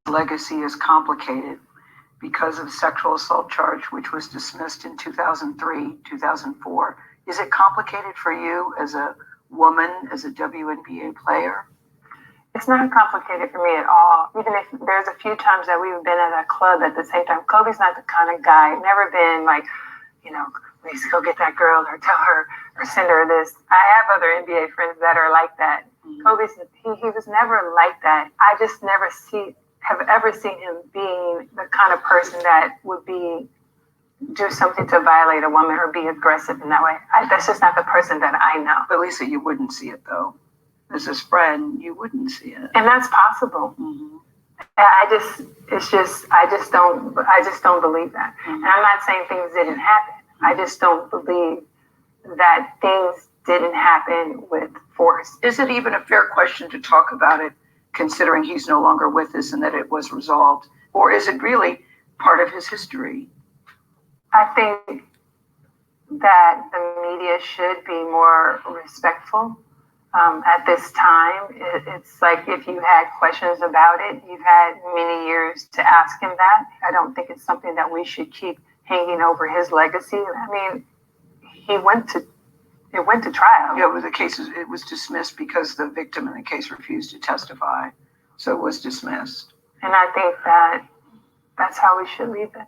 legacy is complicated because of a sexual assault charge, which was dismissed in 2003, 2004. Is it complicated for you as a woman, as a WNBA player? It's not complicated for me at all. Even if there's a few times that we've been at a club at the same time. Kobe's not the kind of guy, never been like, please go get that girl or tell her or send her this. I have other NBA friends that are like that. Mm-hmm. He was never like that. I just never have ever seen him being the kind of person that would do something to violate a woman or be aggressive in that way. That's just not the person that I know. But Lisa, you wouldn't see it though. As his friend, you wouldn't see it. And that's possible. Mm-hmm. I just don't believe that. Mm-hmm. And I'm not saying things didn't happen. I just don't believe that things didn't happen with force. Is it even a fair question to talk about it, considering he's no longer with us and that it was resolved? Or is it really part of his history? I think that the media should be more respectful. At this time, it's like if you had questions about it, you've had many years to ask him that. I don't think it's something that we should keep hanging over his legacy. I mean, it went to trial. Yeah, it was dismissed because the victim in the case refused to testify. So it was dismissed. And I think that that's how we should leave it.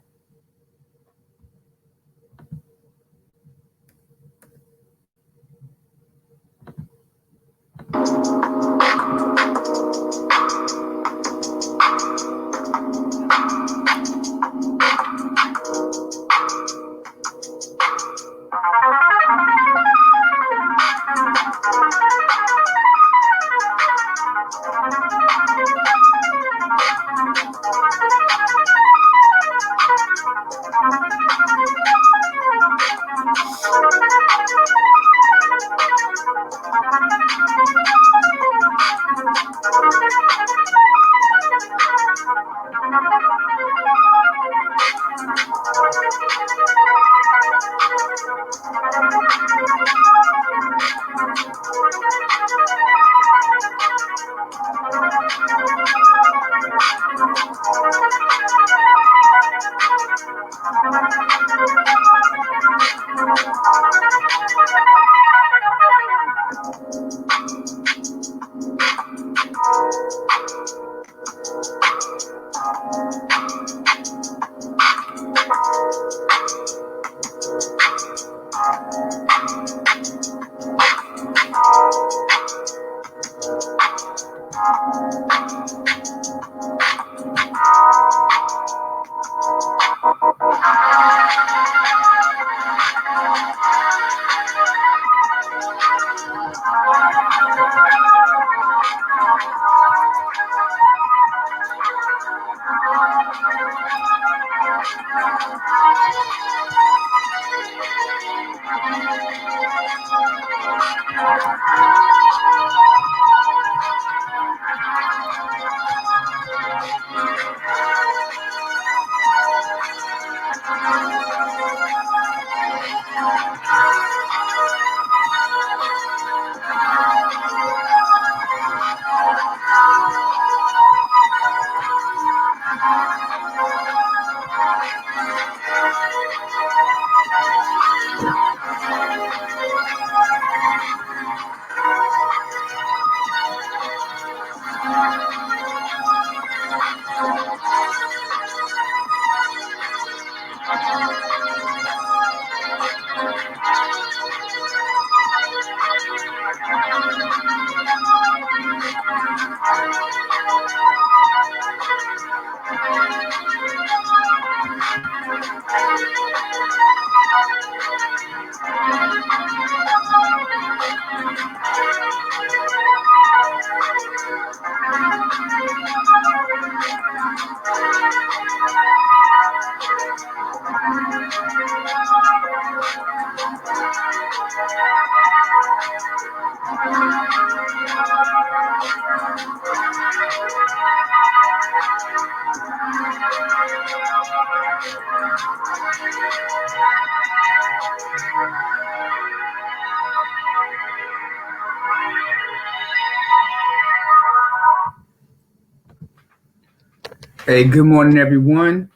Hey, good morning, everyone.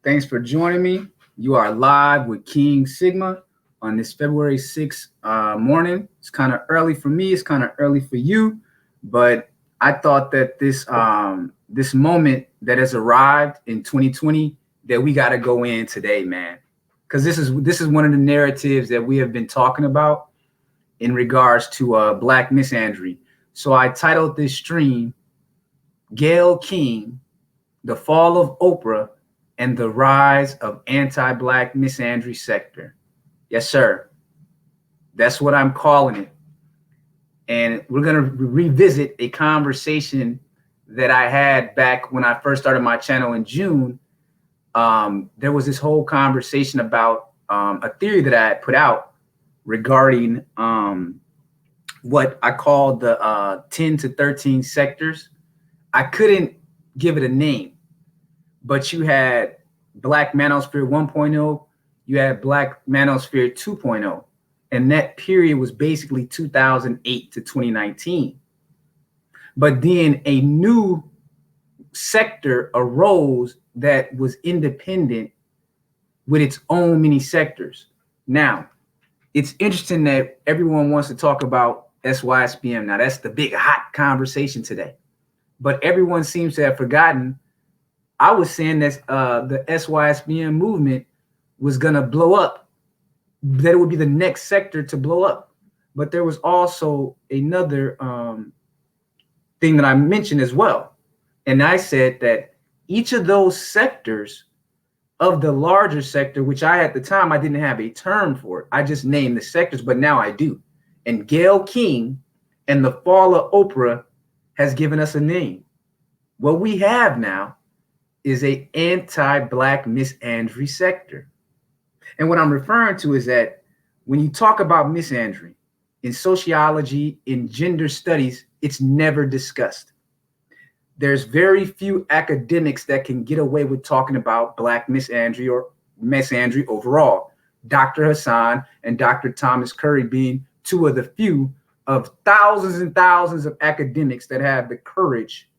Thanks for joining me. You are live with King Sigma on this February 6th morning. It's kind of early for me. It's kind of early for you, but I thought that this moment that has arrived in 2020 that we got to go in today, man, because this is one of the narratives that we have been talking about in regards to Black misandry. So I titled this stream, Gayle King, the Fall of Oprah and the Rise of Anti-Black Misandry Sector. Yes, sir. That's what I'm calling it. And we're going to revisit a conversation that I had back when I first started my channel in June. There was this whole conversation about a theory that I had put out regarding what I called the 10 to 13 sectors. I couldn't give it a name, but you had Black Manosphere 1.0, you had Black Manosphere 2.0, and that period was basically 2008 to 2019. But then a new sector arose that was independent with its own mini sectors. Now, it's interesting that everyone wants to talk about SYSBM. Now, that's the big hot conversation today. But everyone seems to have forgotten. I was saying that the SYSBM movement was going to blow up, that it would be the next sector to blow up. But there was also another thing that I mentioned as well. And I said that each of those sectors of the larger sector, which at the time, I didn't have a term for it. I just named the sectors, but now I do. And Gayle King and the Fall of Oprah has given us a name. What we have now is a anti-Black misandry sector. And what I'm referring to is that when you talk about misandry in sociology, in gender studies, it's never discussed. There's very few academics that can get away with talking about Black misandry or misandry overall. Dr. Hassan and Dr. Thomas Curry being two of the few of thousands and thousands of academics that have the courage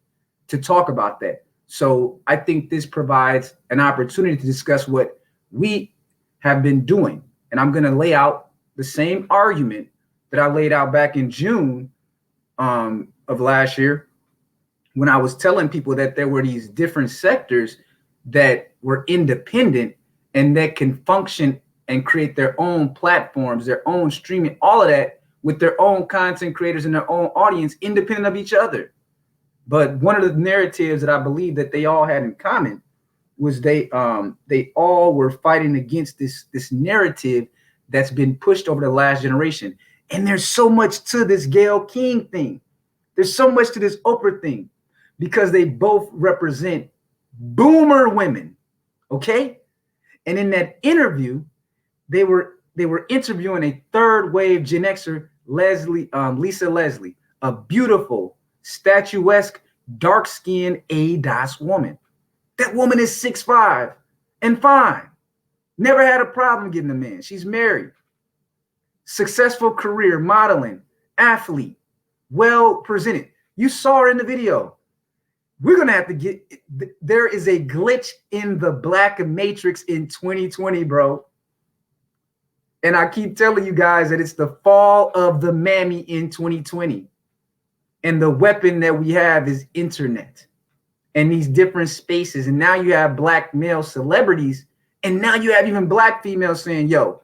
to talk about that. So I think this provides an opportunity to discuss what we have been doing. And I'm going to lay out the same argument that I laid out back in June of last year, when I was telling people that there were these different sectors that were independent and that can function and create their own platforms, their own streaming, all of that with their own content creators and their own audience, independent of each other. But one of the narratives that I believe that they all had in common was they all were fighting against this narrative that's been pushed over the last generation. And there's so much to this Gayle King thing. There's so much to this Oprah thing, because they both represent boomer women, okay? And in that interview, they were interviewing a third wave Gen Xer, Lisa Leslie, a beautiful, statuesque, dark-skinned ADOS woman. That woman is 6'5" and fine. Never had a problem getting a man. She's married. Successful career, modeling, athlete, well presented. You saw her in the video. We're going to have to get, there is a glitch in the Black matrix in 2020, bro. And I keep telling you guys that it's the fall of the mammy in 2020. And the weapon that we have is internet and these different spaces. And now you have Black male celebrities. And now you have even Black females saying, yo,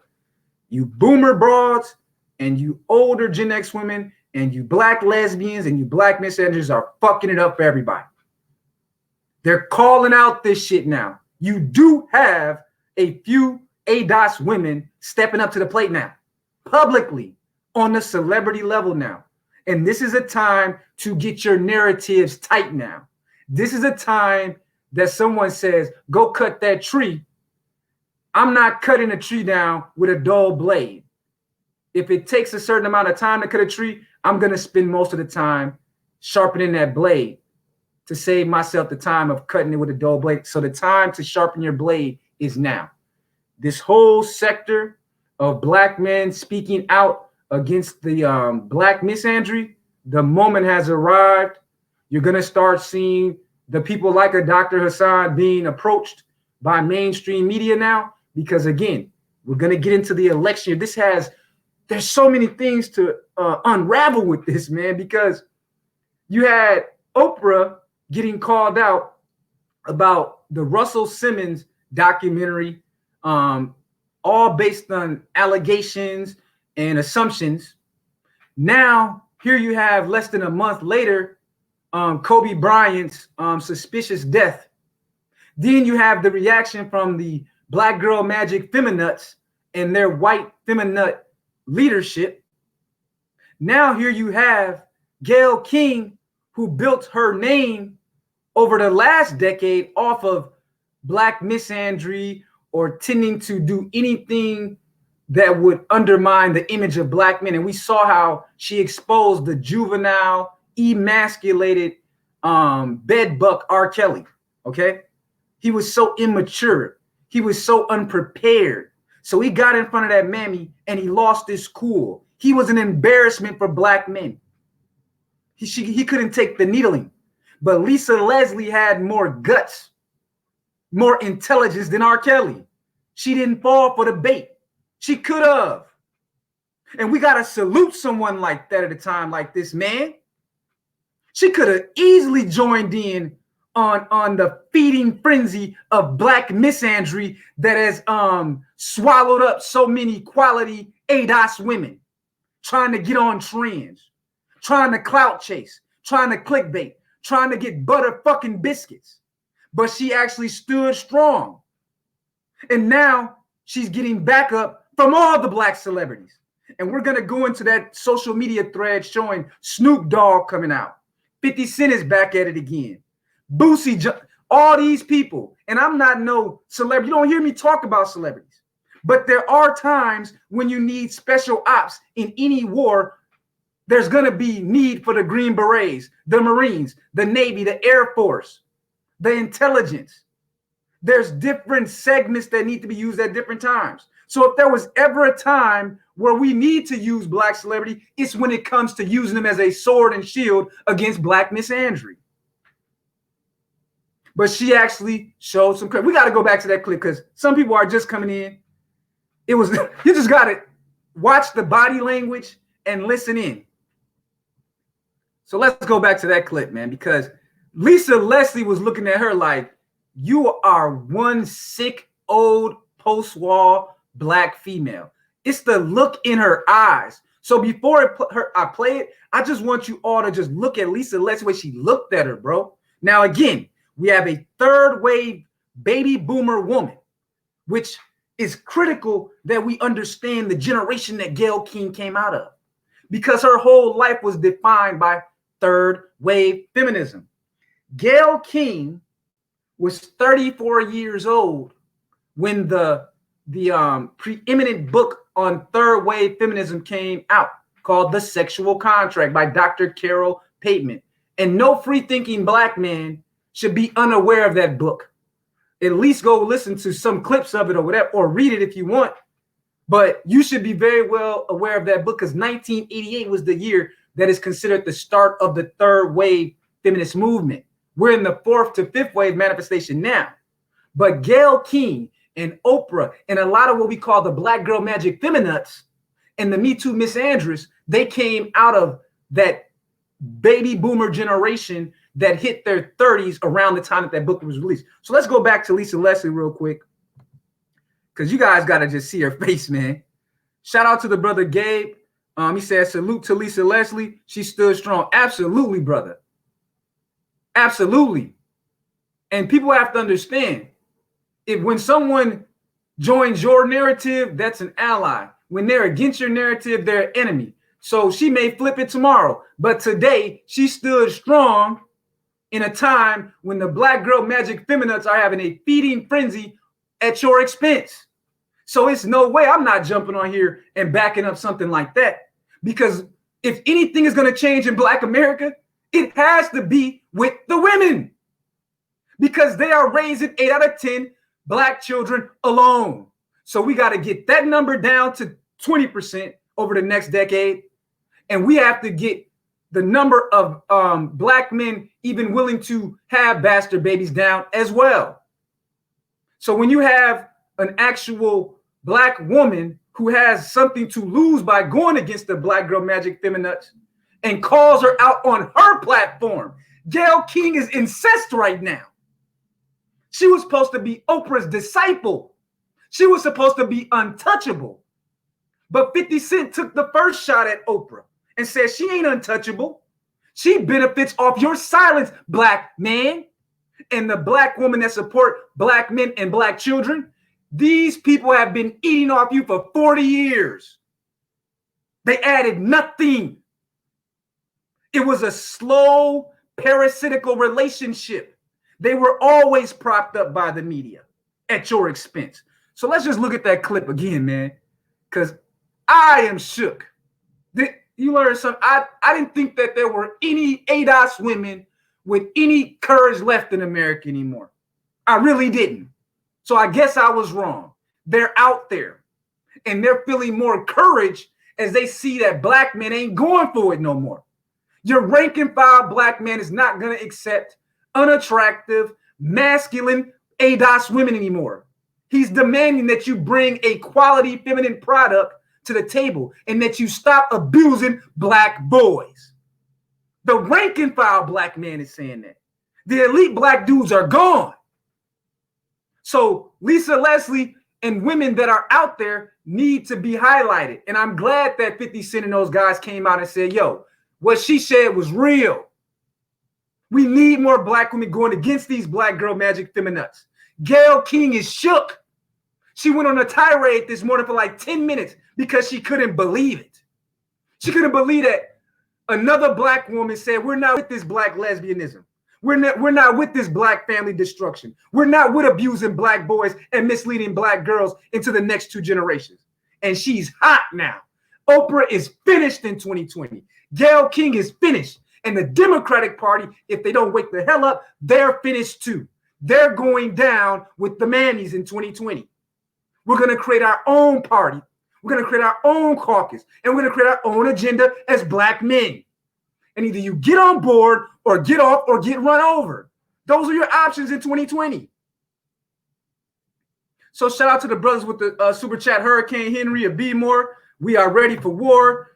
you boomer broads and you older Gen X women and you Black lesbians and you Black misandries are fucking it up for everybody. They're calling out this shit now. You do have a few ADOS women stepping up to the plate now, publicly, on the celebrity level now. And this is a time to get your narratives tight now. This is a time that someone says, go cut that tree. I'm not cutting a tree down with a dull blade. If it takes a certain amount of time to cut a tree, I'm going to spend most of the time sharpening that blade to save myself the time of cutting it with a dull blade. So the time to sharpen your blade is now. This whole sector of Black men speaking out against the Black misandry, the moment has arrived. You're going to start seeing the people like a Dr. Hassan being approached by mainstream media now, because again, we're going to get into the election. There's so many things to unravel with this, man, because you had Oprah getting called out about the Russell Simmons documentary, all based on allegations and assumptions. Now, here you have less than a month later, Kobe Bryant's suspicious death. Then you have the reaction from the Black Girl Magic Feminists and their white feminist leadership. Now here you have Gayle King, who built her name over the last decade off of Black misandry or tending to do anything that would undermine the image of Black men. And we saw how she exposed the juvenile, emasculated bedbuck R. Kelly, okay? He was so immature. He was so unprepared. So he got in front of that mammy and he lost his cool. He was an embarrassment for Black men. He couldn't take the needling. But Lisa Leslie had more guts, more intelligence than R. Kelly. She didn't fall for the bait. She could have. And we got to salute someone like that at a time like this, man. She could have easily joined in on the feeding frenzy of Black misandry that has swallowed up so many quality ADOS women, trying to get on trends, trying to clout chase, trying to clickbait, trying to get butter fucking biscuits. But she actually stood strong. And now she's getting backup from all the Black celebrities. And we're going to go into that social media thread showing Snoop Dogg coming out. 50 Cent is back at it again. Boosie, all these people. And I'm not no celebrity. You don't hear me talk about celebrities. But there are times when you need special ops in any war. There's going to be need for the Green Berets, the Marines, the Navy, the Air Force, the intelligence. There's different segments that need to be used at different times. So if there was ever a time where we need to use Black celebrity, it's when it comes to using them as a sword and shield against Black misandry. But she actually showed some credit. We got to go back to that clip because some people are just coming in. You just got to watch the body language and listen in. So let's go back to that clip, man, because Lisa Leslie was looking at her like, you are one sick, old, post-war Black female. It's the look in her eyes. So before I play it, I just want you all to just look at Lisa Leslie, the way she looked at her, bro. Now, again, we have a third wave baby boomer woman, which is critical that we understand the generation that Gayle King came out of, because her whole life was defined by third wave feminism. Gayle King was 34 years old when the preeminent book on third wave feminism came out, called The Sexual Contract by Dr. Carol Pateman. And no free-thinking Black man should be unaware of that book. At least go listen to some clips of it or whatever, or read it if you want. But you should be very well aware of that book, because 1988 was the year that is considered the start of the third wave feminist movement. We're in the fourth to fifth wave manifestation now. But Gayle King and Oprah and a lot of what we call the Black Girl Magic Feminists and the Me Too misandrists, they came out of that baby boomer generation that hit their 30s around the time that book was released. So let's go back to Lisa Leslie real quick, because you guys got to just see her face, man. Shout out to the brother Gabe. He said, salute to Lisa Leslie. She stood strong. Absolutely, brother. Absolutely. And people have to understand, when someone joins your narrative, that's an ally. When they're against your narrative, they're an enemy. So she may flip it tomorrow, but today she stood strong in a time when the Black Girl Magic Feminists are having a feeding frenzy at your expense. So it's no way I'm not jumping on here and backing up something like that. Because if anything is going to change in Black America, it has to be with the women. Because they are raising 8 out of 10 Black children alone. So we got to get that number down to 20% over the next decade. And we have to get the number of black men even willing to have bastard babies down as well. So when you have an actual black woman who has something to lose by going against the Black Girl Magic Feminines and calls her out on her platform, Gayle King is incest right now. She was supposed to be Oprah's disciple. She was supposed to be untouchable. But 50 Cent took the first shot at Oprah and said she ain't untouchable. She benefits off your silence, black man. And the black woman that support black men and black children, these people have been eating off you for 40 years. They added nothing. It was a slow, parasitical relationship. They were always propped up by the media at your expense. So let's just look at that clip again, man, because I am shook. You learned something. I didn't think that there were any ADOS women with any courage left in America anymore. I really didn't. So I guess I was wrong. They're out there and they're feeling more courage as they see that black men ain't going for it no more. Your rank and file black man is not going to accept unattractive, masculine ADOS women anymore. He's demanding that you bring a quality feminine product to the table and that you stop abusing black boys. The rank and file black man is saying that. The elite black dudes are gone. So Lisa Leslie and women that are out there need to be highlighted. And I'm glad that 50 Cent and those guys came out and said, yo, what she said was real. We need more black women going against these Black Girl Magic Feminines. Gayle King is shook. She went on a tirade this morning for like 10 minutes because she couldn't believe it. She couldn't believe that another black woman said, we're not with this black lesbianism. We're not with this black family destruction. We're not with abusing black boys and misleading black girls into the next 2 generations. And she's hot now. Oprah is finished in 2020. Gayle King is finished. And the Democratic Party, if they don't wake the hell up, they're finished too. They're going down with the Mammies in 2020. We're going to create our own party. We're going to create our own caucus. And we're going to create our own agenda as black men. And either you get on board or get off or get run over. Those are your options in 2020. So shout out to the brothers with the super chat, Hurricane Henry of B-More. We are ready for war.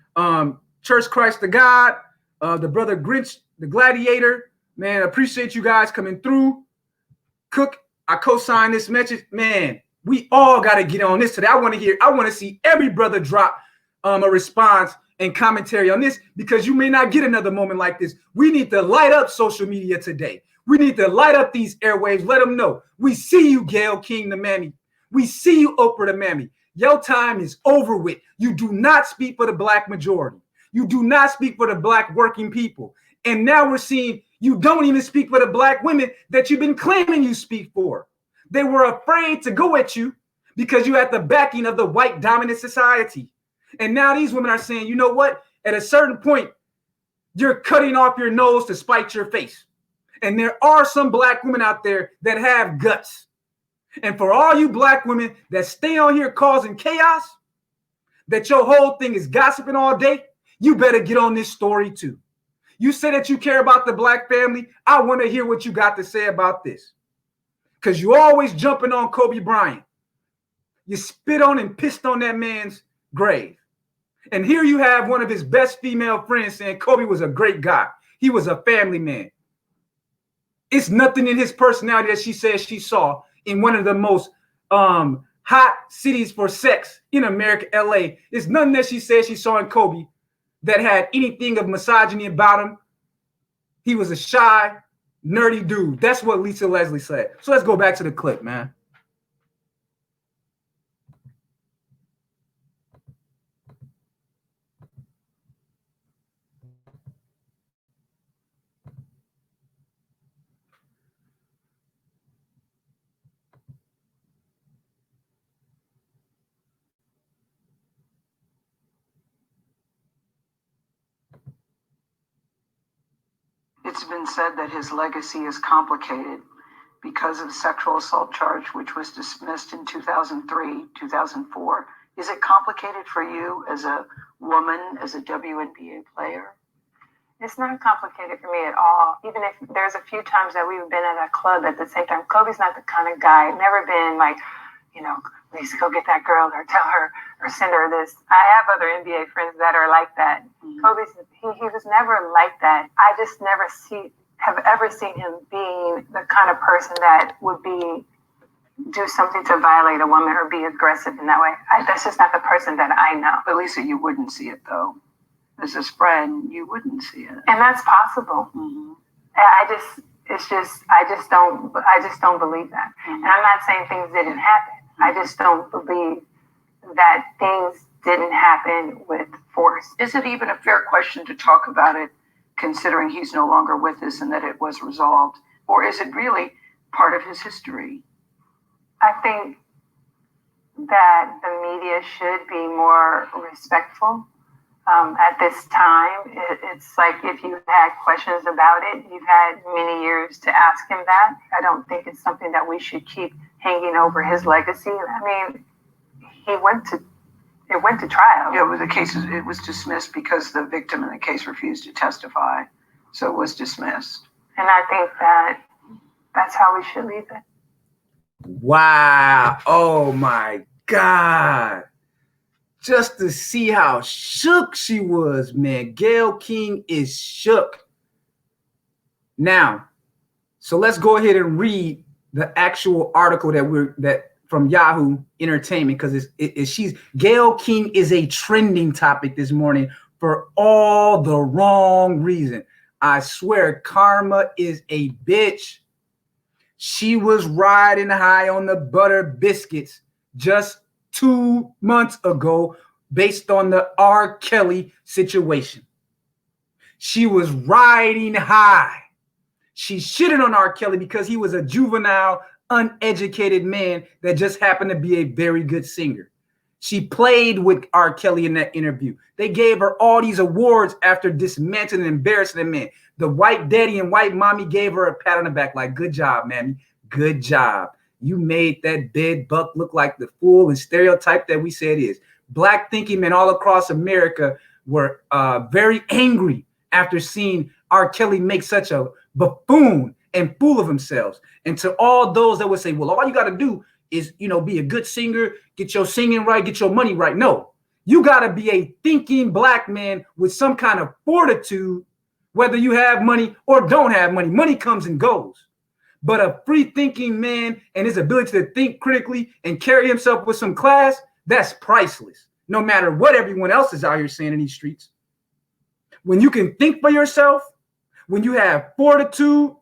Church Christ the God. The brother Grinch, the Gladiator. Man, appreciate you guys coming through. Cook, I co-sign this message. Man, we all got to get on this today. I want to see every brother drop a response and commentary on this, because you may not get another moment like this. We need to light up social media today. We need to light up these airwaves. Let them know. We see you, Gayle King the Mammy. We see you, Oprah the Mammy. Your time is over with. You do not speak for the black majority. You do not speak for the black working people. And now we're seeing you don't even speak for the black women that you've been claiming you speak for. They were afraid to go at you because you had the backing of the white dominant society. And now these women are saying, you know what? At a certain point, you're cutting off your nose to spite your face. And there are some black women out there that have guts. And for all you black women that stay on here causing chaos, that your whole thing is gossiping all day, you better get on this story too. You say that you care about the black family. I want to hear what you got to say about this. Because you always jumping on Kobe Bryant. You spit on and pissed on that man's grave. And here you have one of his best female friends saying Kobe was a great guy. He was a family man. It's nothing in his personality that she says she saw in one of the most hot cities for sex in America, LA. It's nothing that she says she saw in Kobe that had anything of misogyny about him. He was a shy, nerdy dude. That's what Lisa Leslie said. So let's go back to the clip, man. It's been said that his legacy is complicated because of sexual assault charge, which was dismissed in 2003, 2004. Is it complicated for you as a woman, as a WNBA player? It's not complicated for me at all. Even if there's a few times that we've been at a club at the same time. Kobe's not the kind of guy, never been like, please go get that girl or tell her or send her this. I have other NBA friends that are like that. Kobe's, he was never like that. I just never have ever seen him being the kind of person that would do something to violate a woman or be aggressive in that way. That's just not the person that I know. But Lisa, you wouldn't see it though. As his friend, you wouldn't see it. And that's possible. I just don't believe that. And I'm not saying things didn't happen. I just don't believe that things didn't happen with force. Is it even a fair question to talk about it, considering he's no longer with us and that it was resolved? Or is it really part of his history? I think that the media should be more respectful. At this time, it's like if you had questions about it, you've had many years to ask him that. I don't think it's something that we should keep hanging over his legacy. I mean, it went to trial. Yeah, it was dismissed because the victim in the case refused to testify. So it was dismissed. And I think that's how we should leave it. Wow. Oh my God. Just to see how shook she was, man. Gayle King is shook. Now, so let's go ahead and read the actual article that from Yahoo Entertainment, because Gayle King is a trending topic this morning for all the wrong reason. I swear, karma is a bitch. She was riding high on the butter biscuits just 2 months ago based on the R. Kelly situation. She was riding high. She shitted on R. Kelly because he was a juvenile, uneducated man that just happened to be a very good singer. She played with R. Kelly in that interview. They gave her all these awards after dismantling and embarrassing the man. The white daddy and white mommy gave her a pat on the back like, good job, man. Good job. You made that dead buck look like the fool and stereotype that we said is. Black thinking men all across America were very angry after seeing R. Kelly make such a buffoon and fool of themselves. And to all those that would say, well, all you got to do is, be a good singer, get your singing right, get your money right. No, you got to be a thinking black man with some kind of fortitude, whether you have money or don't have money. Money comes and goes. But a free thinking man and his ability to think critically and carry himself with some class, that's priceless. No matter what everyone else is out here saying in these streets. When you can think for yourself, when you have fortitude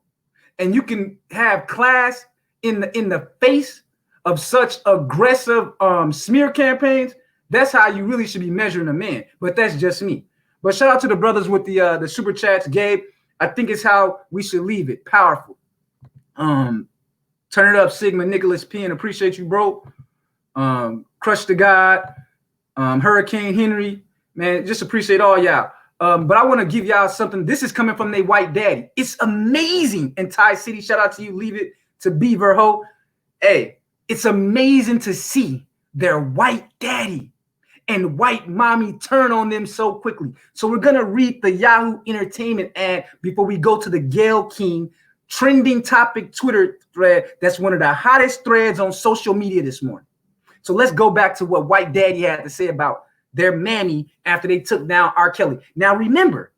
and you can have class in the face of such aggressive smear campaigns, that's how you really should be measuring a man. But that's just me. But shout out to the brothers with the super chats, Gabe. I think it's how we should leave it. Powerful. Turn it up, Sigma, Nicholas P, and appreciate you, bro. Crush the God, Hurricane Henry, man, just appreciate all y'all. But I want to give y'all something. This is coming from their white daddy. It's amazing. In Thai City, shout out to you. Leave it to Beaver Ho. Hey, it's amazing to see their white daddy and white mommy turn on them so quickly. So we're going to read the Yahoo Entertainment ad before we go to the Gayle King trending topic Twitter thread. That's one of the hottest threads on social media this morning. So let's go back to what white daddy had to say about their mammy after they took down R. Kelly. Now, remember,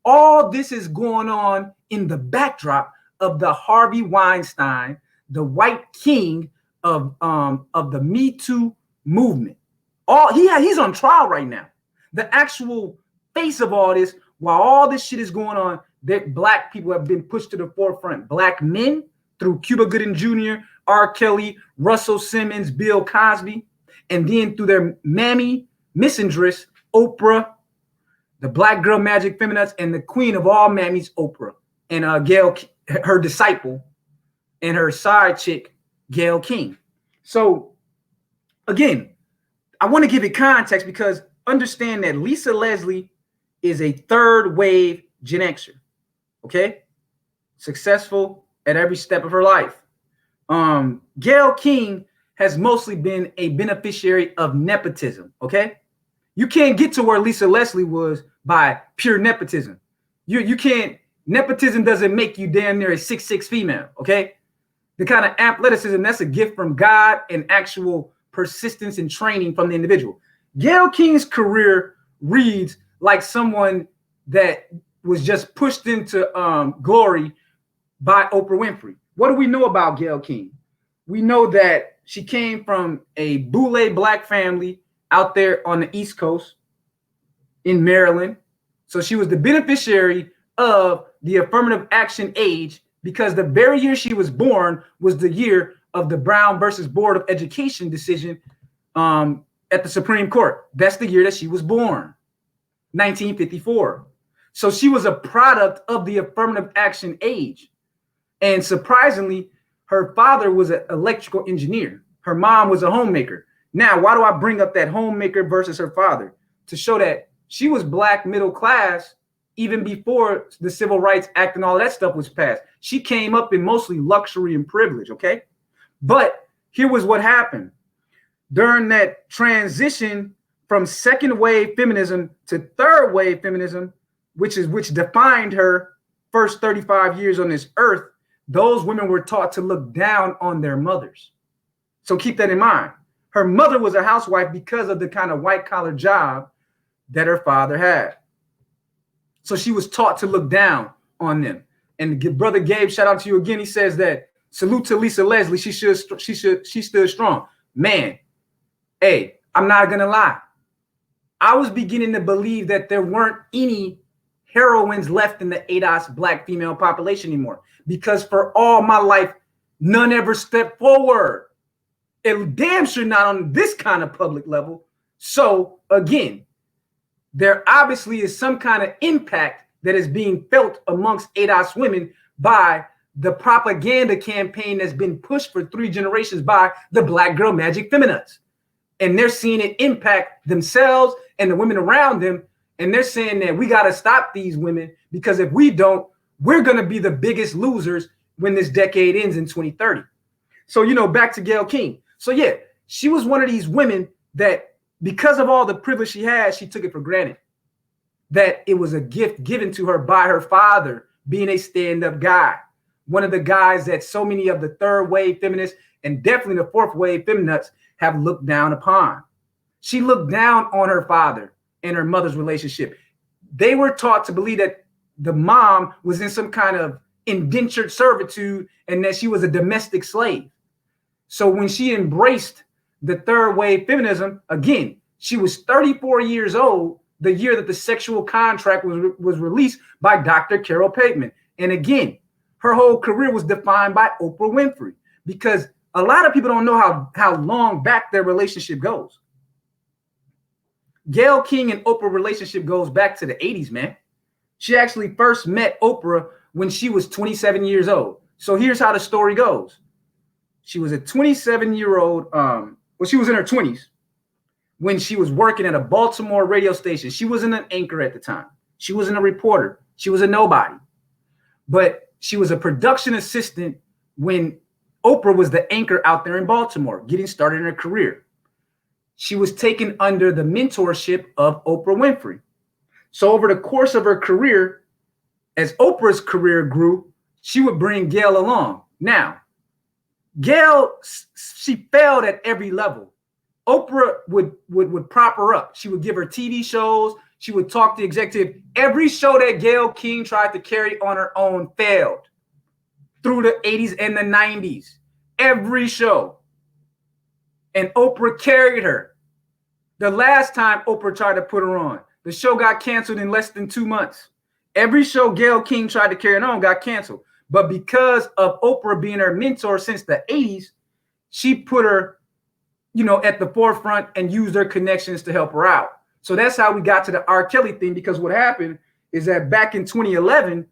all this is going on in the backdrop of the Harvey Weinstein, the white king of the Me Too movement. He's on trial right now. The actual face of all this, while all this shit is going on, that black people have been pushed to the forefront. Black men through Cuba Gooding Jr., R. Kelly, Russell Simmons, Bill Cosby, and then through their mammy, misandress, Oprah, the black girl magic feminists, and the queen of all mammies, Oprah, and Gayle, her disciple, and her side chick, Gayle King. So again, I want to give it context because understand that Lisa Leslie is a third wave Gen Xer. Okay, successful at every step of her life. Gayle King has mostly been a beneficiary of nepotism. Okay, you can't get to where Lisa Leslie was by pure nepotism. You can't, nepotism doesn't make you damn near a 6'6" female, okay? The kind of athleticism, that's a gift from God and actual persistence and training from the individual. Gayle King's career reads like someone that was just pushed into glory by Oprah Winfrey. What do we know about Gayle King? We know that she came from a boule black family out there on the East Coast in Maryland. So she was the beneficiary of the affirmative action age because the very year she was born was the year of the Brown versus Board of Education decision at the Supreme Court. That's the year that she was born, 1954. So she was a product of the affirmative action age. And surprisingly, her father was an electrical engineer. Her mom was a homemaker. Now, why do I bring up that homemaker versus her father? To show that she was black middle class even before the Civil Rights Act and all that stuff was passed. She came up in mostly luxury and privilege, okay? But here was what happened. During that transition from second wave feminism to third wave feminism, which defined her first 35 years on this earth, those women were taught to look down on their mothers. So keep that in mind. Her mother was a housewife because of the kind of white collar job that her father had. So she was taught to look down on them. And brother Gabe, shout out to you again. He says that salute to Lisa Leslie. She stood strong. Man, hey, I'm not gonna lie. I was beginning to believe that there weren't any heroines left in the ADOS black female population anymore, because for all my life, none ever stepped forward. It damn sure not on this kind of public level. So again, there obviously is some kind of impact that is being felt amongst ADOS women by the propaganda campaign that's been pushed for 3 generations by the Black Girl Magic Feminists. And they're seeing it impact themselves and the women around them. And they're saying that we got to stop these women, because if we don't, we're going to be the biggest losers when this decade ends in 2030. So, back to Gayle King. So yeah, she was one of these women that, because of all the privilege she had, she took it for granted that it was a gift given to her by her father, being a stand-up guy. One of the guys that so many of the third wave feminists and definitely the fourth wave feminists have looked down upon. She looked down on her father and her mother's relationship. They were taught to believe that the mom was in some kind of indentured servitude and that she was a domestic slave. So when she embraced the third wave feminism, again, she was 34 years old the year that the Sexual Contract was released by Dr. Carol Pateman. And again, her whole career was defined by Oprah Winfrey, because a lot of people don't know how long back their relationship goes. Gayle King and Oprah relationship goes back to the 80s, man. She actually first met Oprah when she was 27 years old. So here's how the story goes. She was a 27-year-old, she was in her 20s when she was working at a Baltimore radio station. She wasn't an anchor at the time. She wasn't a reporter. She was a nobody. But she was a production assistant when Oprah was the anchor out there in Baltimore, getting started in her career. She was taken under the mentorship of Oprah Winfrey. So over the course of her career, as Oprah's career grew, she would bring Gayle along. Now, Gayle, she failed at every level. Oprah would prop her up. She would give her TV shows. She would talk to executive. Every show that Gayle King tried to carry on her own failed through the 80s and the 90s. Every show. And Oprah carried her. The last time Oprah tried to put her on, the show got canceled in less than 2 months. Every show Gayle King tried to carry on got canceled. But because of Oprah being her mentor since the 80s, she put her, at the forefront and used her connections to help her out. So that's how we got to the R. Kelly thing, because what happened is that back in 2011,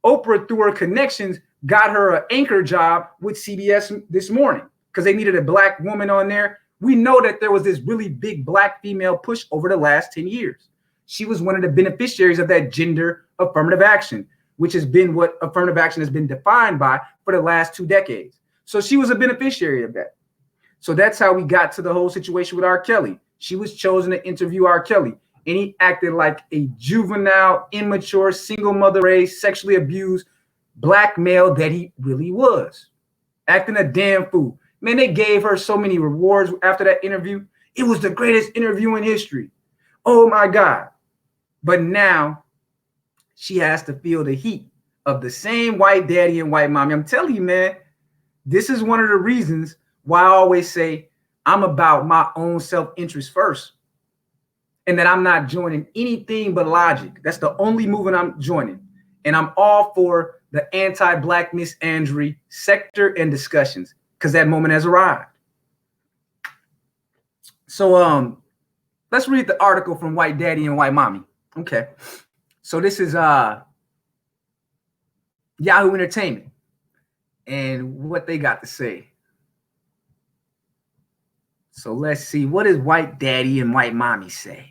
Oprah, through her connections, got her an anchor job with CBS This Morning because they needed a black woman on there. We know that there was this really big black female push over the last 10 years. She was one of the beneficiaries of that gender affirmative action, which has been what affirmative action has been defined by for the last 2 decades. So she was a beneficiary of that. So that's how we got to the whole situation with R. Kelly. She was chosen to interview R. Kelly. and he acted like a juvenile, immature, single mother raised, sexually abused black male that he really was. Acting a damn fool. Man, they gave her so many rewards after that interview. It was the greatest interview in history. Oh my God. But now she has to feel the heat of the same white daddy and white mommy. I'm telling you, man, this is one of the reasons why I always say I'm about my own self-interest first, and that I'm not joining anything but logic. That's the only movement I'm joining. And I'm all for the anti-black misandry sector and discussions, because that moment has arrived. So let's read the article from White Daddy and White Mommy. Okay. So this is Yahoo Entertainment and what they got to say. So let's see, what does White Daddy and White Mommy say?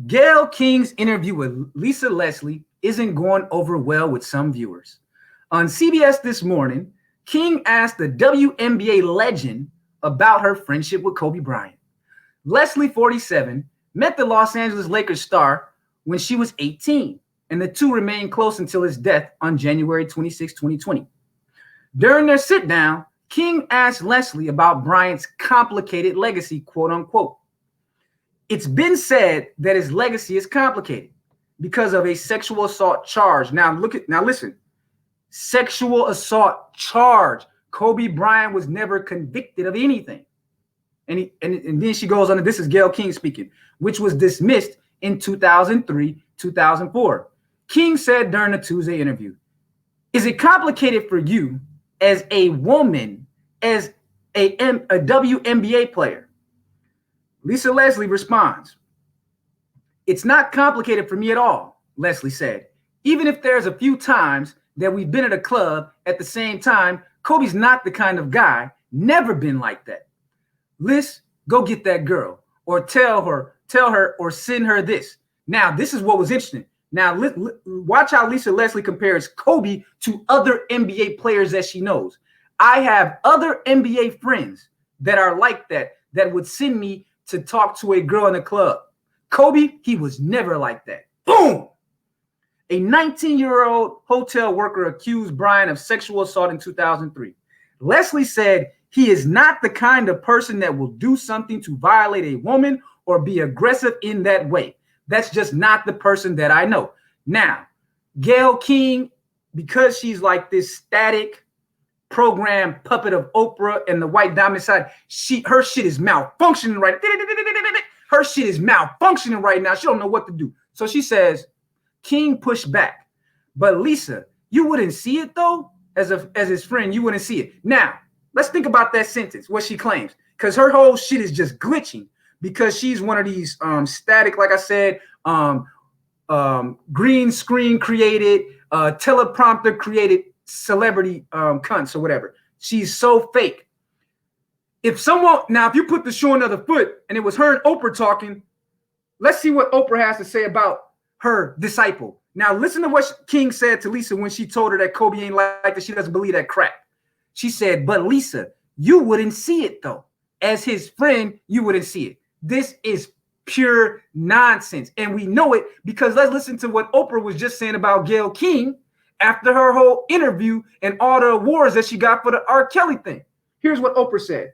Gayle King's interview with Lisa Leslie isn't going over well with some viewers. On CBS This Morning, King asked the WNBA legend about her friendship with Kobe Bryant. Leslie, 47, met the Los Angeles Lakers star when she was 18, and the two remained close until his death on January 26, 2020. During their sit-down, King asked Leslie about Bryant's complicated legacy, quote unquote. It's been said that his legacy is complicated because of a sexual assault charge. Now listen, sexual assault charge. Kobe Bryant was never convicted of anything. And then she goes on, and this is Gayle King speaking, which was dismissed in 2003, 2004. King said during the Tuesday interview, is it complicated for you as a woman, as a WNBA player? Lisa Leslie responds, it's not complicated for me at all, Leslie said. Even if there's a few times that we've been at a club at the same time, Kobe's not the kind of guy, never been like that. Liz, go get that girl, or tell her, or send her this. Now, this is what was interesting. Now, watch how Lisa Leslie compares Kobe to other NBA players that she knows. I have other NBA friends that are like that would send me to talk to a girl in a club. Kobe, he was never like that. Boom! A 19-year-old hotel worker accused Bryant of sexual assault in 2003. Leslie said he is not the kind of person that will do something to violate a woman or be aggressive in that way. That's just not the person that I know. Now, Gayle King, because she's like this static program puppet of Oprah and the white dominant side, her shit is malfunctioning right. Her shit is malfunctioning right now. She don't know what to do. So she says, King pushed back. But Lisa, you wouldn't see it though? As his friend, you wouldn't see it. Now, let's think about that sentence, what she claims. Because her whole shit is just glitching. Because she's one of these static, like I said, green screen created, teleprompter created celebrity cunts or whatever. She's so fake. If you put the shoe on the other foot and it was her and Oprah talking, let's see what Oprah has to say about her disciple. Now listen to what King said to Lisa when she told her that Kobe ain't like that. She doesn't believe that crap. She said, but Lisa, you wouldn't see it though. As his friend, you wouldn't see it. This is pure nonsense. And we know it because let's listen to what Oprah was just saying about Gayle King after her whole interview and all the awards that she got for the R. Kelly thing. Here's what Oprah said.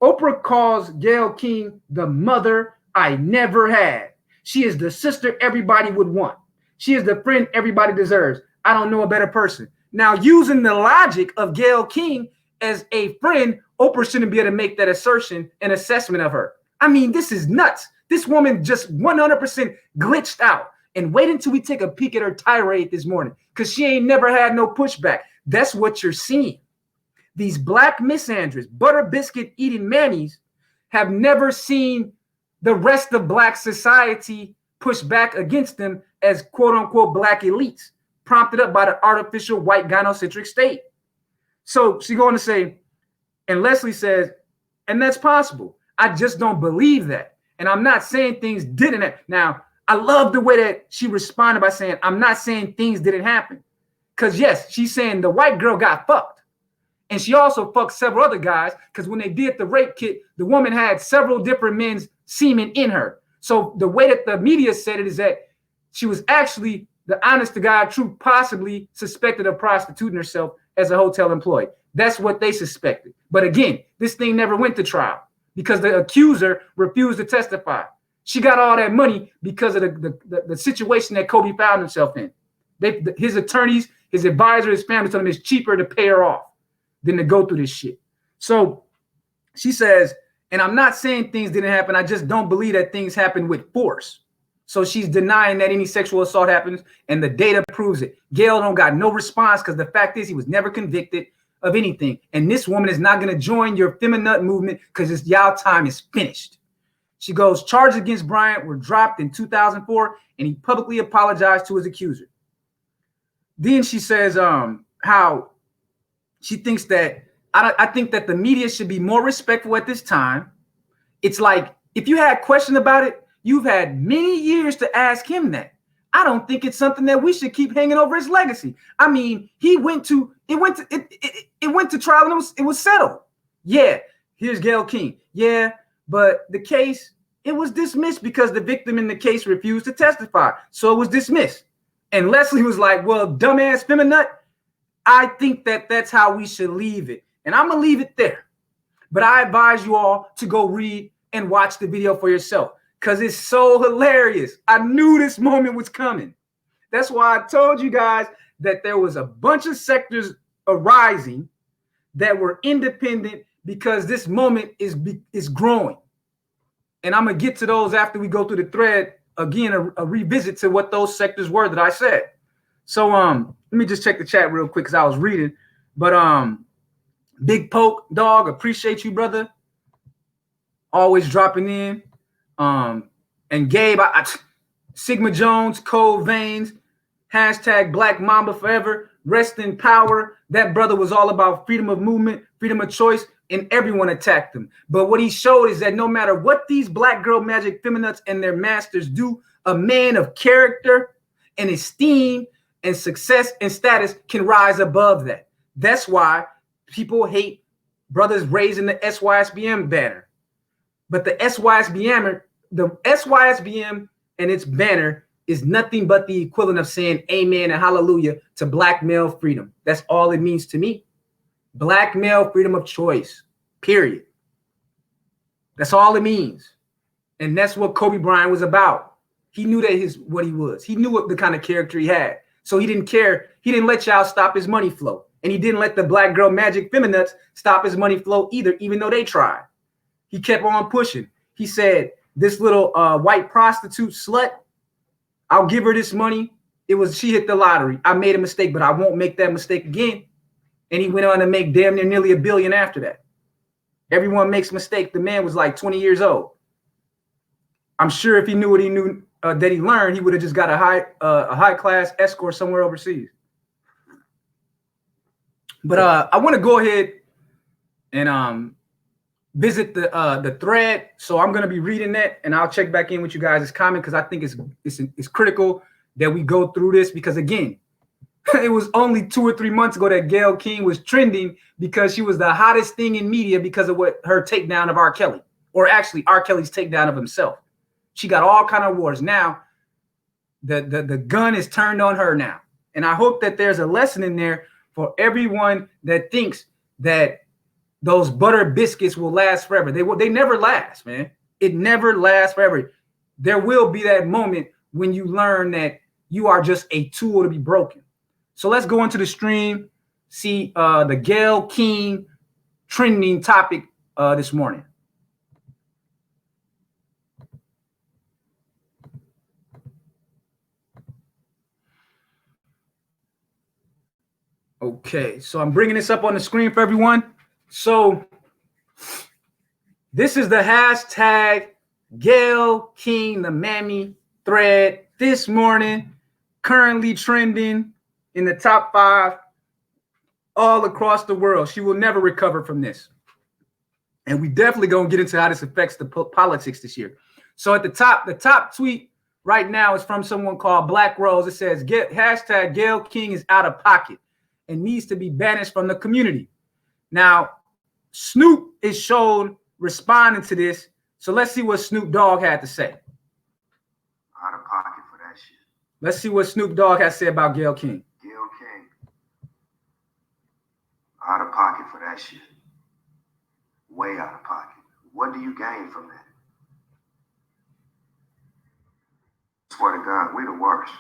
Oprah calls Gayle King the mother I never had. She is the sister everybody would want. She is the friend everybody deserves. I don't know a better person. Now, using the logic of Gayle King as a friend, Oprah shouldn't be able to make that assertion and assessment of her. I mean, this is nuts. This woman just 100% glitched out. And wait until we take a peek at her tirade this morning, because she ain't never had no pushback. That's what you're seeing. These black misandries, butter biscuit eating mammies, have never seen the rest of black society push back against them as quote unquote black elites, prompted up by the artificial white gynocentric state. So she going to say, and Leslie says, and that's possible. I just don't believe that. And I'm not saying things didn't happen. Now, I love the way that she responded by saying, I'm not saying things didn't happen. Because yes, she's saying the white girl got fucked. And she also fucked several other guys because when they did the rape kit, the woman had several different men's semen in her. So the way that the media said it is that she was actually the honest to God truth, possibly suspected of prostituting herself as a hotel employee. That's what they suspected. But again, this thing never went to trial because the accuser refused to testify. She got all that money because of the situation that Kobe found himself in. His attorneys, his advisor, his family told him it's cheaper to pay her off than to go through this shit. So she says, and I'm not saying things didn't happen. I just don't believe that things happened with force. So she's denying that any sexual assault happens, and the data proves it. Gayle don't got no response because the fact is he was never convicted of anything. And this woman is not going to join your feminine movement because y'all time is finished. She goes, charges against Bryant were dropped in 2004, and he publicly apologized to his accuser. Then she says how she thinks that I think that the media should be more respectful at this time. It's like if you had a question about it, you've had many years to ask him that. I don't think it's something that we should keep hanging over his legacy. I mean, it went to trial and it was settled. Yeah, here's Gayle King. Yeah, but the case, it was dismissed because the victim in the case refused to testify. So it was dismissed. And Leslie was like, well, dumbass feminut, I think that that's how we should leave it. And I'm going to leave it there. But I advise you all to go read and watch the video for yourself because it's so hilarious. I knew this moment was coming. That's why I told you guys that there was a bunch of sectors arising that were independent because this moment is growing. And I'm going to get to those after we go through the thread. Again, a revisit to what those sectors were that I said. So let me just check the chat real quick because I was reading. But Big Poke Dog, appreciate you, brother. Always dropping in. And Gabe, Sigma Jones, Cold Veins, hashtag Black Mamba Forever, rest in power. That brother was all about freedom of movement, freedom of choice, and everyone attacked him. But what he showed is that no matter what these black girl magic feminists and their masters do, a man of character and esteem and success and status can rise above that. That's why people hate brothers raising the SYSBM banner. But the SYSBM and its banner is nothing but the equivalent of saying amen and hallelujah to black male freedom. That's all it means to me. Black male freedom of choice, period. That's all it means. And that's what Kobe Bryant was about. He knew that what he was. He knew what the kind of character he had. So he didn't care. He didn't let y'all stop his money flow. And he didn't let the black girl magic feminists stop his money flow either, even though they tried. He kept on pushing. He said, this little white prostitute slut, I'll give her this money. She hit the lottery. I made a mistake, but I won't make that mistake again. And he went on to make damn near nearly $1 billion after that. Everyone makes mistakes. The man was like 20 years old. I'm sure if he knew what he knew that he learned, he would have just got a high class escort somewhere overseas. But I want to go ahead and visit the thread. So I'm going to be reading that, and I'll check back in with you guys' comment because I think it's critical that we go through this because again, it was only 2 or 3 months ago that Gayle King was trending because she was the hottest thing in media because of what her takedown of R. Kelly, or actually R. Kelly's takedown of himself. She got all kind of wars. Now, the gun is turned on her now. And I hope that there's a lesson in there for everyone that thinks that those butter biscuits will last forever. They never last, man. It never lasts forever. There will be that moment when you learn that you are just a tool to be broken. So let's go into the stream, see the Gayle King trending topic this morning. Okay, so I'm bringing this up on the screen for everyone. So this is the hashtag Gayle King, the Mammy thread this morning, currently trending in the top 5 all across the world. She will never recover from this. And we definitely going to get into how this affects the politics this year. So at the top tweet right now is from someone called Black Rose. It says, hashtag Gayle King is out of pocket and needs to be banished from the community. Now, Snoop is shown responding to this. So let's see what Snoop Dogg had to say. Out of pocket for that shit. Let's see what Snoop Dogg has to say about Gayle King. Gayle King. Out of pocket for that shit. Way out of pocket. What do you gain from that? I swear to God, we the worst.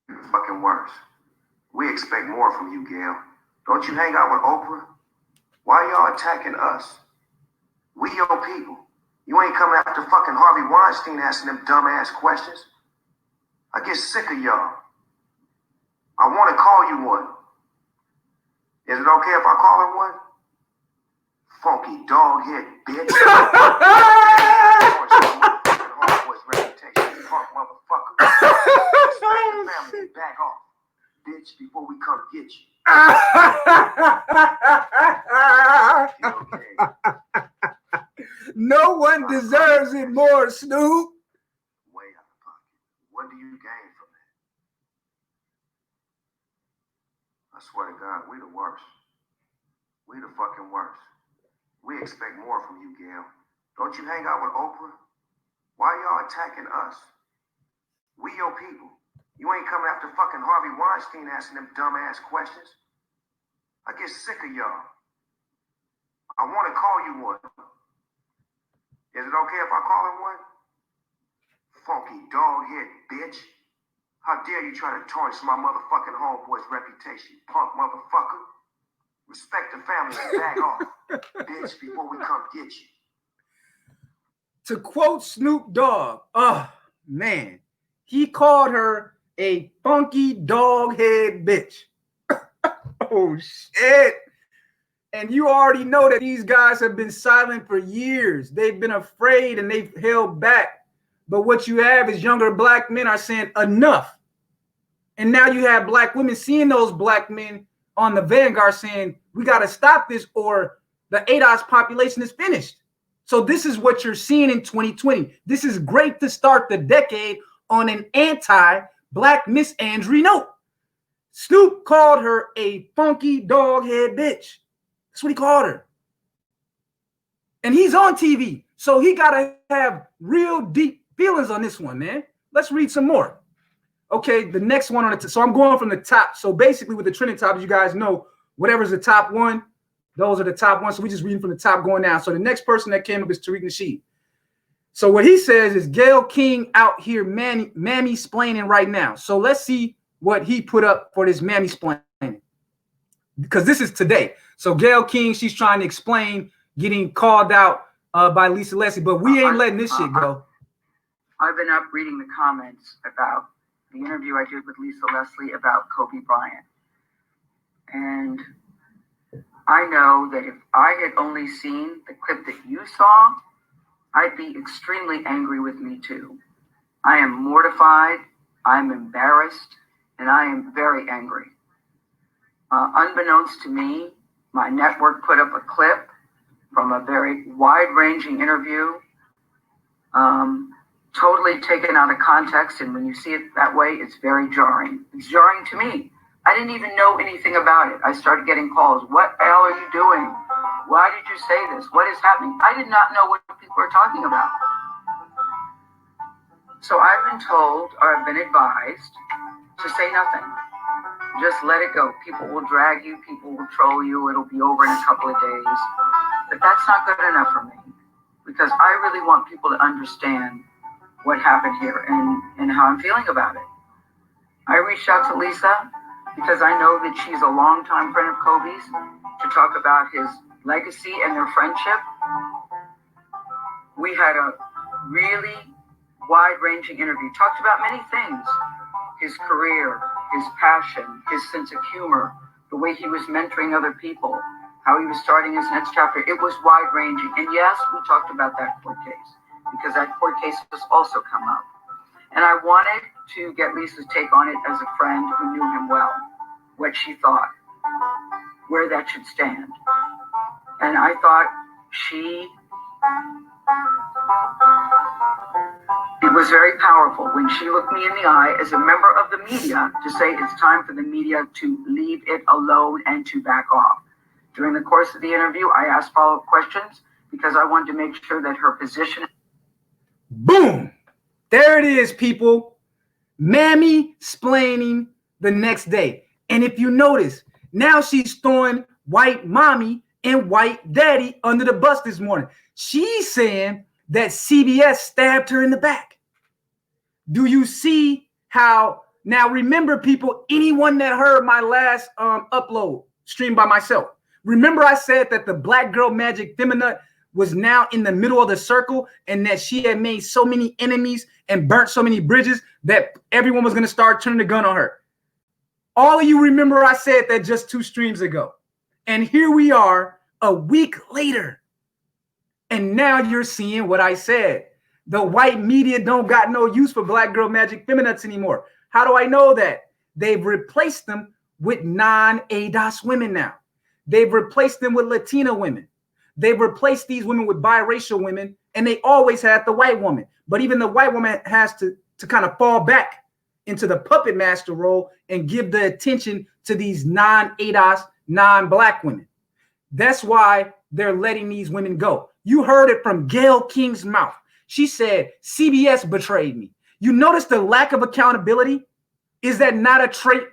We the fucking worst. We expect more from you, Gayle. Don't you hang out with Oprah? Why y'all attacking us? We your people. You ain't coming after fucking Harvey Weinstein asking them dumbass questions. I get sick of y'all. I want to call you one. Is it okay if I call her one? Funky dog head bitch. Homeboy's reputation, punk motherfucker. Family, back off, bitch, before we come get you. Okay. No one deserves it more, Snoop. Way out of pocket. What do you gain from that? I swear to God, we the worst. We the fucking worst. We expect more from you, Gayle. Don't you hang out with Oprah? Why y'all attacking us? We your people. You ain't coming after fucking Harvey Weinstein asking them dumbass questions. I get sick of y'all. I want to call you one. Is it okay if I call him one? Funky dog head bitch. How dare you try to tarnish my motherfucking homeboy's reputation, punk motherfucker. Respect the family and back off, bitch, before we come get you. To quote Snoop Dogg, oh, man, he called her a funky dog head bitch. Oh, shit. And you already know that these guys have been silent for years. They've been afraid and they've held back. But what you have is younger black men are saying enough. And now you have black women seeing those black men on the vanguard saying, we got to stop this or the ADOS population is finished. So this is what you're seeing in 2020. This is great to start the decade on an anti-black misandry note. Snoop called her a funky dog head bitch. That's what he called her. And he's on TV. So he got to have real deep feelings on this one, man. Let's read some more. Okay, the next one on it. So I'm going from the top. So basically with the trending topics, you guys know, whatever's the top one, those are the top ones. So we just reading from the top going down. So the next person that came up is Tariq Nasheed. So what he says is Gayle King out here mammy-splaining right now. So let's see what he put up for this mammy-splaining. Because this is today. So Gayle King, she's trying to explain getting called out by Lisa Leslie, but we ain't letting this shit go. I've been up reading the comments about the interview I did with Lisa Leslie about Kobe Bryant. And I know that if I had only seen the clip that you saw, I'd be extremely angry with me too. I am mortified, I'm embarrassed, and I am very angry. Unbeknownst to me, my network put up a clip from a very wide-ranging interview, totally taken out of context, and when you see it that way, it's very jarring. It's jarring to me. I didn't even know anything about it. I started getting calls. What the hell are you doing? Why did you say this? What is happening? I did not know what people were talking about. So I've been told, or I've been advised, to say nothing. Just let it go. People will drag you. People will troll you. It'll be over in a couple of days. But that's not good enough for me, because I really want people to understand what happened here and how I'm feeling about it. I reached out to Lisa because I know that she's a longtime friend of Kobe's to talk about his legacy and their friendship. We had a really wide-ranging interview, talked about many things: his career, his passion, his sense of humor, the way he was mentoring other people, how he was starting his next chapter. It was wide-ranging. And yes, we talked about that court case, because that court case has also come up. And I wanted to get Lisa's take on it as a friend who knew him well, what she thought, where that should stand. And I thought it was very powerful when she looked me in the eye as a member of the media to say it's time for the media to leave it alone and to back off. During the course of the interview, I asked follow-up questions because I wanted to make sure that her position. Boom! There it is, people. Mammy splaining the next day. And if you notice, now she's throwing white mommy and white daddy under the bus this morning. She's saying that CBS stabbed her in the back. Do you see how? Now, remember, people, anyone that heard my last upload streamed by myself, remember I said that the Black Girl Magic Feminine was now in the middle of the circle and that she had made so many enemies and burnt so many bridges that everyone was going to start turning the gun on her. All of you remember I said that just 2 streams ago. And here we are a week later. And now you're seeing what I said. The white media don't got no use for Black Girl Magic Feminists anymore. How do I know that? They've replaced them with non-ADOS women now. They've replaced them with Latina women. They've replaced these women with biracial women, and they always had the white woman. But even the white woman has to kind of fall back into the puppet master role and give the attention to these non-ADOS, non-black women. That's why they're letting these women go. You heard it from Gayle King's mouth. She said, CBS betrayed me. You notice the lack of accountability? Is that not a trait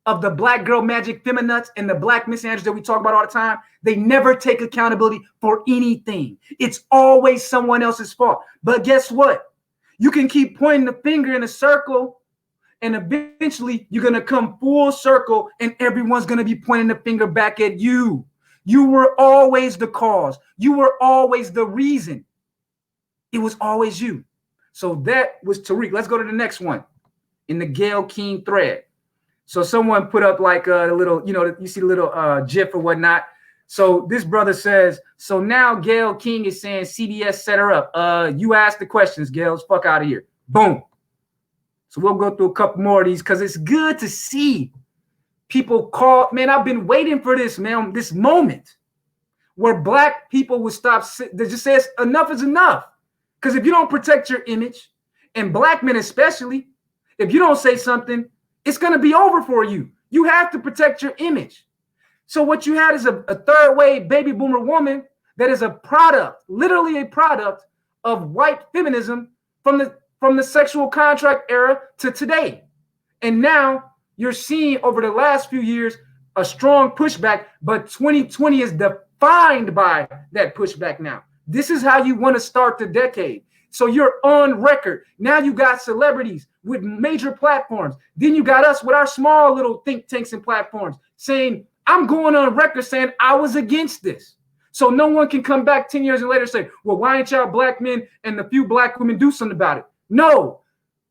of the Black Girl Magic Feminists and the Black misanders that we talk about all the time? They never take accountability for anything. It's always someone else's fault. But guess what? You can keep pointing the finger in a circle, and eventually you're going to come full circle and everyone's going to be pointing the finger back at you. You were always the cause. You were always the reason. It was always you. So that was Tariq. Let's go to the next one in the Gayle King thread. So someone put up like a little, you see the little GIF or whatnot. So this brother says, so now Gayle King is saying CBS set her up. You asked the questions, Gayle. Fuck out of here. Boom. So we'll go through a couple more of these because it's good to see people call. Man, I've been waiting for this, man, this moment where black people would stop. They just says enough is enough. Because if you don't protect your image, and black men especially, if you don't say something, it's going to be over for you. You have to protect your image. So what you had is a third wave baby boomer woman that is a product, literally a product of white feminism from the sexual contract era to today. And now you're seeing over the last few years a strong pushback, but 2020 is defined by that pushback now. This is how you want to start the decade. So you're on record. Now you got celebrities with major platforms. Then you got us with our small little think tanks and platforms saying, I'm going on record saying I was against this. So no one can come back 10 years and later say, well, why ain't y'all black men and the few black women do something about it? No,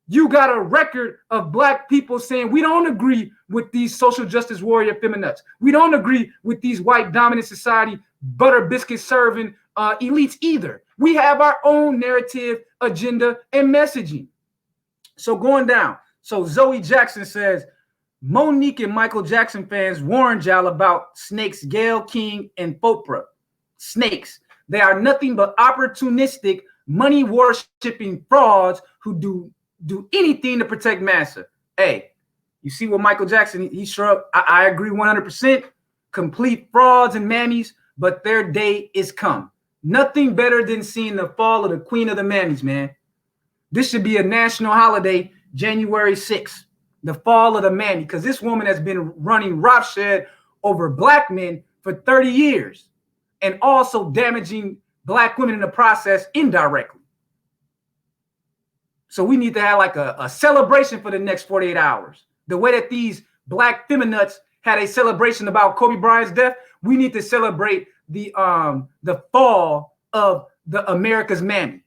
you got a record of black people saying we don't agree with these social justice warrior feminists. We don't agree with these white dominant society butter biscuit serving elites either. We have our own narrative, agenda, and messaging. So going down. So Zoe Jackson says, Monique and Michael Jackson fans warned y'all about snakes, Gayle King and Oprah. Snakes. They are nothing but opportunistic, money worshiping frauds who do anything to protect massa. Hey, you see what Michael Jackson, he shrugged. I agree 100%. Complete frauds and mammies, but their day is come. Nothing better than seeing the fall of the queen of the mammies, man. This should be a national holiday, January 6th. The fall of the mammy, because this woman has been running roughshod over black men for 30 years and also damaging black women in the process indirectly. So we need to have like a celebration for the next 48 hours. The way that these black feminists had a celebration about Kobe Bryant's death, we need to celebrate the fall of the America's Mammy.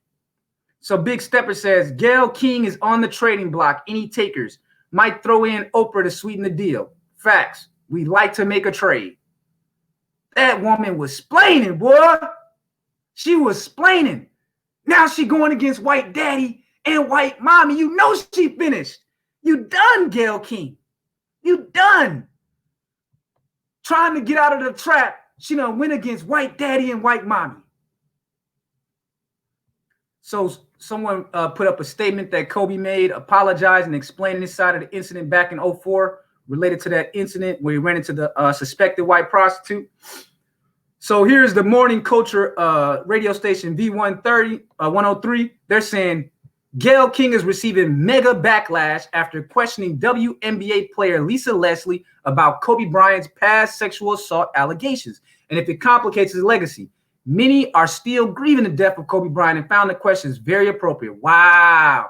So Big Stepper says, Gayle King is on the trading block. Any takers? Might throw in Oprah to sweeten the deal. Facts. We like to make a trade. That woman was splaining, boy. She was splaining. Now she going against white daddy and white mommy. You know she finished. You done, Gayle King. You done. Trying to get out of the trap. She done went against white daddy and white mommy. So someone put up a statement that Kobe made, apologizing and explaining his side of the incident back in 2004 related to that incident where he ran into the suspected white prostitute. So here's the morning culture radio station V130, 103. They're saying Gayle King is receiving mega backlash after questioning WNBA player Lisa Leslie about Kobe Bryant's past sexual assault allegations and if it complicates his legacy. Many are still grieving the death of Kobe Bryant and found the questions very appropriate. Wow.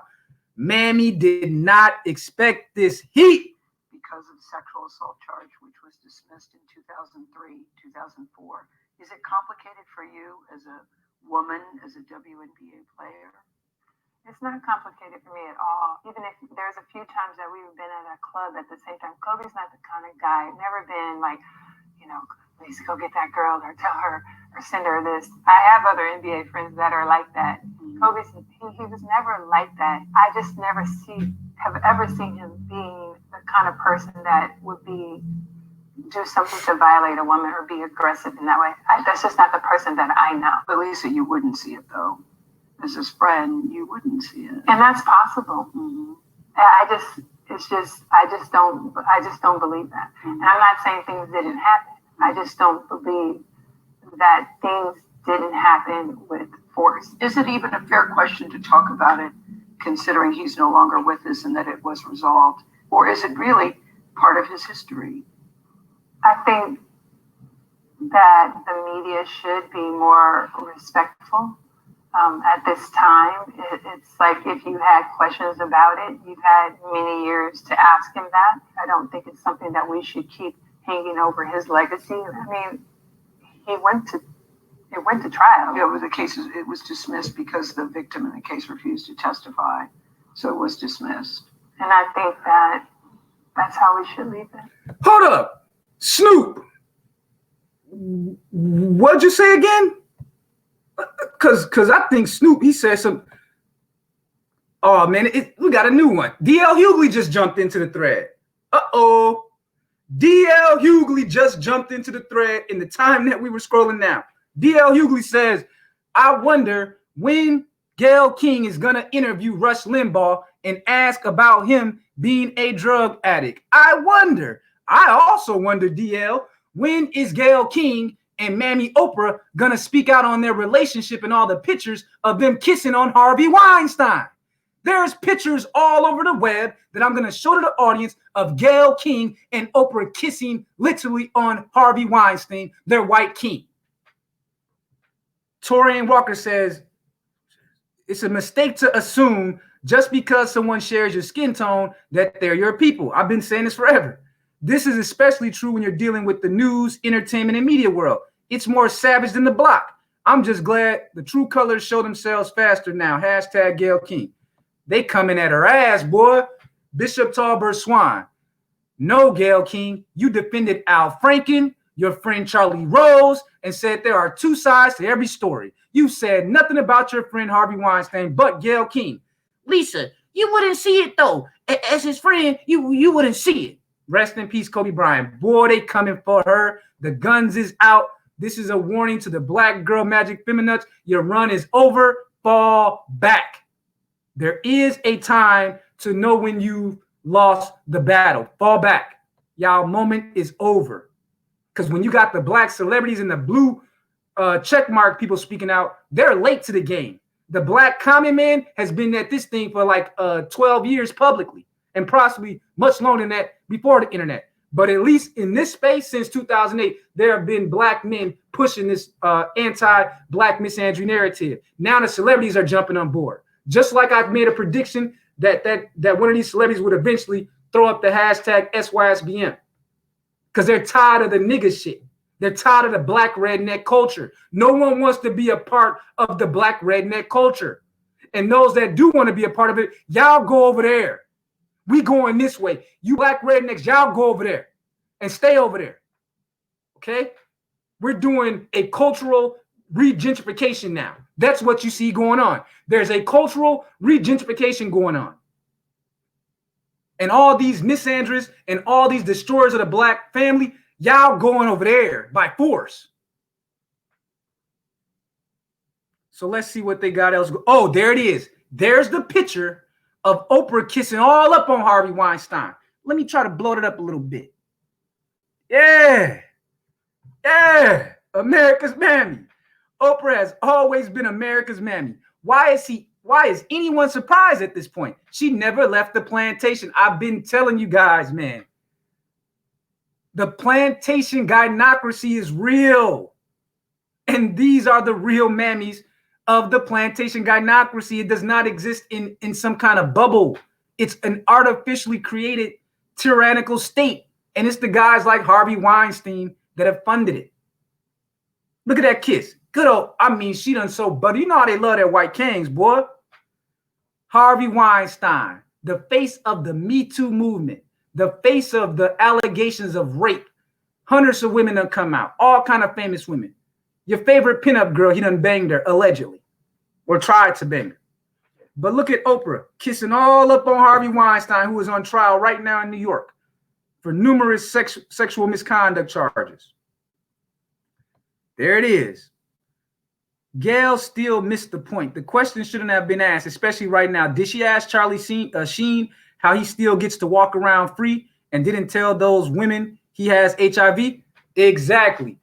Mammy did not expect this heat. Because of sexual assault charge, which was dismissed in 2003, 2004. Is it complicated for you as a woman, as a WNBA player? It's not complicated for me at all. Even if there's a few times that we've been at a club at the same time. Kobe's not the kind of guy. Never been like, please go get that girl or tell her or send her this. I have other NBA friends that are like that. Kobe's he was never like that. I just never have ever seen him being the kind of person that would do something to violate a woman or be aggressive in that way. That's just not the person that I know. But Lisa, you wouldn't see it though. As his friend, you wouldn't see it. And that's possible. Mm-hmm. I just don't believe that. Mm-hmm. And I'm not saying things didn't happen. I just don't believe that things didn't happen with force. Is it even a fair question to talk about it, considering he's no longer with us and that it was resolved? Or is it really part of his history? I think that the media should be more respectful at this time. It's like if you had questions about it, you've had many years to ask him that. I don't think it's something that we should keep hanging over his legacy. I mean, it went to trial. Yeah, it was dismissed because the victim in the case refused to testify. So it was dismissed. And I think that's how we should leave it. Hold up. Snoop. What'd you say again? Because I think Snoop, he said something. Oh, man, we got a new one. D.L. Hughley just jumped into the thread. Uh-oh. D.L. Hughley just jumped into the thread in the time that we were scrolling down. D.L. Hughley says, I wonder when Gayle King is going to interview Rush Limbaugh and ask about him being a drug addict. I wonder. I also wonder, DL, when is Gayle King and Mammy Oprah going to speak out on their relationship and all the pictures of them kissing on Harvey Weinstein? There's pictures all over the web that I'm going to show to the audience of Gayle King and Oprah kissing literally on Harvey Weinstein, their white king. Torian Walker says, it's a mistake to assume just because someone shares your skin tone that they're your people. I've been saying this forever. This is especially true when you're dealing with the news, entertainment, and media world. It's more savage than the block. I'm just glad the true colors show themselves faster now. Hashtag Gayle King. They coming at her ass, boy. Bishop Talbert Swan. No, Gayle King. You defended Al Franken, your friend Charlie Rose, and said there are two sides to every story. You said nothing about your friend Harvey Weinstein, but Gayle King. Lisa, you wouldn't see it though. As his friend, you wouldn't see it. Rest in peace, Kobe Bryant. Boy, they coming for her. The guns is out. This is a warning to the black girl magic feminists. Your run is over. Fall back. There is a time to know when you lost the battle. Fall back. Y'all moment is over. Because when you got the black celebrities and the blue checkmark people speaking out, they're late to the game. The black common man has been at this thing for like 12 years publicly and possibly much longer than that before the internet. But at least in this space since 2008, there have been black men pushing this anti-black misandry narrative. Now the celebrities are jumping on board. Just like I've made a prediction that one of these celebrities would eventually throw up the hashtag SYSBM because they're tired of the nigga shit. They're tired of the black redneck culture. No one wants to be a part of the black redneck culture. And those that do want to be a part of it, y'all go over there. We going this way. You black rednecks, y'all go over there and stay over there. Okay? We're doing a cultural regentrification now. That's what you see going on. There's a cultural regentrification going on. And all these misandries and all these destroyers of the black family, y'all going over there by force. So let's see what they got else. Oh, there it is. There's the picture of Oprah kissing all up on Harvey Weinstein. Let me try to blow it up a little bit. Yeah. Yeah. America's Mammy. Oprah has always been America's Mammy. Why is anyone surprised at this point? She never left the plantation. I've been telling you guys, man. The plantation gynocracy is real. And these are the real mammies of the plantation gynocracy. It does not exist in some kind of bubble. It's an artificially created tyrannical state. And it's the guys like Harvey Weinstein that have funded it. Look at that kiss. Good old, she done so buddy. You know how they love their white kings, boy. Harvey Weinstein, the face of the Me Too movement, the face of the allegations of rape. Hundreds of women done come out, all kind of famous women. Your favorite pinup girl, he done banged her, allegedly, or tried to bang her. But look at Oprah kissing all up on Harvey Weinstein, who is on trial right now in New York for numerous sexual misconduct charges. There it is. Gayle still missed the point. The question shouldn't have been asked, especially right now. Did she ask Charlie Sheen how he still gets to walk around free and didn't tell those women he has HIV? Exactly.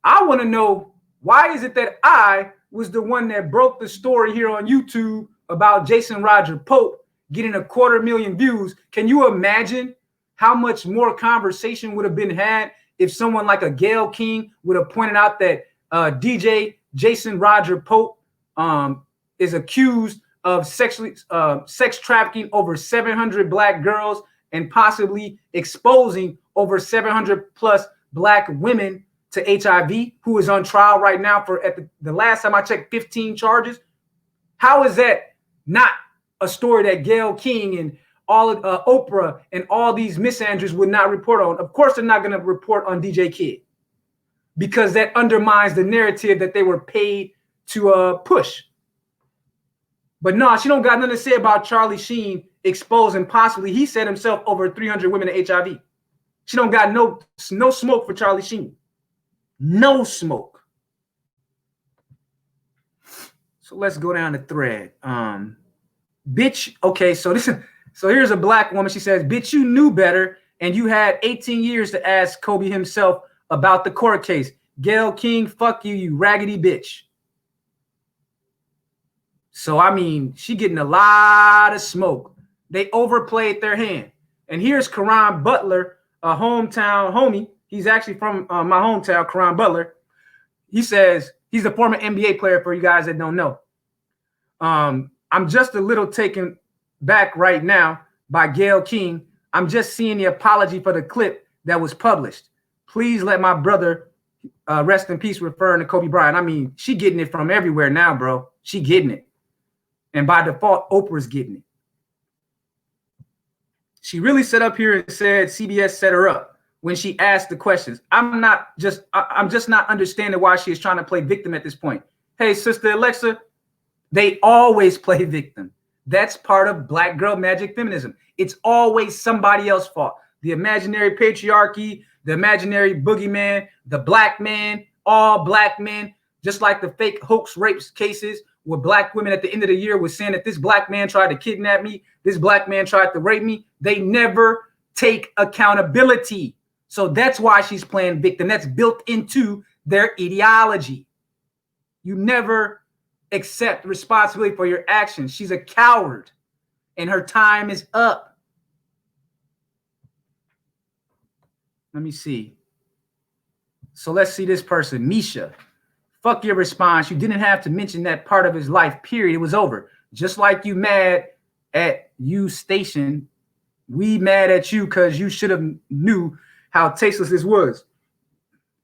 I want to know, why is it that I was the one that broke the story here on YouTube about Jason Roger Pope getting 250,000 views? Can you imagine how much more conversation would have been had if someone like a Gayle King would have pointed out that DJ Jason Roger Pope is accused of sex trafficking over 700 black girls and possibly exposing over 700 plus black women to HIV, who is on trial right now for, at the last time I checked, 15 charges? How is that not a story that Gayle King and all Oprah and all these misandries would not report on? Of course, they're not going to report on DJ Kid, because that undermines the narrative that they were paid to push. But no, she don't got nothing to say about Charlie Sheen exposing possibly, he said himself, over 300 women to HIV. She don't got no smoke for Charlie Sheen. No smoke. So let's go down the thread. Bitch, okay, so here's a black woman. She says, bitch, you knew better, and you had 18 years to ask Kobe himself about the court case. Gayle King, fuck you, you raggedy bitch. So, she getting a lot of smoke. They overplayed their hand. And here's Karan Butler, a hometown homie. He's actually from my hometown, Karan Butler. He says, he's a former NBA player, for you guys that don't know. I'm just a little taken back right now by Gayle King. I'm just seeing the apology for the clip that was published. Please let my brother rest in peace, referring to Kobe Bryant. She getting it from everywhere now, bro. She getting it. And by default, Oprah's getting it. She really sat up here and said CBS set her up when she asked the questions. I'm just not understanding why she is trying to play victim at this point. Hey, Sister Alexa, they always play victim. That's part of black girl magic feminism. It's always somebody else's fault. The imaginary patriarchy, the imaginary boogeyman, the black man, all black men, just like the fake hoax rapes cases where black women at the end of the year were saying that this black man tried to kidnap me, this black man tried to rape me. They never take accountability. So that's why she's playing victim. That's built into their ideology. You never accept responsibility for your actions. She's a coward, and her time is up. Let me see. So let's see this person, Misha. Fuck your response. You didn't have to mention that part of his life, period. It was over. Just like you mad at you station, we mad at you because you should have knew how tasteless this was.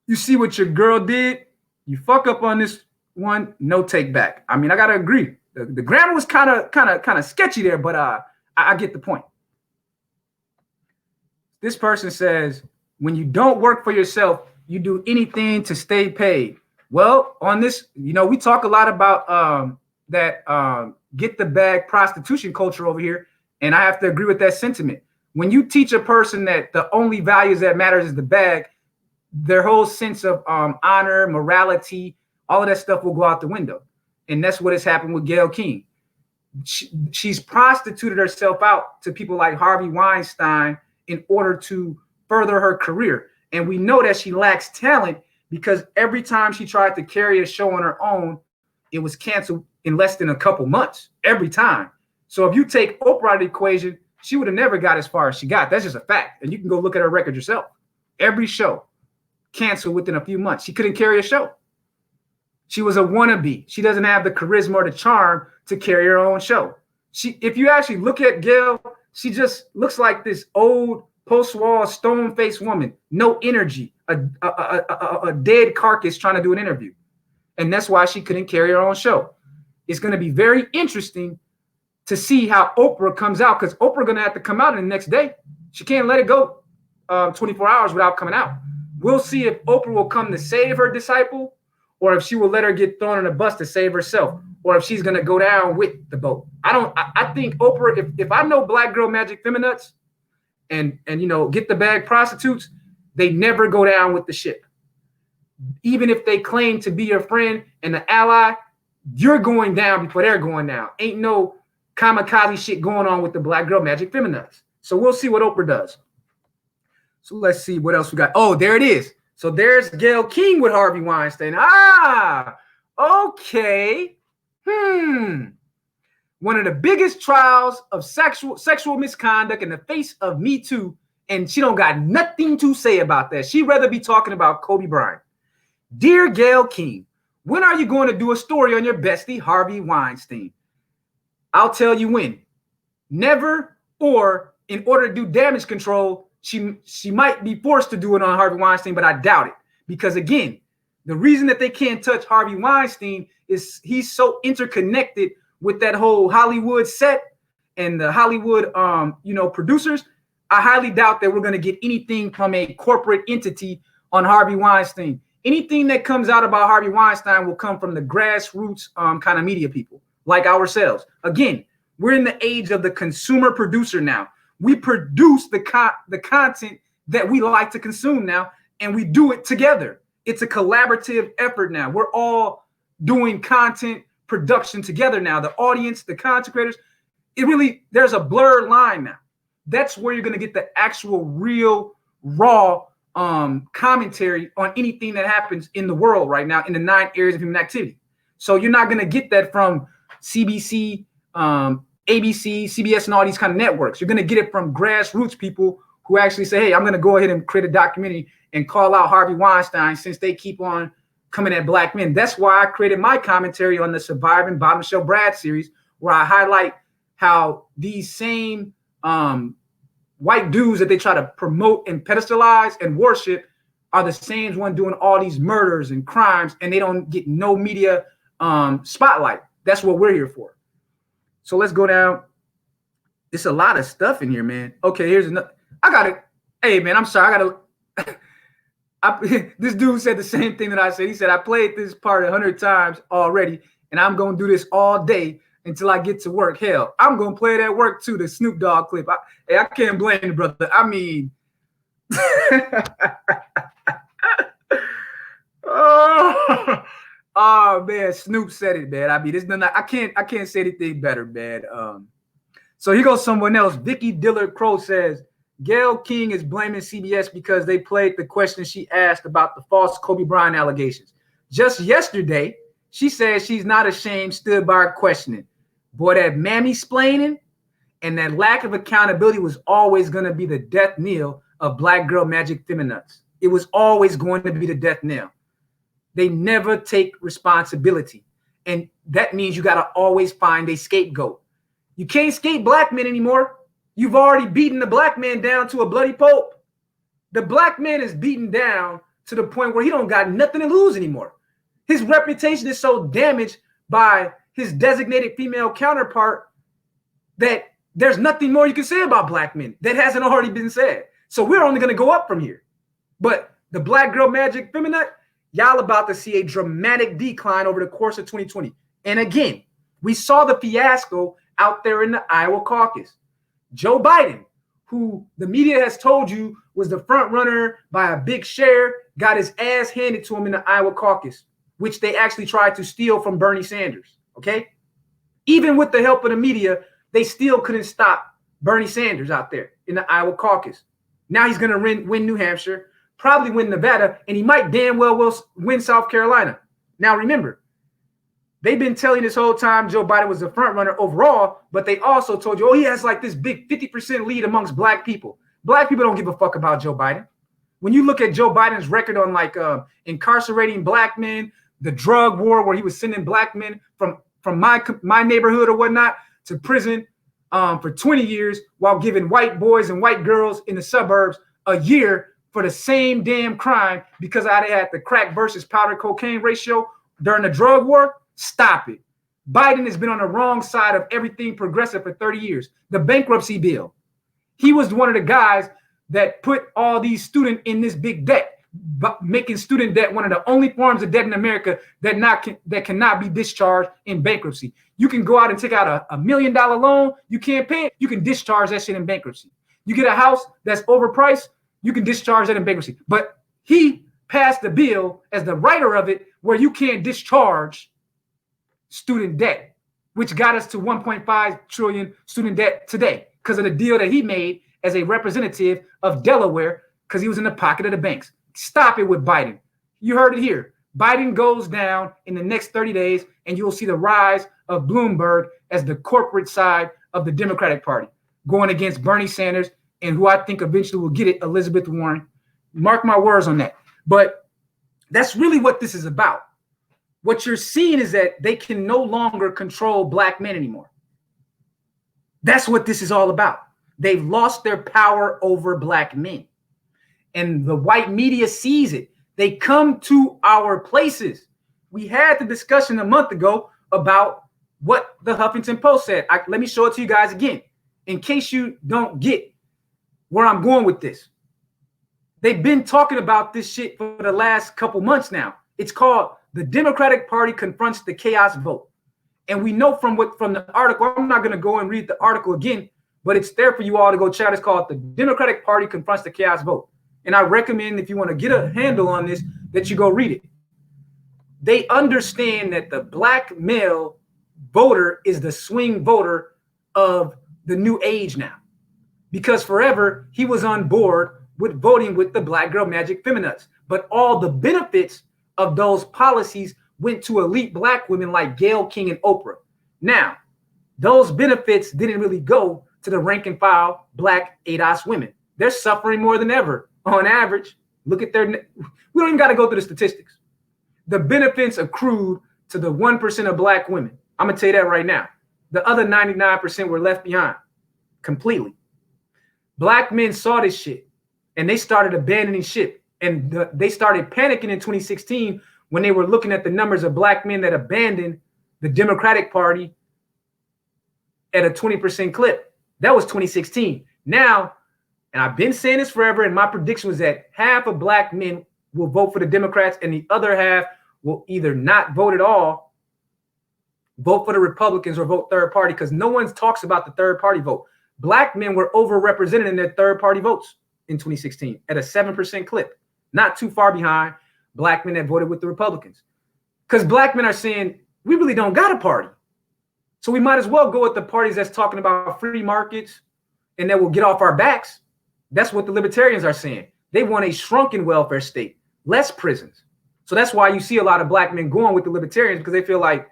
You see what your girl did? You fuck up on this one, no take back. I gotta agree. The grammar was kind of sketchy there, but I get the point. This person says, when you don't work for yourself, you do anything to stay paid. Well, on this, we talk a lot about that get the bag prostitution culture over here, and I have to agree with that sentiment. When you teach a person that the only values that matters is the bag, their whole sense of honor, morality, all of that stuff will go out the window. And that's what has happened with Gayle King. She's prostituted herself out to people like Harvey Weinstein in order to further her career. And we know that she lacks talent because every time she tried to carry a show on her own, it was canceled in less than a couple months every time. So if you take Oprah out of the equation, she would have never got as far as she got. That's just a fact. And you can go look at her record yourself. Every show canceled within a few months. She couldn't carry a show. She was a wannabe. She doesn't have the charisma or the charm to carry her own show. If you actually look at Gayle, she just looks like this old post-war stone-faced woman. No energy, a dead carcass trying to do an interview. And that's why she couldn't carry her own show. It's going to be very interesting to see how Oprah comes out, because Oprah going to have to come out in the next day. She can't let it go 24 hours without coming out. We'll see if Oprah will come to save her disciple, or if she will let her get thrown in a bus to save herself, or if she's going to go down with the boat. I think Oprah, if I know Black Girl Magic Feminists and get the bag prostitutes, they never go down with the ship. Even if they claim to be your friend and an ally, you're going down before they're going down. Ain't no kamikaze shit going on with the Black Girl Magic Feminists. So we'll see what Oprah does. So let's see what else we got. Oh, there it is. So there's Gayle King with Harvey Weinstein. Okay. One of the biggest trials of sexual misconduct in the face of Me Too, and she don't got nothing to say about that. She'd rather be talking about Kobe Bryant. Dear Gayle King, when are you going to do a story on your bestie, Harvey Weinstein? I'll tell you when. Never, or in order to do damage control, she might be forced to do it on Harvey Weinstein, but I doubt it. Because again, the reason that they can't touch Harvey Weinstein is he's so interconnected with that whole Hollywood set and the Hollywood, producers. I highly doubt that we're going to get anything from a corporate entity on Harvey Weinstein. Anything that comes out about Harvey Weinstein will come from the grassroots kind of media people like ourselves. Again, we're in the age of the consumer producer now. We produce the content that we like to consume now, and we do it together. It's a collaborative effort now. We're all doing content production together now. The audience, the content creators, there's a blurred line now. That's where you're going to get the actual real raw commentary on anything that happens in the world right now in the 9 areas of human activity. So you're not going to get that from CBC, ABC, CBS, and all these kind of networks. You're going to get it from grassroots people who actually say, hey, I'm going to go ahead and create a documentary and call out Harvey Weinstein since they keep on coming at black men. That's why I created my commentary on the Surviving Bottom Shelf Brad series, where I highlight how these same white dudes that they try to promote and pedestalize and worship are the same ones doing all these murders and crimes, and they don't get no media spotlight. That's what we're here for. So let's go down. It's a lot of stuff in here, man. Okay, here's another. I got it. Hey, man, I'm sorry. This dude said the same thing that I said. He said, I played this part 100 times already, and I'm going to do this all day until I get to work. Hell, I'm going to play it at work too, the Snoop Dogg clip. I can't blame the brother. I mean, oh man, Snoop said it, man. I mean, I can't say anything better, man. So here goes someone else. Vicky Dillard Crow says, Gayle King is blaming CBS because they played the question she asked about the false Kobe Bryant allegations. Just yesterday, she said she's not ashamed, stood by her questioning. Boy, that mammy-splaining and that lack of accountability was always going to be the death knell of Black Girl Magic Feminists. It was always going to be the death knell. They never take responsibility. And that means you got to always find a scapegoat. You can't escape black men anymore. You've already beaten the black man down to a bloody pulp. The black man is beaten down to the point where he don't got nothing to lose anymore. His reputation is so damaged by his designated female counterpart that there's nothing more you can say about black men that hasn't already been said. So we're only going to go up from here. But the Black Girl Magic Feminine, y'all about to see a dramatic decline over the course of 2020. And again, we saw the fiasco out there in the Iowa caucus. Joe Biden, who the media has told you was the front runner by a big share, got his ass handed to him in the Iowa caucus, which they actually tried to steal from Bernie Sanders. Okay. Even with the help of the media, they still couldn't stop Bernie Sanders out there in the Iowa caucus. Now he's going to win New Hampshire. probably win Nevada, and he might damn well win South Carolina. Now, remember, they've been telling this whole time Joe Biden was the front runner overall, but they also told you, oh, he has like this big 50% lead amongst black people. Black people don't give a fuck about Joe Biden. When you look at Joe Biden's record on like incarcerating black men, the drug war where he was sending black men from my neighborhood or whatnot to prison for 20 years while giving white boys and white girls in the suburbs a year for the same damn crime because I had the crack versus powder cocaine ratio during the drug war. Stop it. Biden has been on the wrong side of everything progressive for 30 years. The bankruptcy bill. He was one of the guys that put all these students in this big debt, making student debt one of the only forms of debt in America that cannot be discharged in bankruptcy. You can go out and take out a $1 million loan. You can't pay it. You can discharge that shit in bankruptcy. You get a house that's overpriced. You can discharge that in bankruptcy. But he passed the bill as the writer of it where you can't discharge student debt, which got us to 1.5 trillion student debt today because of the deal that he made as a representative of Delaware because he was in the pocket of the banks. Stop it with Biden. You heard it here. Biden goes down in the next 30 days, and you'll see the rise of Bloomberg as the corporate side of the Democratic Party, going against Bernie Sanders and who I think eventually will get it, Elizabeth Warren. Mark my words on that. But that's really what this is about. What you're seeing is that they can no longer control black men anymore. That's what this is all about. They've lost their power over black men. And the white media sees it. They come to our places. We had the discussion a month ago about what the Huffington Post said. Let me show it to you guys again, in case you don't get where I'm going with this. They've been talking about this shit for the last couple months now. It's called The Democratic Party Confronts the Chaos Vote. And we know from the article, I'm not going to go and read the article again, but it's there for you all to go check. It's called The Democratic Party Confronts the Chaos Vote. And I recommend, if you want to get a handle on this, that you go read it. They understand that the black male voter is the swing voter of the new age now. Because forever, he was on board with voting with the Black Girl Magic Feminists. But all the benefits of those policies went to elite black women like Gayle King and Oprah. Now, those benefits didn't really go to the rank and file black ADOS women. They're suffering more than ever. On average, look at we don't even got to go through the statistics. The benefits accrued to the 1% of black women. I'm going to tell you that right now. The other 99% were left behind completely. Black men saw this shit and they started abandoning shit. And they started panicking in 2016 when they were looking at the numbers of black men that abandoned the Democratic Party at a 20% clip. That was 2016. Now, and I've been saying this forever, and my prediction was that half of black men will vote for the Democrats and the other half will either not vote at all, vote for the Republicans, or vote third party, because no one talks about the third party vote. Black men were overrepresented in their third party votes in 2016 at a 7% clip, not too far behind black men that voted with the Republicans. Because black men are saying, we really don't got a party. So we might as well go with the parties that's talking about free markets and that will get off our backs. That's what the libertarians are saying. They want a shrunken welfare state, less prisons. So that's why you see a lot of black men going with the libertarians, because they feel like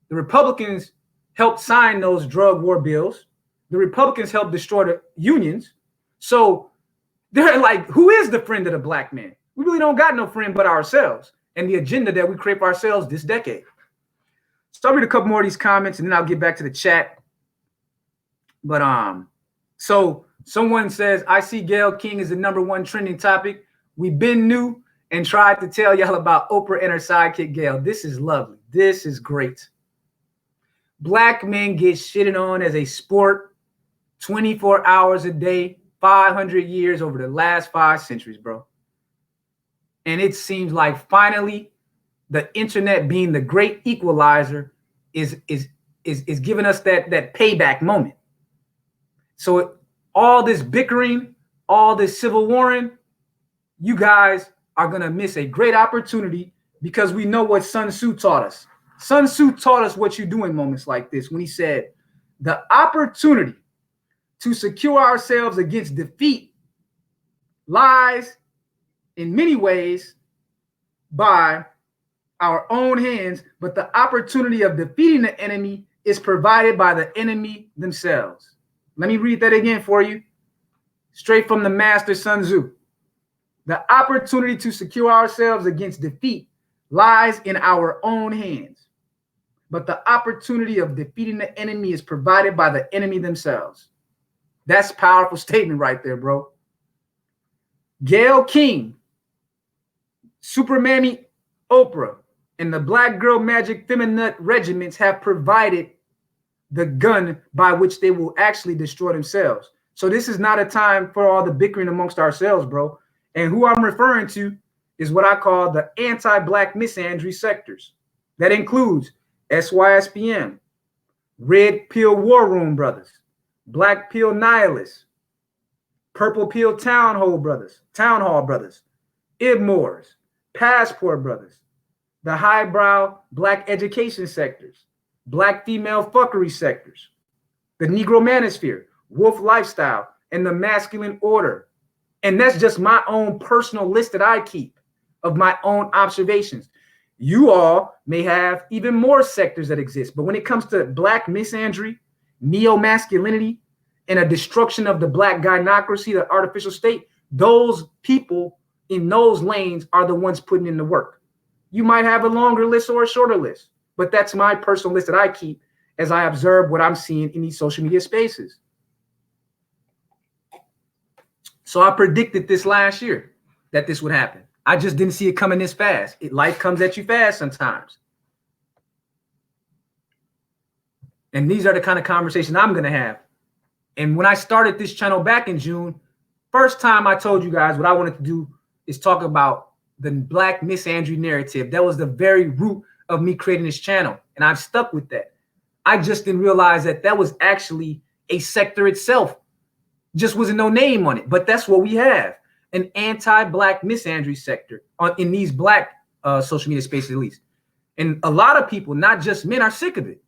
the Republicans helped sign those drug war bills. The Republicans helped destroy the unions. So they're like, who is the friend of the black man? We really don't got no friend but ourselves and the agenda that we create for ourselves this decade. So I'll read a couple more of these comments and then I'll get back to the chat. But so someone says, I see Gayle King is the #1 trending topic. We've been new and tried to tell y'all about Oprah and her sidekick Gayle. This is lovely. This is great. Black men get shitted on as a sport 24 hours a day, 500 years over the last 5 centuries, bro. And it seems like finally the internet, being the great equalizer, is giving us that payback moment. So all this bickering, all this civil warring, you guys are going to miss a great opportunity, because we know what Sun Tzu taught us. Sun Tzu taught us what you do in moments like this when he said, the opportunity to secure ourselves against defeat lies in many ways by our own hands, but the opportunity of defeating the enemy is provided by the enemy themselves. Let me read that again for you, straight from the master Sun Tzu. The opportunity to secure ourselves against defeat lies in our own hands, but the opportunity of defeating the enemy is provided by the enemy themselves. That's a powerful statement right there, bro. Gayle King, Super Mammy Oprah, and the Black Girl Magic Feminine regiments have provided the gun by which they will actually destroy themselves. So this is not a time for all the bickering amongst ourselves, bro. And who I'm referring to is what I call the anti-Black misandry sectors. That includes SYSPM, Red Pill War Room Brothers, Black Pill Nihilists, Purple Pill Town Hall Brothers, Ibmores, Passport Brothers, the highbrow Black education sectors, Black female fuckery sectors, the Negro Manosphere, Wolf Lifestyle, and the Masculine Order. And that's just my own personal list that I keep of my own observations. You all may have even more sectors that exist, but when it comes to Black misandry, neo-masculinity, and a destruction of the Black gynocracy, the artificial state, those people in those lanes are the ones putting in the work. You might have a longer list or a shorter list, but that's my personal list that I keep as I observe what I'm seeing in these social media spaces. So I predicted this last year that this would happen. I just didn't see it coming this fast. Life comes at you fast sometimes. And these are the kind of conversations I'm going to have. And when I started this channel back in June, first time I told you guys what I wanted to do is talk about the Black misandry narrative. That was the very root of me creating this channel. And I've stuck with that. I just didn't realize that that was actually a sector itself. Just wasn't no name on it, but that's what we have. An anti-Black misandry sector in these Black social media spaces, at least. And a lot of people, not just men, are sick of it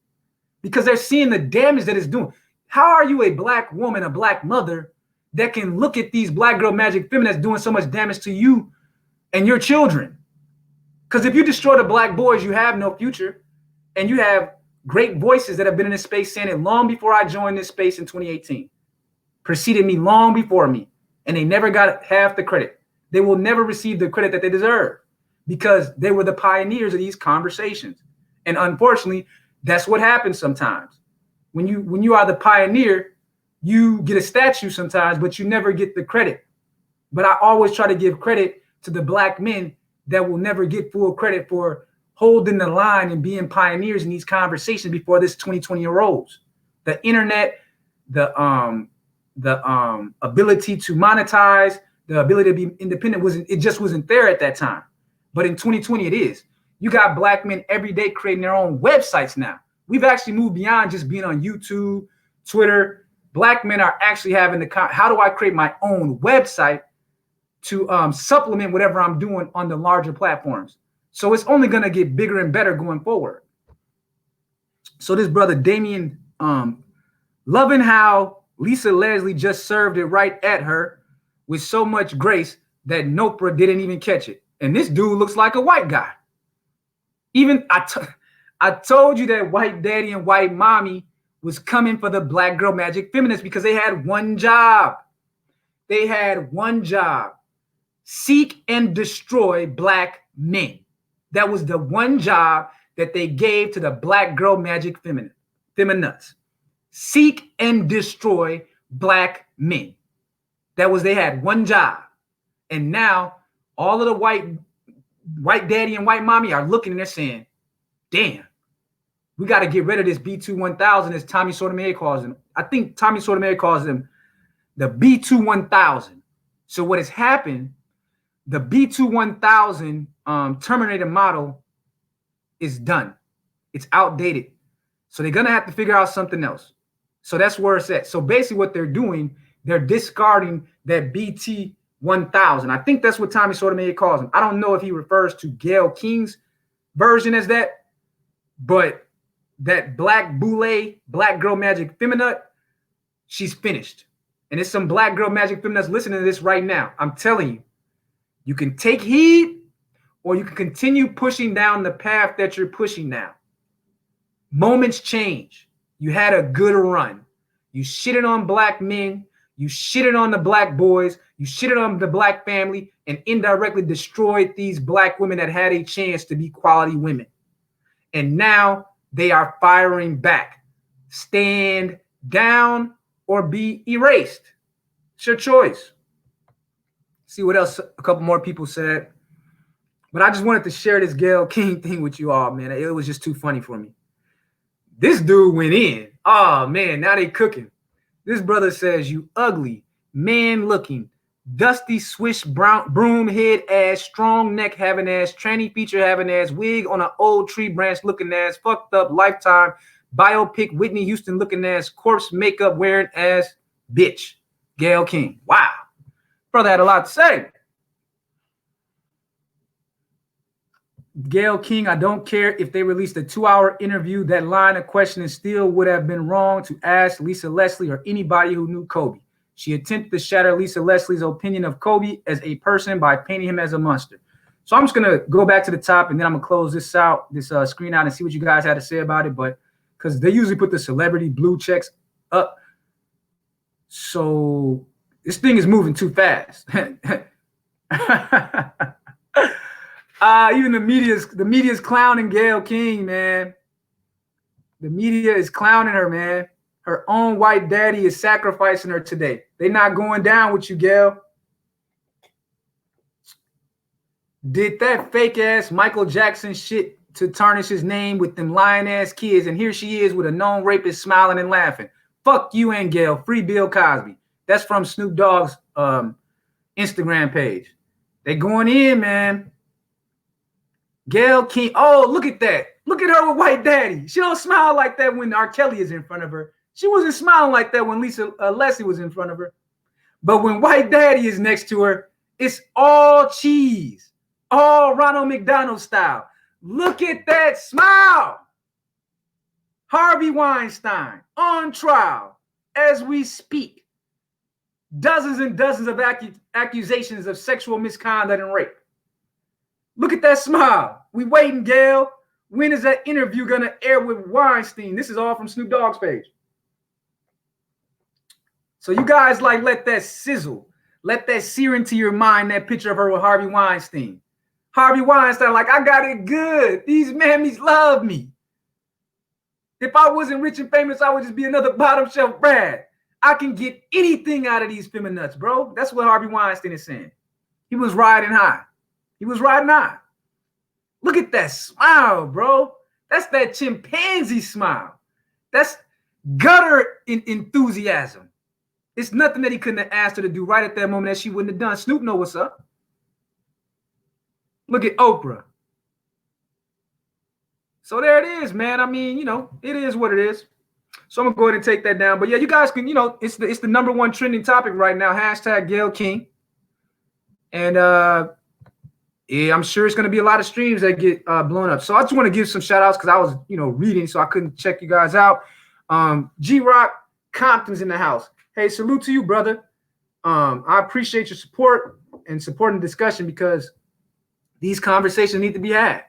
because they're seeing the damage that it's doing. How are you a Black woman, a Black mother, that can look at these Black girl magic feminists doing so much damage to you and your children? Because if you destroy the Black boys, you have no future. And you have great voices that have been in this space saying it long before I joined this space in 2018. Preceded me long before me, and they never got half the credit. They will never receive the credit that they deserve because they were the pioneers of these conversations. And unfortunately, that's what happens sometimes. When you are the pioneer, you get a statue sometimes, but you never get the credit. But I always try to give credit to the Black men that will never get full credit for holding the line and being pioneers in these conversations before this 2020 arose. The internet, the ability to monetize, the ability to be independent just wasn't there at that time. But in 2020, it is. You got Black men every day creating their own websites now. We've actually moved beyond just being on YouTube, Twitter. Black men are actually having how do I create my own website to supplement whatever I'm doing on the larger platforms? So it's only going to get bigger and better going forward. So this brother Damien, loving how Lisa Leslie just served it right at her with so much grace that Oprah didn't even catch it. And this dude looks like a white guy. Even I told you that white daddy and white mommy was coming for the Black girl magic feminists because they had one job. They had one job: seek and destroy Black men. That was the one job that they gave to the Black girl magic feminists. Seek and destroy Black men. They had one job. And now all of the white daddy and white mommy are looking and they're saying, damn, we got to get rid of this B21000, as Tommy Sotomayor calls them. I think Tommy Sotomayor calls them the B21000. So what has happened, the B21000 Terminator model is done. It's outdated. So they're going to have to figure out something else. So that's where it's at. So basically what they're doing, they're discarding that BT1000. I think that's what Tommy Sotomayor calls him. I don't know if he refers to Gayle King's version as that, but that Black Boule, Black girl magic feminine, she's finished. And it's some Black girl magic feminists listening to this right now. I'm telling you, You can take heed, or you can continue pushing down the path that you're pushing now. Moments change. You had a good run. You shitted on black men. You shitted on the black boys. You shitted on the black family and indirectly destroyed these black women that had a chance to be quality women. And now they are firing back. Stand down or be erased. It's your choice. See what else a couple more people said. But I just wanted to share this Gayle King thing with you all, man. It was just too funny for me. This dude went in. Oh, man, now they cooking. This brother says, you ugly, man-looking, dusty swish broom head ass, strong neck having ass, tranny feature having ass, wig on an old tree branch looking ass, fucked up Lifetime, biopic Whitney Houston looking ass, corpse makeup wearing ass, bitch. Gayle King. Wow. Brother had a lot to say. Gayle King, I don't care if they released a 2-hour interview. That line of questioning still would have been wrong to ask Lisa Leslie or anybody who knew Kobe. She attempted to shatter Lisa Leslie's opinion of Kobe as a person by painting him as a monster. So I'm just going to go back to the top, and then I'm going to close this screen out and see what you guys had to say about it. But because they usually put the celebrity blue checks up. So this thing is moving too fast. Even the media's clowning Gayle King, man. The media is clowning her, man. Her own white daddy is sacrificing her today. They're not going down with you, Gayle. Did that fake ass Michael Jackson shit to tarnish his name with them lying ass kids, and here she is with a known rapist smiling and laughing. Fuck you and Gayle. Free Bill Cosby. That's from Snoop Dogg's Instagram page. They going in, man. Gayle King. Oh, look at that. Look at her with white daddy. She don't smile like that when R. Kelly is in front of her. She wasn't smiling like that when Lisa Leslie was in front of her. But when white daddy is next to her, it's all cheese. All Ronald McDonald style. Look at that smile. Harvey Weinstein on trial as we speak. Dozens and dozens of accusations of sexual misconduct and rape. Look at that smile. We waiting, Gayle. When is that interview going to air with Weinstein? This is all from Snoop Dogg's page. So you guys let that sizzle. Let that sear into your mind, that picture of her with Harvey Weinstein. Harvey Weinstein, I got it good. These mammies love me. If I wasn't rich and famous, I would just be another bottom shelf Brad. I can get anything out of these feminists, bro. That's what Harvey Weinstein is saying. He was riding high. He was riding high. Look at that smile, bro. That's that chimpanzee smile. That's gutter enthusiasm. It's nothing that he couldn't have asked her to do right at that moment that she wouldn't have done. Snoop know what's up. Look at Oprah. So there it is, man. I mean, it is what it is. So I'm going to go ahead and take that down. But yeah, you guys can, it's the number one trending topic right now. Hashtag Gayle King. And yeah, I'm sure it's going to be a lot of streams that get blown up. So I just want to give some shout outs because I was, reading, so I couldn't check you guys out. G-Rock Compton's in the house. Hey, salute to you, brother. I appreciate your support and supporting the discussion because these conversations need to be had.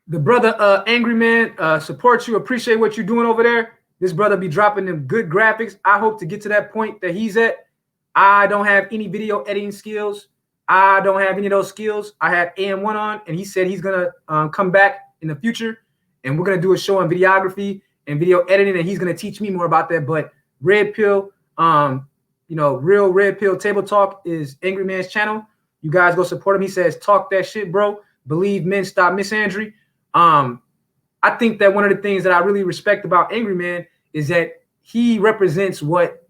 The brother Angry Man supports you. Appreciate what you're doing over there. This brother be dropping them good graphics. I hope to get to that point that he's at. I don't have any video editing skills. I don't have any of those skills. I have AM1 on, and he said he's going to come back in the future, and we're going to do a show on videography and video editing, and he's going to teach me more about that. But Red Pill, Real Red Pill Table Talk is Angry Man's channel. You guys go support him. He says, talk that shit, bro. Believe men, stop misandry. I think that one of the things that I really respect about Angry Man is that he represents what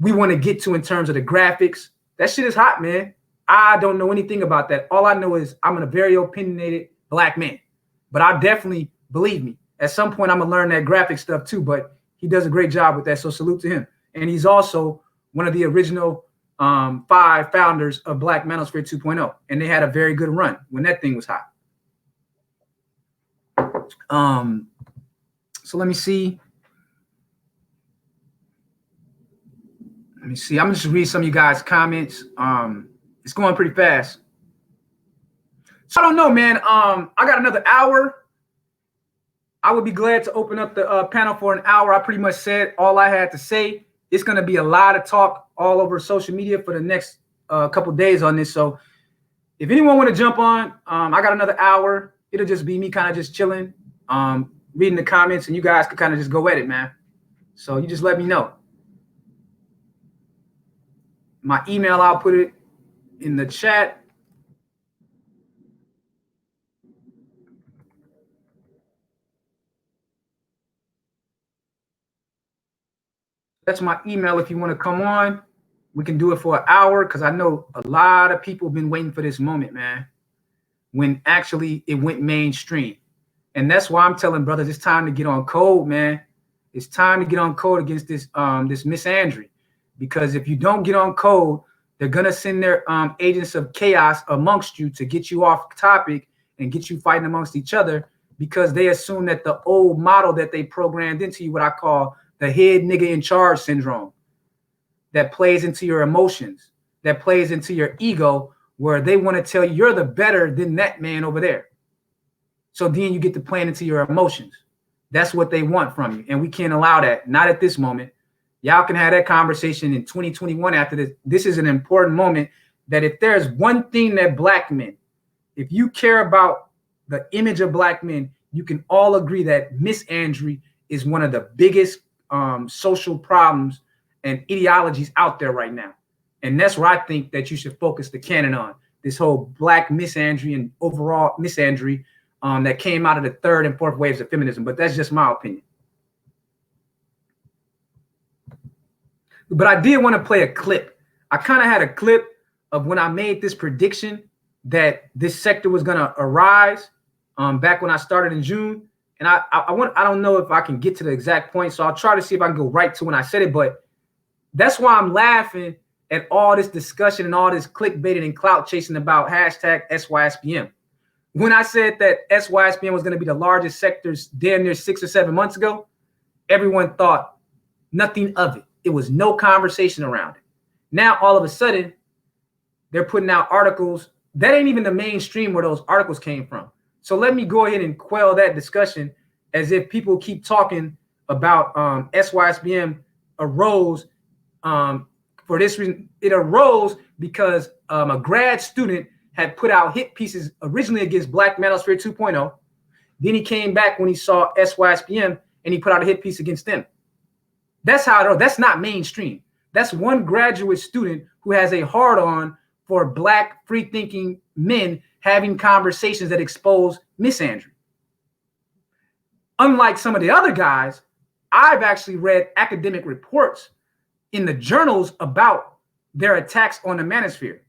we want to get to in terms of the graphics. That shit is hot, man. I don't know anything about that. All I know is I'm a very opinionated black man. But I definitely, believe me, at some point I'm going to learn that graphic stuff too. But he does a great job with that. So salute to him. And he's also one of the original 5 founders of Black Manosphere 2.0. And they had a very good run when that thing was hot. So let me see. Let me see. I'm gonna just read some of you guys' comments. It's going pretty fast. So I don't know, man. I got another hour. I would be glad to open up the panel for an hour. I pretty much said all I had to say. It's gonna be a lot of talk all over social media for the next couple days on this. So if anyone want to jump on, I got another hour. It'll just be me kind of just chilling, reading the comments, and you guys can kind of just go at it, man. So you just let me know. My email, I'll put it in the chat. That's my email if you want to come on. We can do it for an hour because I know a lot of people have been waiting for this moment, man, when actually it went mainstream. And that's why I'm telling brothers it's time to get on code, man. It's time to get on code against this misandry. Because if you don't get on code, they're going to send their agents of chaos amongst you to get you off topic and get you fighting amongst each other because they assume that the old model that they programmed into you, what I call the head nigga in charge syndrome, that plays into your emotions, that plays into your ego, where they want to tell you you're the better than that man over there. So then you get to play into your emotions. That's what they want from you. And we can't allow that. Not at this moment. Y'all can have that conversation in 2021 after this. This is an important moment that if there's one thing that black men, if you care about the image of black men, you can all agree that misandry is one of the biggest social problems and ideologies out there right now. And that's where I think that you should focus the canon on, this whole black misandry and overall misandry that came out of the third and fourth waves of feminism. But that's just my opinion. But I did want to play a clip. I kind of had a clip of when I made this prediction that this sector was going to arise back when I started in June. And I don't know if I can get to the exact point, so I'll try to see if I can go right to when I said it. But that's why I'm laughing at all this discussion and all this clickbaiting and clout chasing about hashtag SYSPM. When I said that SYSPM was going to be the largest sectors damn near 6 or 7 months ago, everyone thought nothing of it. It was no conversation around it. Now, all of a sudden, they're putting out articles. That ain't even the mainstream where those articles came from. So let me go ahead and quell that discussion as if people keep talking about SYSBM arose for this reason. It arose because a grad student had put out hit pieces originally against Black Manosphere 2.0. Then he came back when he saw SYSBM and he put out a hit piece against them. That's how that's not mainstream. That's one graduate student who has a hard-on for Black free-thinking men having conversations that expose misandry. Unlike some of the other guys, I've actually read academic reports in the journals about their attacks on the manosphere.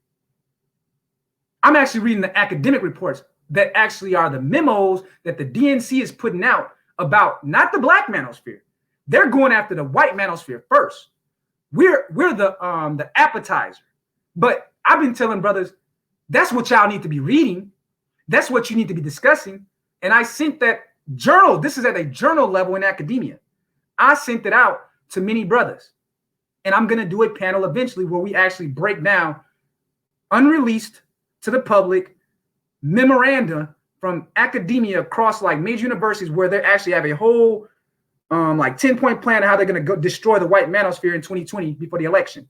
I'm actually reading the academic reports that actually are the memos that the DNC is putting out about not the Black manosphere. They're going after the white manosphere first. We're the appetizer. But I've been telling brothers, that's what y'all need to be reading. That's what you need to be discussing. And I sent that journal. This is at a journal level in academia. I sent it out to many brothers. And I'm going to do a panel eventually where we actually break down unreleased to the public memoranda from academia across like major universities where they actually have a whole like 10-point plan of how they're going to go destroy the white manosphere in 2020 before the election.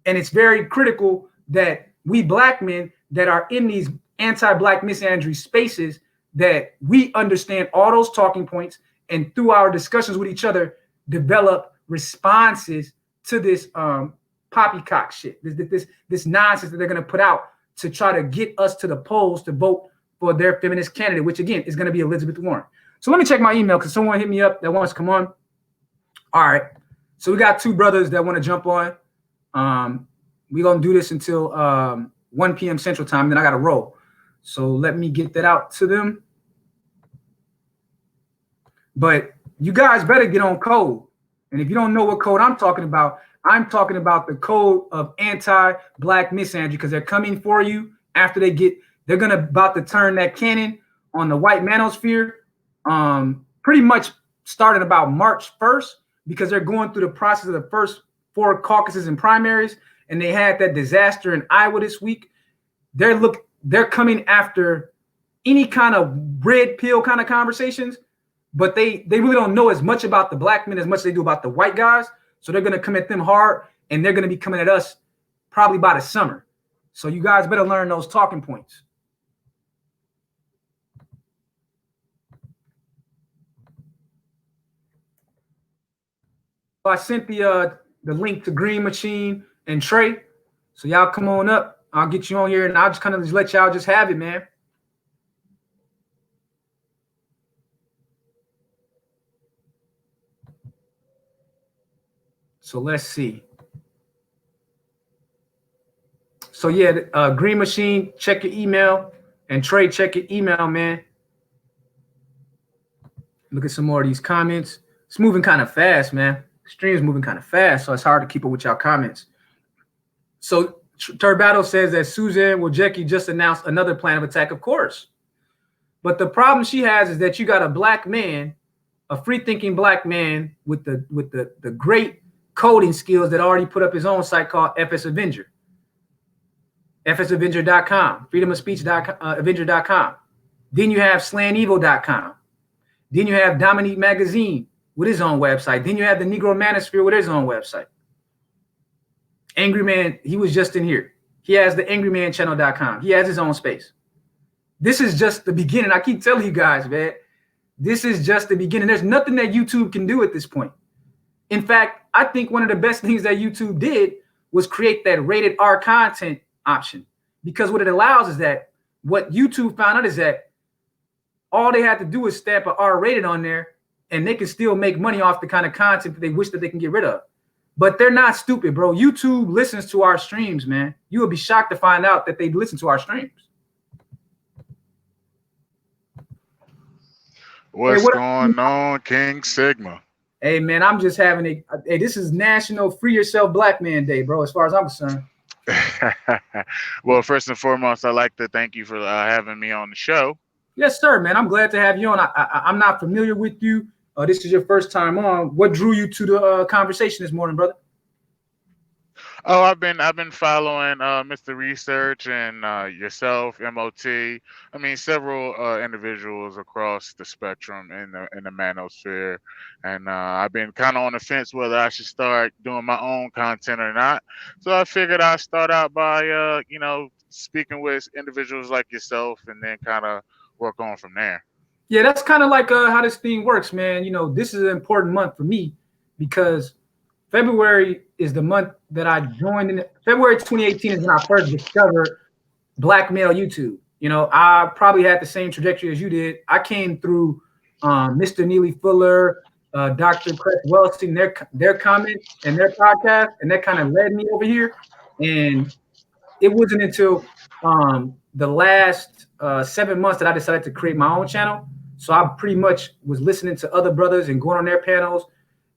And it's very critical that we Black men that are in these anti-Black misandry spaces, that we understand all those talking points and through our discussions with each other, develop responses to this poppycock shit, this nonsense that they're going to put out to try to get us to the polls to vote for their feminist candidate, which again is going to be Elizabeth Warren. So let me check my email because someone hit me up that wants to come on. All right. So we got two brothers that want to jump on. We're going to do this until 1 p.m. Central Time. Then I got to roll. So let me get that out to them. But you guys better get on code. And if you don't know what code I'm talking about the code of anti-Black misandry, because they're coming for you after they're going to about to turn that cannon on the white manosphere. Pretty much started about March 1st, because they're going through the process of the first 4 caucuses and primaries, and they had that disaster in Iowa this week. They're coming after any kind of red pill kind of conversations, but they really don't know as much about the black men as much as they do about the white guys. So they're gonna come at them hard, and they're gonna be coming at us probably by the summer. So you guys better learn those talking points. I sent the link to Green Machine and Trey. So y'all come on up. I'll get you on here, and I'll just kind of just let y'all just have it, man. So let's see. So yeah, Green Machine, check your email, and Trey, check your email, man. Look at some more of these comments. It's moving kind of fast, man. Stream's moving kind of fast, so it's hard to keep up with y'all comments. So Turbato says that Suzanne Wojcicki just announced another plan of attack, of course. But the problem she has is that you got a black man, a free-thinking black man with the great coding skills that already put up his own site called FS Avenger. FSAvenger.com, freedomofspeech.avenger.com. Then you have slanevil.com. Then you have Dominique Magazine with his own website. Then you have the Negro Manosphere with his own website. Angry Man, he was just in here. He has the angrymanchannel.com. He has his own space. This is just the beginning. I keep telling you guys, man, this is just the beginning. There's nothing that YouTube can do at this point. In fact, I think one of the best things that YouTube did was create that rated R content option, because what it allows is that what YouTube found out is that all they have to do is stamp an R rated on there, and they can still make money off the kind of content that they wish that they can get rid of. But they're not stupid, bro. YouTube listens to our streams, man. You will be shocked to find out that they listen to our streams. What's going on, King Sigma? Hey, man, I'm just having hey, this is National Free Yourself Black Man Day, bro, as far as I'm concerned. Well, first and foremost, I'd like to thank you for having me on the show. Yes, sir, man. I'm glad to have you on. I'm not familiar with you. This is your first time on. What drew you to the conversation this morning, brother? Oh, I've been following Mr. Research and yourself, MOT. I mean, several individuals across the spectrum in the manosphere, and I've been kind of on the fence whether I should start doing my own content or not. So I figured I'd start out by speaking with individuals like yourself, and then kind of work on from there. Yeah, that's kind of like how this thing works, man. You know, this is an important month for me because February is the month that I joined in. February 2018 is when I first discovered black male YouTube. You know, I probably had the same trajectory as you did. I came through Mr. Neely Fuller, Dr. Chris Wellstein, their comments and their podcast, and that kind of led me over here. And it wasn't until the last 7 months that I decided to create my own channel. So I pretty much was listening to other brothers and going on their panels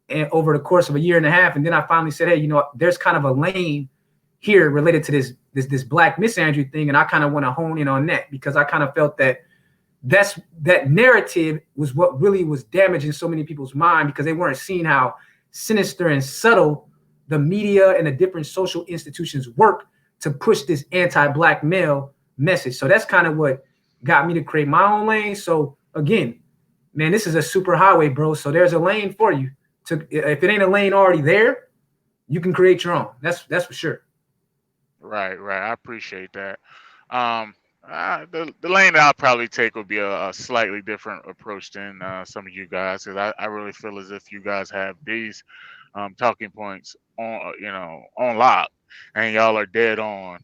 and over the course of a year and a half. And then I finally said, hey, you know, there's kind of a lane here related to this Black Misandry thing. And I kind of want to hone in on that because I kind of felt that that narrative was what really was damaging so many people's mind because they weren't seeing how sinister and subtle the media and the different social institutions work to push this anti-Black male message. So that's kind of what got me to create my own lane. So again, man, this is a super highway, bro. So there's a lane for you. If it ain't a lane already there, you can create your own. That's for sure. Right. I appreciate that. The lane that I'll probably take would be a slightly different approach than some of you guys, because I really feel as if you guys have these talking points on lock, and y'all are dead on.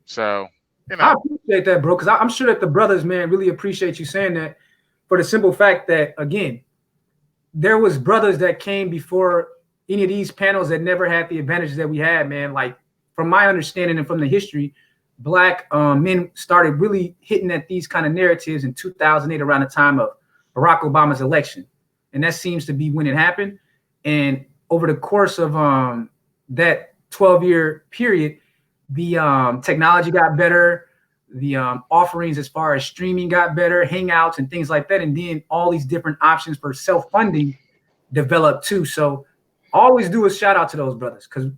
So, you know, I appreciate that, bro, because I'm sure that the brothers, man, really appreciate you saying that for the simple fact that, again, there was brothers that came before any of these panels that never had the advantages that we had, man. Like, from my understanding and from the history, Black men started really hitting at these kind of narratives in 2008 around the time of Barack Obama's election. And that seems to be when it happened. And over the course of that 12-year period, the technology got better. The offerings as far as streaming got better, Hangouts and things like that. And then all these different options for self-funding developed too. So always do a shout out to those brothers because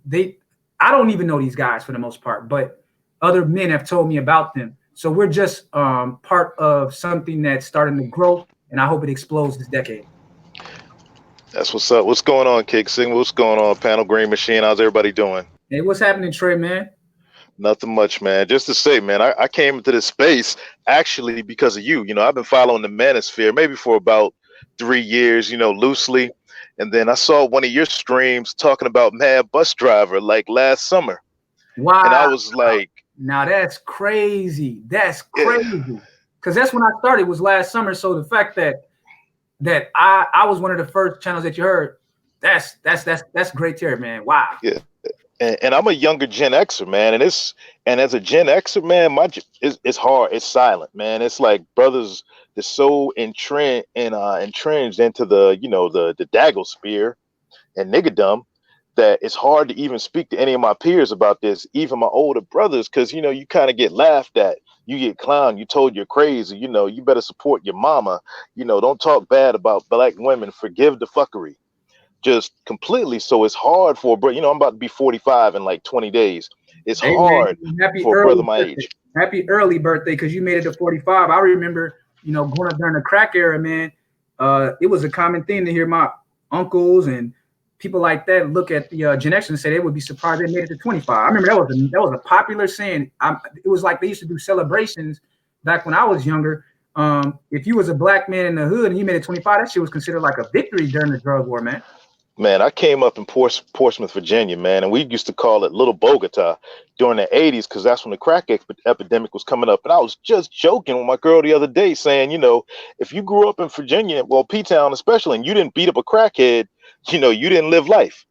I don't even know these guys for the most part, but other men have told me about them. So we're just part of something that's starting to grow, and I hope it explodes this decade. That's what's up. What's going on, Kick Sigma? What's going on, Panel Green Machine? How's everybody doing? Hey, what's happening, Trey, man? Nothing much, man. Just to say, man, I came into this space actually because of you. You know, I've been following the Manosphere maybe for about 3 years, you know, loosely. And then I saw one of your streams talking about Mad Bus Driver like last summer. Wow. And I was like, now that's crazy. That's crazy. Because that's when I started, was last summer. So the fact that I was one of the first channels that you heard, that's great to hear, man. Wow. Yeah. And I'm a younger Gen Xer, man. And as a Gen Xer, man, it's hard. It's silent, man. It's like brothers that's so entrenched into the, you know, the dagosphere and niggerdom that it's hard to even speak to any of my peers about this, even my older brothers, because, you know, you kind of get laughed at. You get clowned. You told you're crazy. You know, you better support your mama. You know, don't talk bad about black women. Forgive the fuckery. Just completely. So it's hard for a brother. You know, I'm about to be 45 in like 20 days. It's hard for a brother my age. Happy early birthday, because you made it to 45. I remember, you know, growing up during the crack era, man. It was a common thing to hear my uncles and people like that look at the Gen X and say they would be surprised they made it to 25. I remember that was a popular saying. It was like they used to do celebrations back when I was younger. If you was a black man in the hood and you made it 25, that shit was considered like a victory during the drug war, man. Man, I came up in Portsmouth, Virginia, man, and we used to call it Little Bogota during the 80s because that's when the crack epidemic was coming up. And I was just joking with my girl the other day saying, you know, if you grew up in Virginia, well, P-Town especially, and you didn't beat up a crackhead, you know, you didn't live life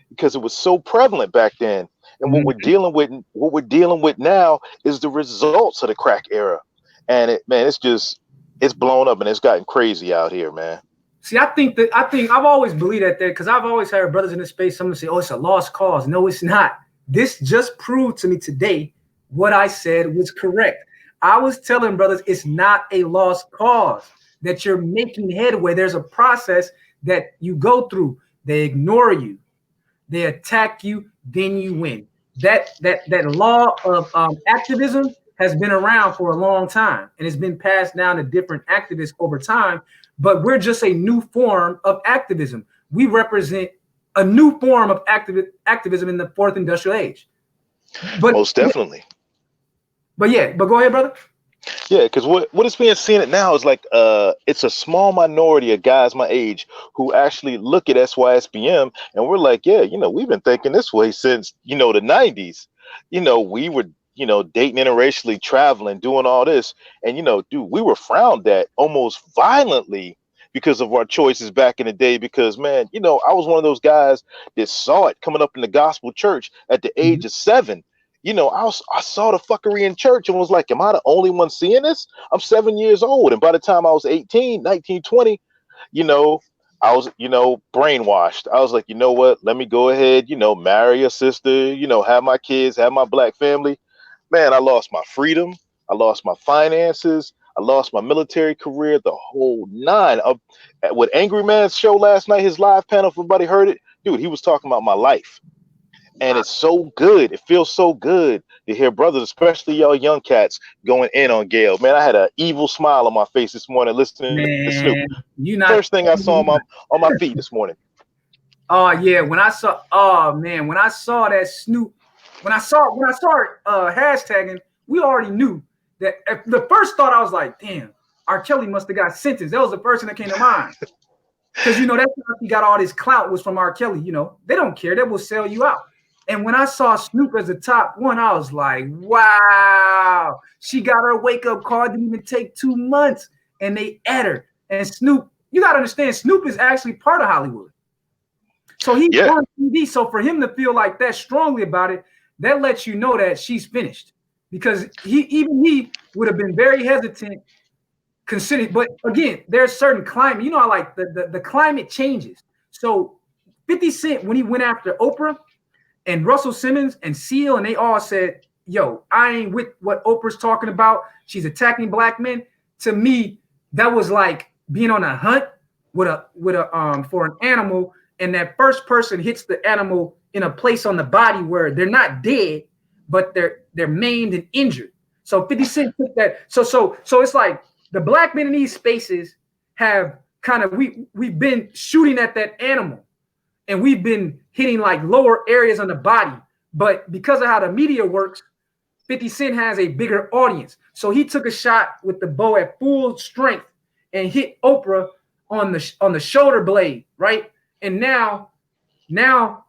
because it was so prevalent back then. And what we're dealing with now is the results of the crack era. And it's blown up and it's gotten crazy out here, man. See, I think I've always believed that because I've always heard brothers in this space, someone say, oh, it's a lost cause. No, it's not. This just proved to me today what I said was correct. I was telling brothers it's not a lost cause, that you're making headway. There's a process that you go through. They ignore you. They attack you, then you win. That law of activism has been around for a long time, and it's been passed down to different activists over time. But we're just a new form of activism. We represent a new form of activism in the fourth industrial age. But most definitely. But go ahead, brother. Yeah, because what is being seen it now is like it's a small minority of guys my age who actually look at SYSBM and we're like, yeah, you know, we've been thinking this way since, you know, the 90s. You know, we were, you know, dating interracially, traveling, doing all this. And, you know, dude, we were frowned at almost violently because of our choices back in the day. Because, man, you know, I was one of those guys that saw it coming up in the gospel church at the age of 7. You know, I saw the fuckery in church and was like, am I the only one seeing this? I'm 7 years old. And by the time I was 18, 19, 20, you know, I was, you know, brainwashed. I was like, you know what? Let me go ahead, you know, marry a sister, you know, have my kids, have my black family. Man, I lost my freedom. I lost my finances. I lost my military career, the whole 9. With Angry Man's show last night, his live panel, if everybody heard it, dude, he was talking about my life. And it's so good. It feels so good to hear brothers, especially y'all young cats, going in on Gayle. Man, I had an evil smile on my face this morning listening to Snoop. First thing I saw on my feed this morning. Oh yeah, when I saw that Snoop, when I saw it hashtagging, we already knew that. The first thought I was like, damn, R. Kelly must have got sentenced. That was the first thing that came to mind. Because you know that's how he got all this clout was from R. Kelly. You know they don't care; they will sell you out. And when I saw Snoop as the top one, I was like, wow, she got her wake-up call. It didn't even take 2 months, and they at her. And Snoop, you got to understand, Snoop is actually part of Hollywood. So he's on TV. So for him to feel like that strongly about it, that lets you know that she's finished. Because he would have been very hesitant considering. But again, there's certain climate. You know how like the climate changes. So 50 Cent, when he went after Oprah, and Russell Simmons and Seal, and they all said, yo, I ain't with what Oprah's talking about. She's attacking black men. To me, that was like being on a hunt with a for an animal and that first person hits the animal in a place on the body where they're not dead, but they're maimed and injured. So 50 Cent took that. So it's like the black men in these spaces have kind of we've been shooting at that animal, and we've been hitting like lower areas on the body. But because of how the media works, 50 Cent has a bigger audience. So he took a shot with the bow at full strength and hit Oprah on the shoulder blade, right? And now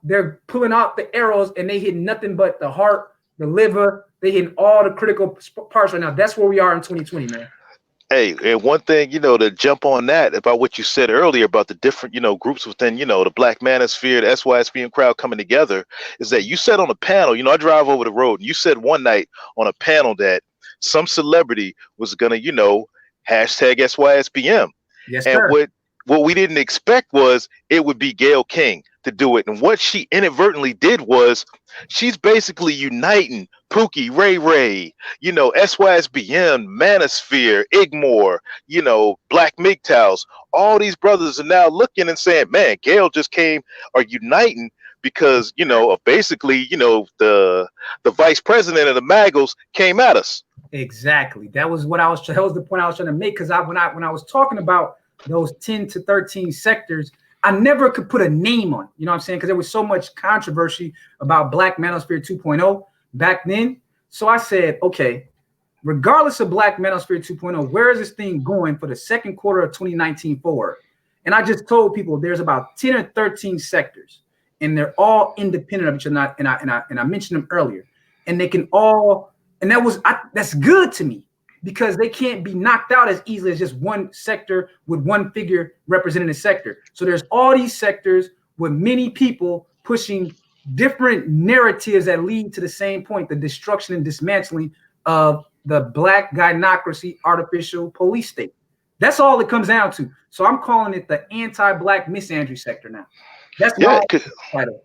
they're pulling out the arrows and they hit nothing but the heart, the liver. They hit all the critical parts right now. That's where we are in 2020, man. Hey, and one thing, to jump on that about what you said earlier about the different, groups within, the Black Manosphere, the SYSBM crowd coming together, is that you said on a panel, I drive over the road, and you said one night on a panel that some celebrity was gonna, hashtag SYSBM. Yes, and sir. what we didn't expect was it would be Gayle King to do it. And what she inadvertently did was she's basically uniting Pookie, Ray Ray, SYSBM, Manosphere, Igmore, Black MGTOWs. All these brothers are now looking and saying, man, Gayle just came, are uniting because, basically, the vice president of the Magos came at us. Exactly. That was the point I was trying to make. Because when I was talking about those 10 to 13 sectors, I never could put a name on it. You know what I'm saying? Because there was so much controversy about Black Manosphere 2.0 back then. So I said, okay, regardless of Black Manosphere 2.0, where is this thing going for the second quarter of 2019 forward? And I just told people there's about 10 or 13 sectors, and they're all independent of each other. And I mentioned them earlier, and they can all, and that's good to me, because they can't be knocked out as easily as just one sector with one figure representing a sector. So there's all these sectors with many people pushing different narratives that lead to the same point, the destruction and dismantling of the Black gynocracy artificial police state. That's all it comes down to. So I'm calling it the anti-Black misandry sector now. That's my title.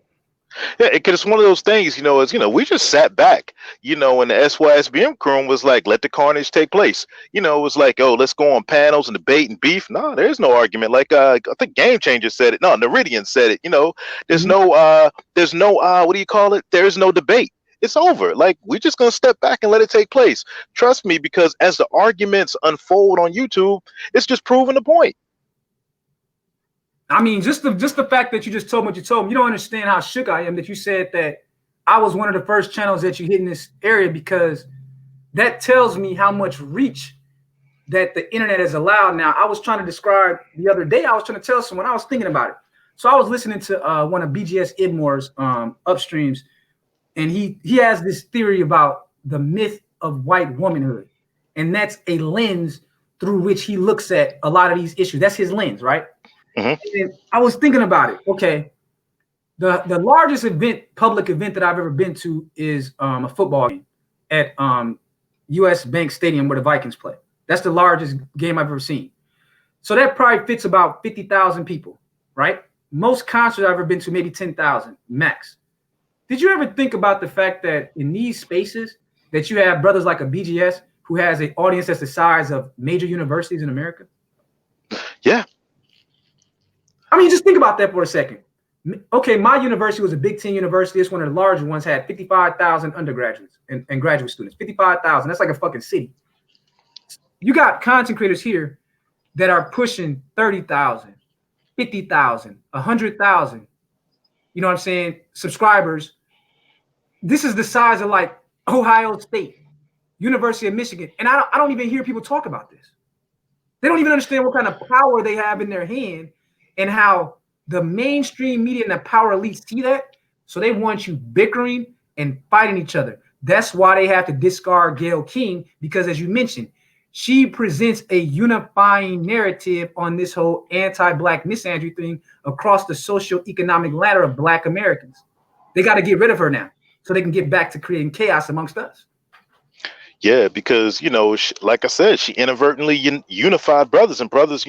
Yeah, because it's one of those things, we just sat back, and the SYSBM crew was like, let the carnage take place. It was like, oh, let's go on panels and debate and beef. No, there's no argument. Like, I think Game Changer said it. No, Neridian said it. There's no, what do you call it? There's no debate. It's over. Like, we're just going to step back and let it take place. Trust me, because as the arguments unfold on YouTube, it's just proving the point. I mean, just the fact that you just told me what you told me, you don't understand how shook I am that you said that I was one of the first channels that you hit in this area, because that tells me how much reach that the internet has allowed. Now, I was trying to describe the other day, I was trying to tell someone, I was thinking about it. So I was listening to one of BGS Idmore's upstreams, and he has this theory about the myth of white womanhood. And that's a lens through which he looks at a lot of these issues. That's his lens, right? Mm-hmm. And I was thinking about it. Okay, the largest public event that I've ever been to is a football game at US Bank Stadium where the Vikings play. That's the largest game I've ever seen. So that probably fits about 50,000 people, right? Most concerts I've ever been to, maybe 10,000 max. Did you ever think about the fact that in these spaces that you have brothers like a BGS who has an audience that's the size of major universities in America? Yeah. I mean, just think about that for a second. Okay, my university was a Big Ten university. It's one of the larger ones, had 55,000 undergraduates and graduate students. 55,000. That's like a fucking city. You got content creators here that are pushing 30,000, 50,000, 100,000. You know what I'm saying? Subscribers. This is the size of like Ohio State, University of Michigan. And I don't even hear people talk about this. They don't even understand what kind of power they have in their hand, and how the mainstream media and the power elites see that. So they want you bickering and fighting each other. That's why they have to discard Gayle King, because as you mentioned, she presents a unifying narrative on this whole anti-Black misandry thing across the socioeconomic ladder of Black Americans. They got to get rid of her now so they can get back to creating chaos amongst us. Yeah, because, like I said, she inadvertently unified brothers, and brothers,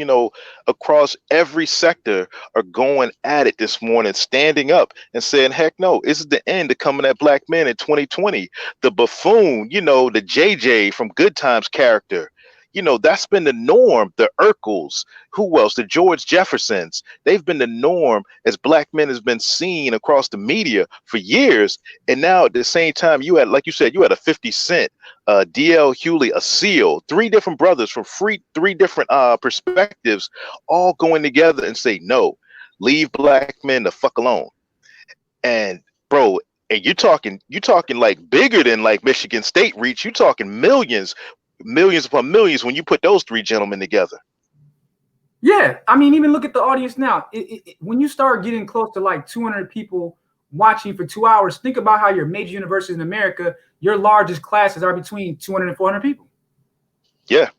across every sector are going at it this morning, standing up and saying, heck no, this is the end of coming at Black men in 2020. The buffoon, the JJ from Good Times character, that's been the norm. The Urkels, who else? The George Jeffersons. They've been the norm as black men has been seen across the media for years. And now at the same time, you had, like you said, you had a 50 Cent, DL Hughley, a Seal, three different brothers from three different perspectives, all going together and say, no, leave black men the fuck alone. And bro, and you're talking like bigger than like Michigan State reach. You're talking millions upon millions when you put those three gentlemen together. Yeah, I mean, even look at the audience now. When you start getting close to like 200 people watching for 2 hours, think about how your major universities in America, your largest classes are between 200 and 400 people. Yeah.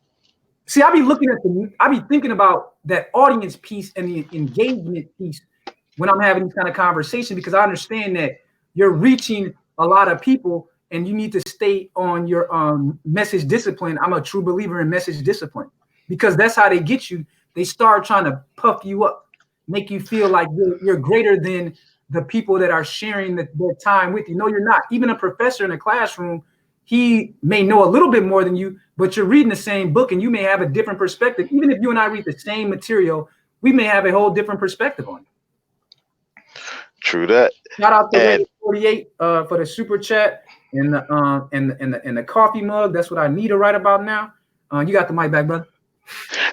See, I be thinking about that audience piece and the engagement piece when I'm having these kind of conversations, because I understand that you're reaching a lot of people and you need to stay on your message discipline. I'm a true believer in message discipline, because that's how they get you. They start trying to puff you up, make you feel like you're greater than the people that are sharing their time with you. No, you're not. Even a professor in a classroom, he may know a little bit more than you, but you're reading the same book and you may have a different perspective. Even if you and I read the same material, we may have a whole different perspective on it. True that. Shout out to Radio 48 for the super chat and the coffee mug. That's what I need to write about now. You got the mic back, brother.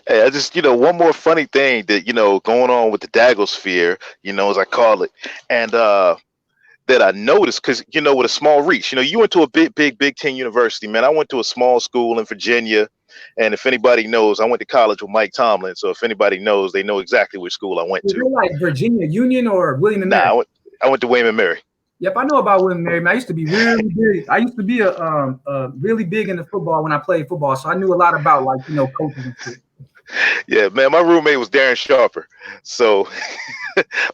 Hey, I just, one more funny thing that, going on with the Dagosphere, as I call it, and that I noticed, because, with a small reach, you went to a Big Ten university, man. I went to a small school in Virginia. And if anybody knows, I went to college with Mike Tomlin. So if anybody knows, they know exactly which school I went to. You're like Virginia Union or William and Mary? Nah, I went to William and Mary. Yep, I know about William and Mary. Man, I used to be really big. I used to be really big into football when I played football. So I knew a lot about coaches and shit. Yeah, man, my roommate was Darren Sharper. So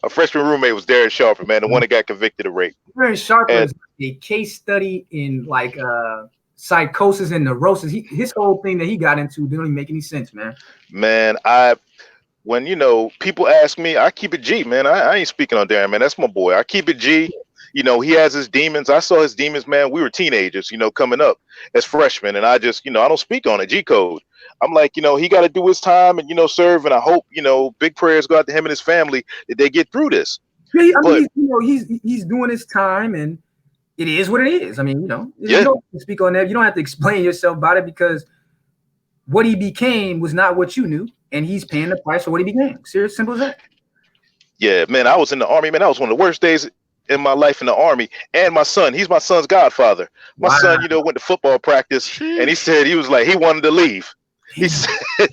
a freshman roommate was Darren Sharper, man, the one that got convicted of rape. Darren Sharper is a case study in psychosis and neurosis. His whole thing that he got into didn't even make any sense, man. Man, when people ask me, I keep it G, man. I ain't speaking on Darren, man. That's my boy. I keep it G. He has his demons. I saw his demons, man. We were teenagers, coming up as freshmen, and I just, I don't speak on it. G code. I'm like, he got to do his time and serve, and I hope big prayers go out to him and his family that they get through this. Yeah, I mean, he's doing his time, and it is what it is. I mean, you don't speak on that. You don't have to explain yourself about it, because what he became was not what you knew, and he's paying the price for what he became. Serious, simple as that. Yeah, man. I was in the Army, man. That was one of the worst days in my life in the Army. And my son, he's my son's godfather. My son, went to football practice, and he said he wanted to leave. He said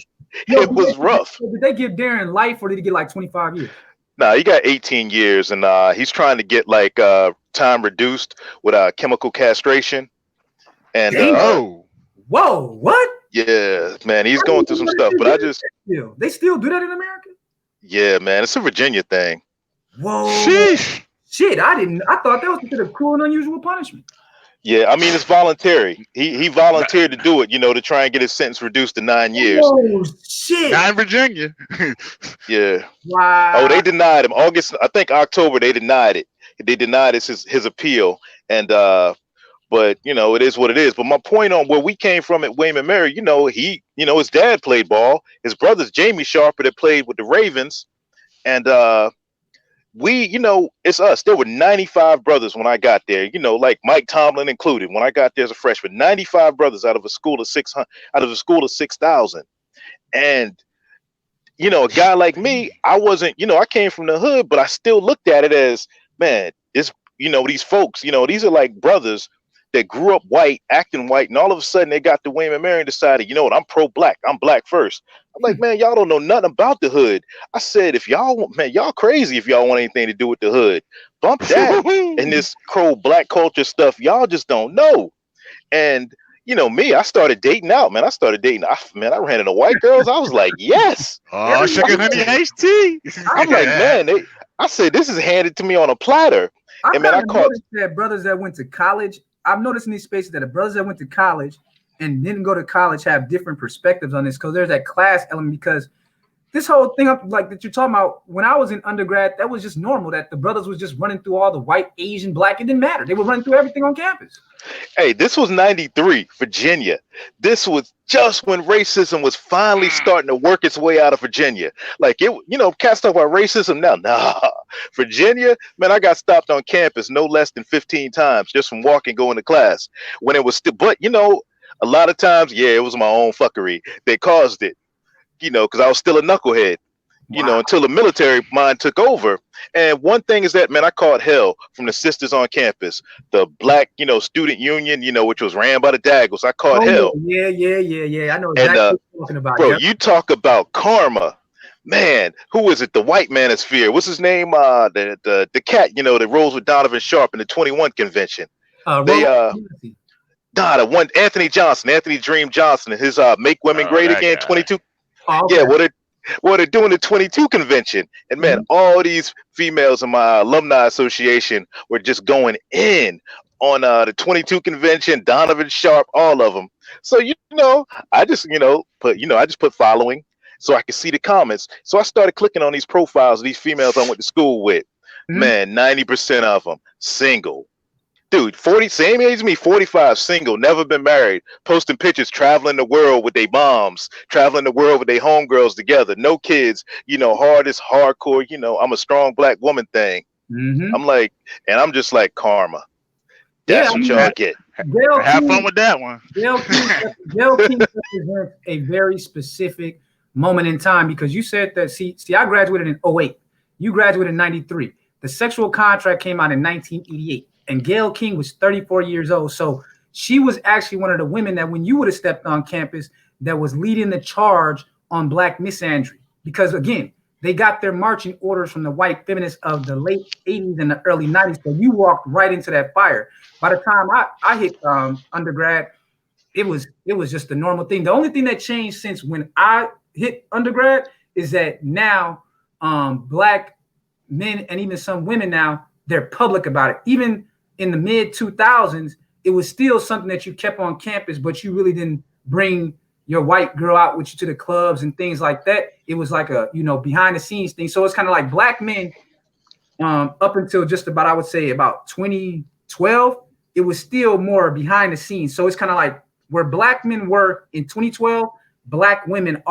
it was rough. Did they give Darren life, or did he get like 25 years? Nah, he got 18 years, and he's trying to get time reduced with chemical castration. And whoa, what? Yeah, man, he's going through some stuff. But they still do that in America? Yeah, man, it's a Virginia thing. Whoa. Sheesh. Shit, I thought that was considered cruel and unusual punishment. Yeah, I mean, it's voluntary. He volunteered to do it, to try and get his sentence reduced to 9 years. Oh, shit. Not in Virginia. Yeah. Wow. Oh, they denied him. October, they denied it. They denied his appeal. And, but, it is what it is. But my point on where we came from at William and Mary, his dad played ball. His brother's Jamie Sharper that played with the Ravens. And, it's us. There were 95 brothers when I got there, like Mike Tomlin included. When I got there as a freshman, 95 brothers out of a school of 6,000. And, a guy like me, I wasn't, I came from the hood, but I still looked at it as, man, it's, these folks, these are like brothers that grew up white, acting white, and all of a sudden they got to William and Mary and decided, I'm pro-black. I'm black first. I'm like, man, y'all don't know nothing about the hood. I said, if y'all crazy if y'all want anything to do with the hood. Bump that and this pro-black culture stuff. Y'all just don't know. And, me, I started dating out, man. I ran into white girls. I was like, yes. Oh, sugar honey iced tea. I'm like, man, I said, this is handed to me on a platter. I noticed that brothers that went to college, I'm noticing these spaces that the brothers that went to college and didn't go to college have different perspectives on this, because there's that class element, because this whole thing up like that you're talking about, when I was in undergrad, that was just normal, that the brothers was just running through all the white, Asian, black. It didn't matter. They were running through everything on campus. Hey, this was 93, Virginia. This was just when racism was finally starting to work its way out of Virginia. Like, it, cats talk about racism now. Nah, Virginia, man, I got stopped on campus no less than 15 times just from walking, going to class. When it was still, but, a lot of times, yeah, it was my own fuckery that caused it, because I was still a knucklehead. Wow. Until the military mind took over. And one thing is that, man, I caught hell from the sisters on campus. The black, student union, which was ran by the Daggles. I caught hell. Yeah. I know exactly And, what you're talking about. bro, Yep. you talk about karma. Man, who is it? The white manosphere. What's his name? The cat, that rolls with Donovan Sharp in the 21 convention. The one, Anthony Dream Johnson, and his Make Women Great Again, guy. 22. Oh, okay. Yeah, they're doing the 22 convention, and man, all these females in my alumni association were just going in on the 22 convention, Donovan Sharp, all of them. So I just put following so I could see the comments. So I started clicking on these profiles of these females I went to school with. Man, 90% of them single. Dude, 40, same age as me, 45, single, never been married, posting pictures, traveling the world with their moms, traveling the world with their homegirls together, no kids, hardest, hardcore, I'm a strong black woman thing. I'm just like, karma. That's what y'all get. Have fun with that one. Gayle King represents a very specific moment in time, because you said that, see, I graduated in 08. You graduated in 93. The Sexual Contract came out in 1988. And Gayle King was 34 years old. So she was actually one of the women that when you would have stepped on campus that was leading the charge on black misandry. Because again, they got their marching orders from the white feminists of the late 80s and the early 90s. So you walked right into that fire. By the time I hit undergrad, it was just the normal thing. The only thing that changed since when I hit undergrad is that now black men and even some women now, they're public about it. Even in the mid 2000s, it was still something that you kept on campus, but you really didn't bring your white girl out with you to the clubs and things like that. It was like a, behind the scenes thing. So it's kind of like black men up until just about, I would say about 2012, it was still more behind the scenes. So it's kind of like where black men were in 2012, black women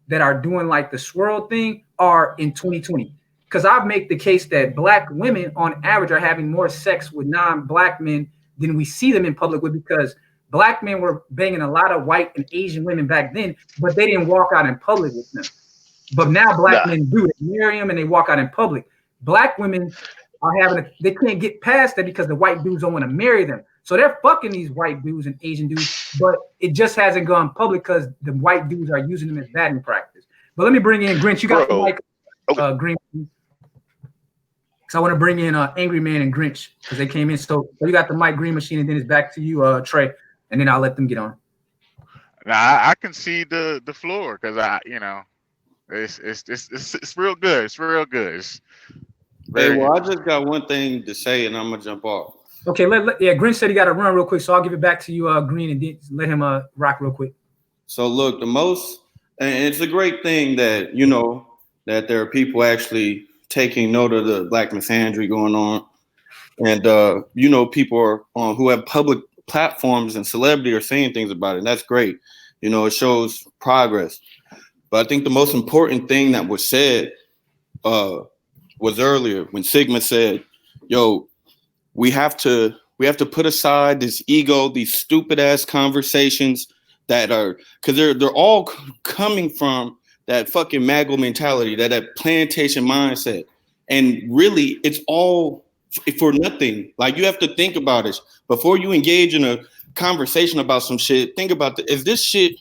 that are doing like the swirl thing are in 2020. Because I make the case that black women on average are having more sex with non-black men than we see them in public with, because black men were banging a lot of white and Asian women back then, but they didn't walk out in public with them. But now black men do. They marry them and they walk out in public. Black women are they can't get past that because the white dudes don't want to marry them. So they're fucking these white dudes and Asian dudes, but it just hasn't gone public because the white dudes are using them as batting practice. But let me bring in Grinch. You got the mic, Green. So I want to bring in Angry Man and Grinch because they came in. So you got the mic, Green Machine, and then it's back to you, Trey, and then I'll let them get on. Now I can see the floor because it's real good. It's real good. Hey, well, I just got one thing to say, and I'm gonna jump off. Okay, Grinch said he got to run real quick, so I'll give it back to you, Green, and then let him rock real quick. So look, and it's a great thing that that there are people actually taking note of the black misandry going on, and people are who have public platforms and celebrity are saying things about it. And that's great. It shows progress. But I think the most important thing that was said was earlier when Sigma said, "Yo, we have to put aside this ego, these stupid ass conversations that are because they're all coming from that fucking Maggle mentality, that plantation mindset. And really, it's all for nothing. Like, you have to think about it. Before you engage in a conversation about some shit, think about is this shit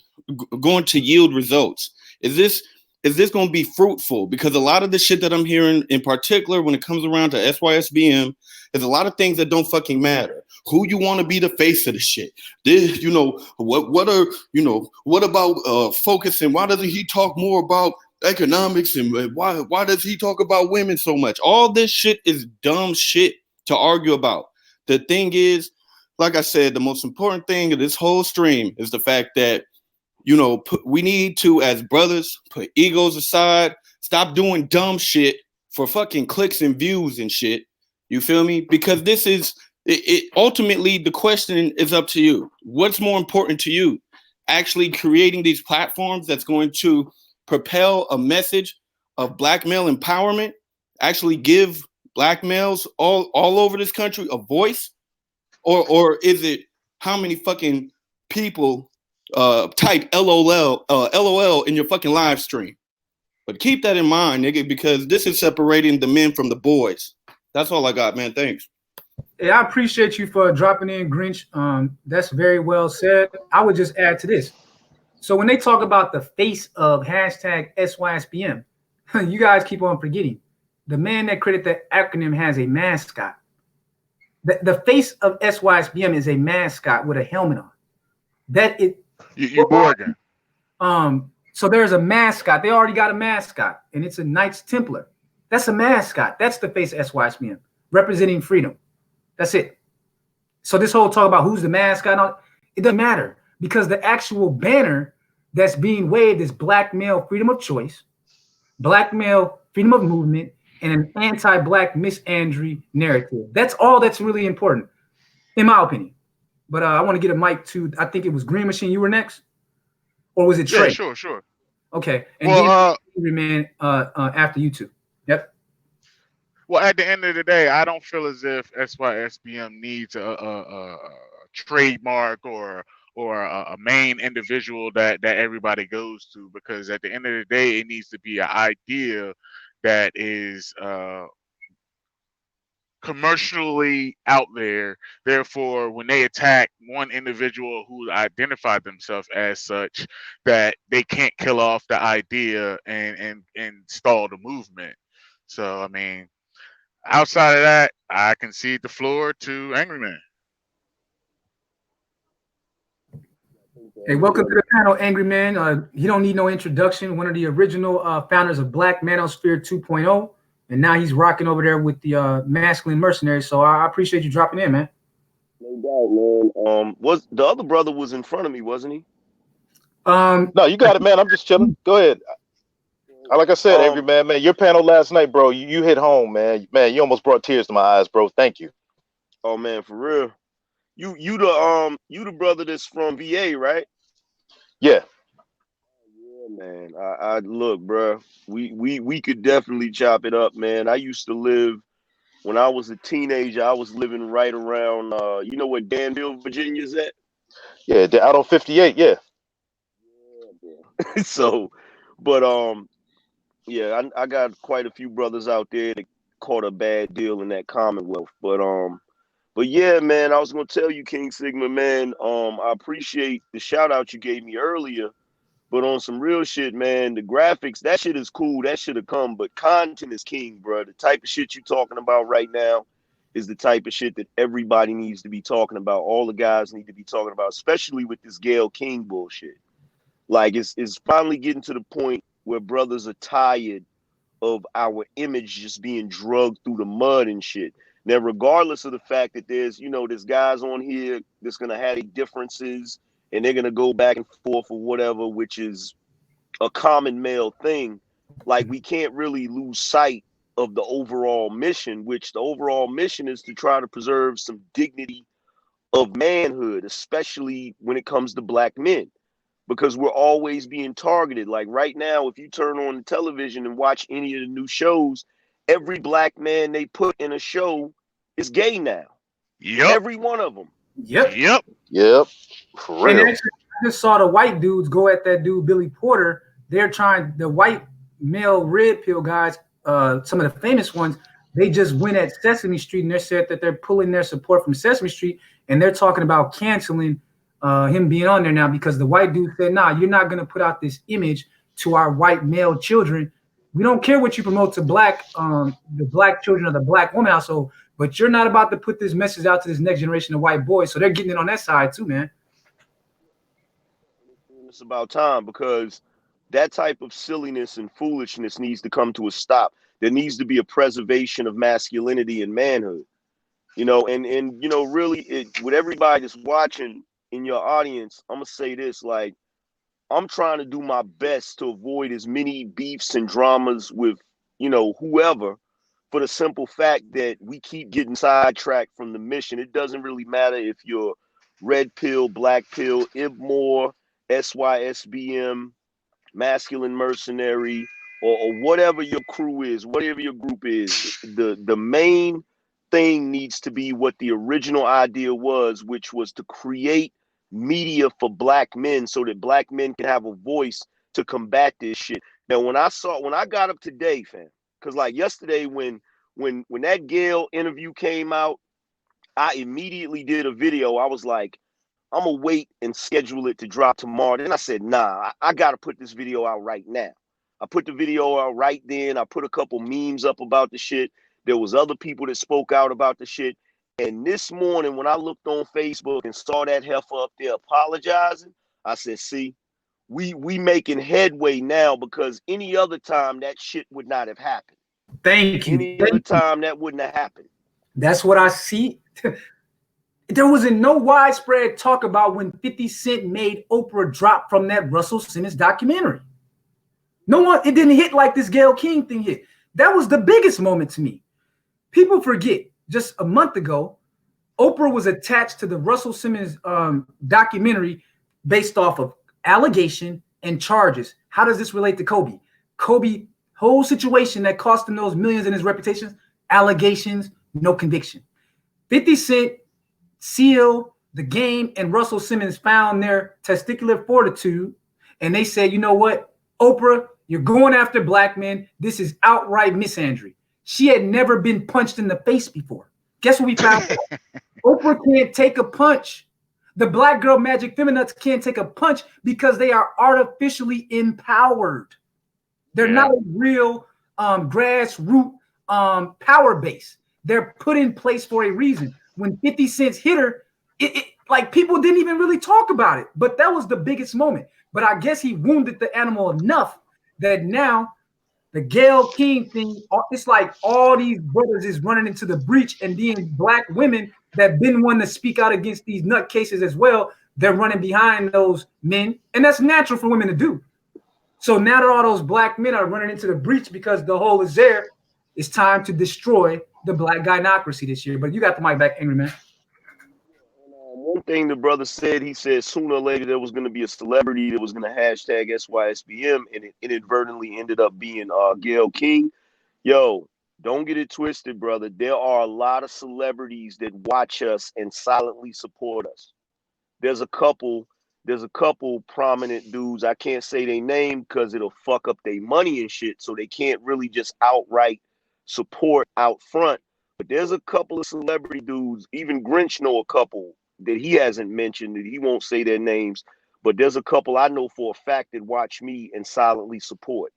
going to yield results? Is this going to be fruitful? Because a lot of the shit that I'm hearing, in particular, when it comes around to SYSBM, is a lot of things that don't fucking matter. Who you want to be the face of the shit? This, what about focusing? Why doesn't he talk more about economics, and why does he talk about women so much? All this shit is dumb shit to argue about. The thing is, like I said, the most important thing of this whole stream is the fact that you know, we need to, as brothers, put egos aside, stop doing dumb shit for fucking clicks and views and shit. You feel me? Because this is it ultimately, the question is up to you. What's more important to you? Actually creating these platforms that's going to propel a message of black male empowerment, actually give black males all over this country a voice, or is it how many fucking people type LOL in your fucking live stream? But keep that in mind, nigga, because this is separating the men from the boys. That's all I got, man. Thanks. Yeah, I appreciate you for dropping in, Grinch. That's very well said. I would just add to this. So when they talk about the face of hashtag SYSBM, you guys keep on forgetting. The man that created that acronym has a mascot. The face of SYSBM is a mascot with a helmet on. That it. You Borgen. So there's a mascot. They already got a mascot, and it's a Knights Templar. That's a mascot. That's the face of SYSBM, representing freedom. That's it. So this whole talk about who's the mascot, it doesn't matter, because the actual banner that's being waved is black male freedom of choice, black male freedom of movement, and an anti-black misandry narrative. That's all that's really important, in my opinion. But I want to get a mic to, I think it was Green Machine. You were next? Or was it Trey? Yeah, sure. Okay. And well, man, after you two. Yep. Well, at the end of the day, I don't feel as if SYSBM needs a trademark or a main individual that everybody goes to, because at the end of the day, it needs to be an idea that is commercially out there. Therefore, when they attack one individual who identified themselves as such, that they can't kill off the idea and stall the movement. So, I mean, outside of that, I concede the floor to Angry Man. Hey, welcome to the panel, Angry Man. He don't need no introduction. One of the original founders of Black Manosphere 2.0, and now he's rocking over there with the Masculine Mercenaries. So I appreciate you dropping in, man. No doubt, man. Was the other brother was in front of me, wasn't he? No, you got it, man. I'm just chilling. Go ahead. Like I said, Angry Man, your panel last night, bro, you hit home, man. Man, you almost brought tears to my eyes, bro. Thank you. Oh man, for real. You the brother that's from VA, right? Yeah. Yeah, man. I look, bro. We could definitely chop it up, man. I used to live when I was a teenager. I was living right around, you know where Danville, Virginia's at? Yeah, out on 58. Yeah. Yeah. So, but yeah, I got quite a few brothers out there that caught a bad deal in that Commonwealth. But yeah, man, I was gonna tell you, King Sigma, man. I appreciate the shout out you gave me earlier. But on some real shit, man, the graphics, that shit is cool. That should have come, but content is king, bro. The type of shit you're talking about right now is the type of shit that everybody needs to be talking about. All the guys need to be talking about, especially with this Gayle King bullshit. Like, it's finally getting to the point where brothers are tired of our image just being drugged through the mud and shit. Now, regardless of the fact that there's guys on here that's going to have differences, and they're going to go back and forth or whatever, which is a common male thing. Like, we can't really lose sight of the overall mission, which the overall mission is to try to preserve some dignity of manhood, especially when it comes to black men, because we're always being targeted. Like right now, if you turn on the television and watch any of the new shows, every black man they put in a show is gay now. Yep. Every one of them. Yep. For real. And actually, I just saw the white dudes go at that dude, Billy Porter. They're trying, the white male red pill guys, some of the famous ones, they just went at Sesame Street and they said that they're pulling their support from Sesame Street, and they're talking about canceling him being on there now because the white dude said, nah, you're not going to put out this image to our white male children. We don't care what you promote to the black children of the black woman household, but you're not about to put this message out to this next generation of white boys. So they're getting it on that side too, man. It's about time, because that type of silliness and foolishness needs to come to a stop. There needs to be a preservation of masculinity and manhood, and really, with everybody that's watching in your audience, I'm gonna say this, like, I'm trying to do my best to avoid as many beefs and dramas with, whoever, for the simple fact that we keep getting sidetracked from the mission. It doesn't really matter if you're red pill, black pill, Ibmore, SYSBM, masculine mercenary, or whatever your crew is, whatever your group is. The main thing needs to be what the original idea was, which was to create media for black men so that black men can have a voice to combat this shit. Now, when I got up today, fam, because like yesterday when that Gayle interview came out, I immediately did a video. I was like, I'm gonna wait and schedule it to drop tomorrow. Then I said, nah, I gotta put this video out right now. I put the video out right then. I put a couple memes up about the shit. There was other people that spoke out about the shit. And this morning, when I looked on Facebook and saw that heifer up there apologizing, I said, see, we making headway now, because any other time that shit would not have happened. Thank you. Any other time that wouldn't have happened. That's what I see. There wasn't no widespread talk about when 50 Cent made Oprah drop from that Russell Simmons documentary. No one, it didn't hit like this Gayle King thing hit. That was the biggest moment to me. People forget, just a month ago, Oprah was attached to the Russell Simmons documentary based off of allegation and charges. How does this relate to Kobe? Kobe, whole situation that cost him those millions in his reputation, allegations, no conviction. 50 Cent, Seal, The Game, and Russell Simmons found their testicular fortitude, and they said, you know what, Oprah, you're going after black men. This is outright misandry. She had never been punched in the face before. Guess what we found out? Oprah can't take a punch. The black girl magic feminists can't take a punch because they are artificially empowered. They're not a real grassroots power base. They're put in place for a reason. When 50 Cent's hit her, it like people didn't even really talk about it, but that was the biggest moment. But I guess he wounded the animal enough that now the Gayle King thing, it's like all these brothers is running into the breach, and then black women that been one to speak out against these nutcases as well, they're running behind those men, and that's natural for women to do. So now that all those black men are running into the breach because the hole is there, it's time to destroy the black gynocracy this year. But you got the mic back, Angry Man. One thing the brother said, he said sooner or later there was going to be a celebrity that was going to hashtag SYSBM, and it inadvertently ended up being Gayle King. Yo, don't get it twisted, brother. There are a lot of celebrities that watch us and silently support us. There's a couple prominent dudes. I can't say their name because it'll fuck up their money and shit, so they can't really just outright support out front. But there's a couple of celebrity dudes, even Grinch know a couple that he hasn't mentioned, that he won't say their names, but there's a couple I know for a fact that watch me and silently support.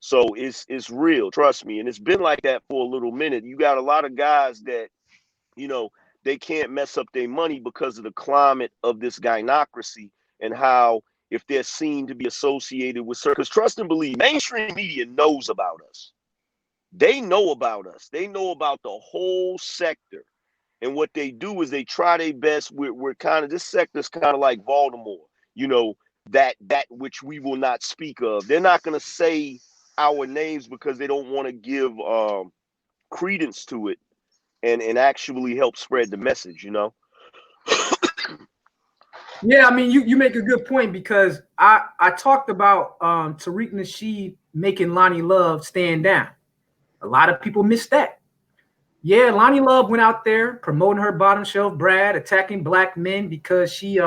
So it's real, trust me. And it's been like that for a little minute. You got a lot of guys that, they can't mess up their money because of the climate of this gynocracy, and how if they're seen to be associated with certain, because trust and believe, mainstream media knows about us. They know about us. They know about the whole sector. And what they do is they try their best. We're kind of, this sector's kind of like Baltimore, that which we will not speak of. They're not going to say our names because they don't want to give credence to it and actually help spread the message, Yeah, I mean, you make a good point, because I talked about Tariq Nasheed making Lonnie Love stand down. A lot of people missed that. Yeah, Lonnie Love went out there promoting her bottom shelf Brad, attacking black men because she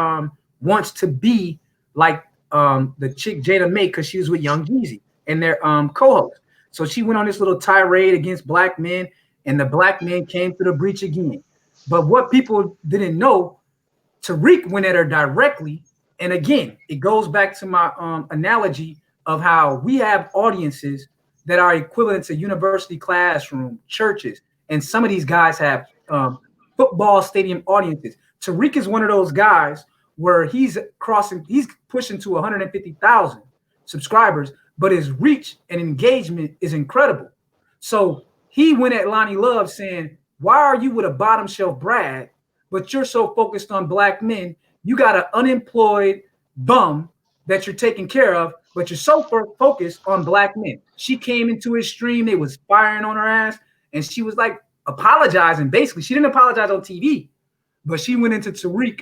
wants to be like the chick Jada May, because she was with Young Jeezy and their co-host. So she went on this little tirade against black men, and the black men came to the breach again. But what people didn't know, Tariq went at her directly. And again, it goes back to my analogy of how we have audiences that are equivalent to university classroom, churches, and some of these guys have football stadium audiences. Tariq is one of those guys where he's pushing to 150,000 subscribers, but his reach and engagement is incredible. So he went at Lonnie Love saying, why are you with a bottom shelf Brad, but you're so focused on black men? You got an unemployed bum that you're taking care of, but you're so focused on black men. She came into his stream, they was firing on her ass, and she was like apologizing. Basically, she didn't apologize on TV, but she went into Tariq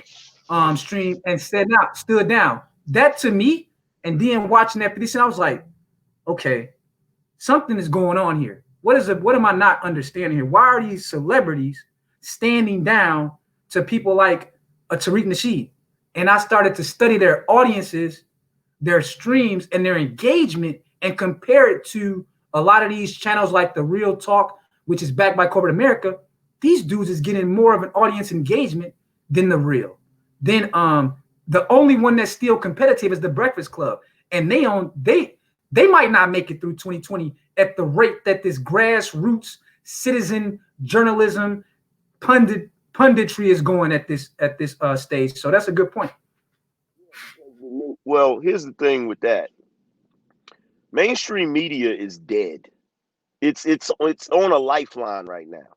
stream and stood down. That to me, and then watching that position, I was like, okay, something is going on here. What am I not understanding here? Why are these celebrities standing down to people like a Tariq Nasheed? And I started to study their audiences, their streams, and their engagement, and compare it to a lot of these channels like The Real Talk, which is backed by corporate America. These dudes is getting more of an audience engagement than The Real. Then the only one that's still competitive is The Breakfast Club, and they might not make it through 2020 at the rate that this grassroots citizen journalism punditry is going at this stage. So that's a good point. Well, here's the thing with that. Mainstream media is dead. It's on a lifeline right now.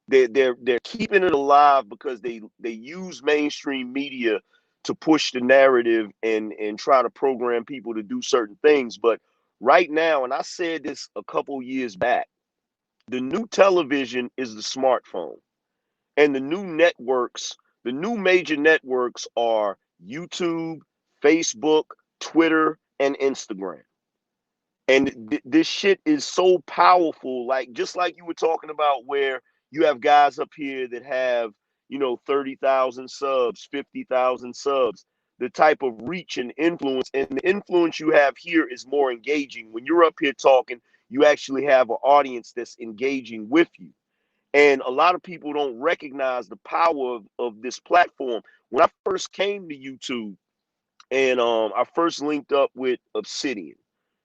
They're keeping it alive because they use mainstream media to push the narrative and try to program people to do certain things. But right now, and I said this a couple years back, the new television is the smartphone. And the new networks, the new major networks are YouTube, Facebook, Twitter, and Instagram. And this shit is so powerful, like just like you were talking about, where you have guys up here that have, 30,000 subs, 50,000 subs, the type of reach and the influence you have here is more engaging. When you're up here talking, you actually have an audience that's engaging with you. And a lot of people don't recognize the power of this platform. When I first came to YouTube and I first linked up with Obsidian,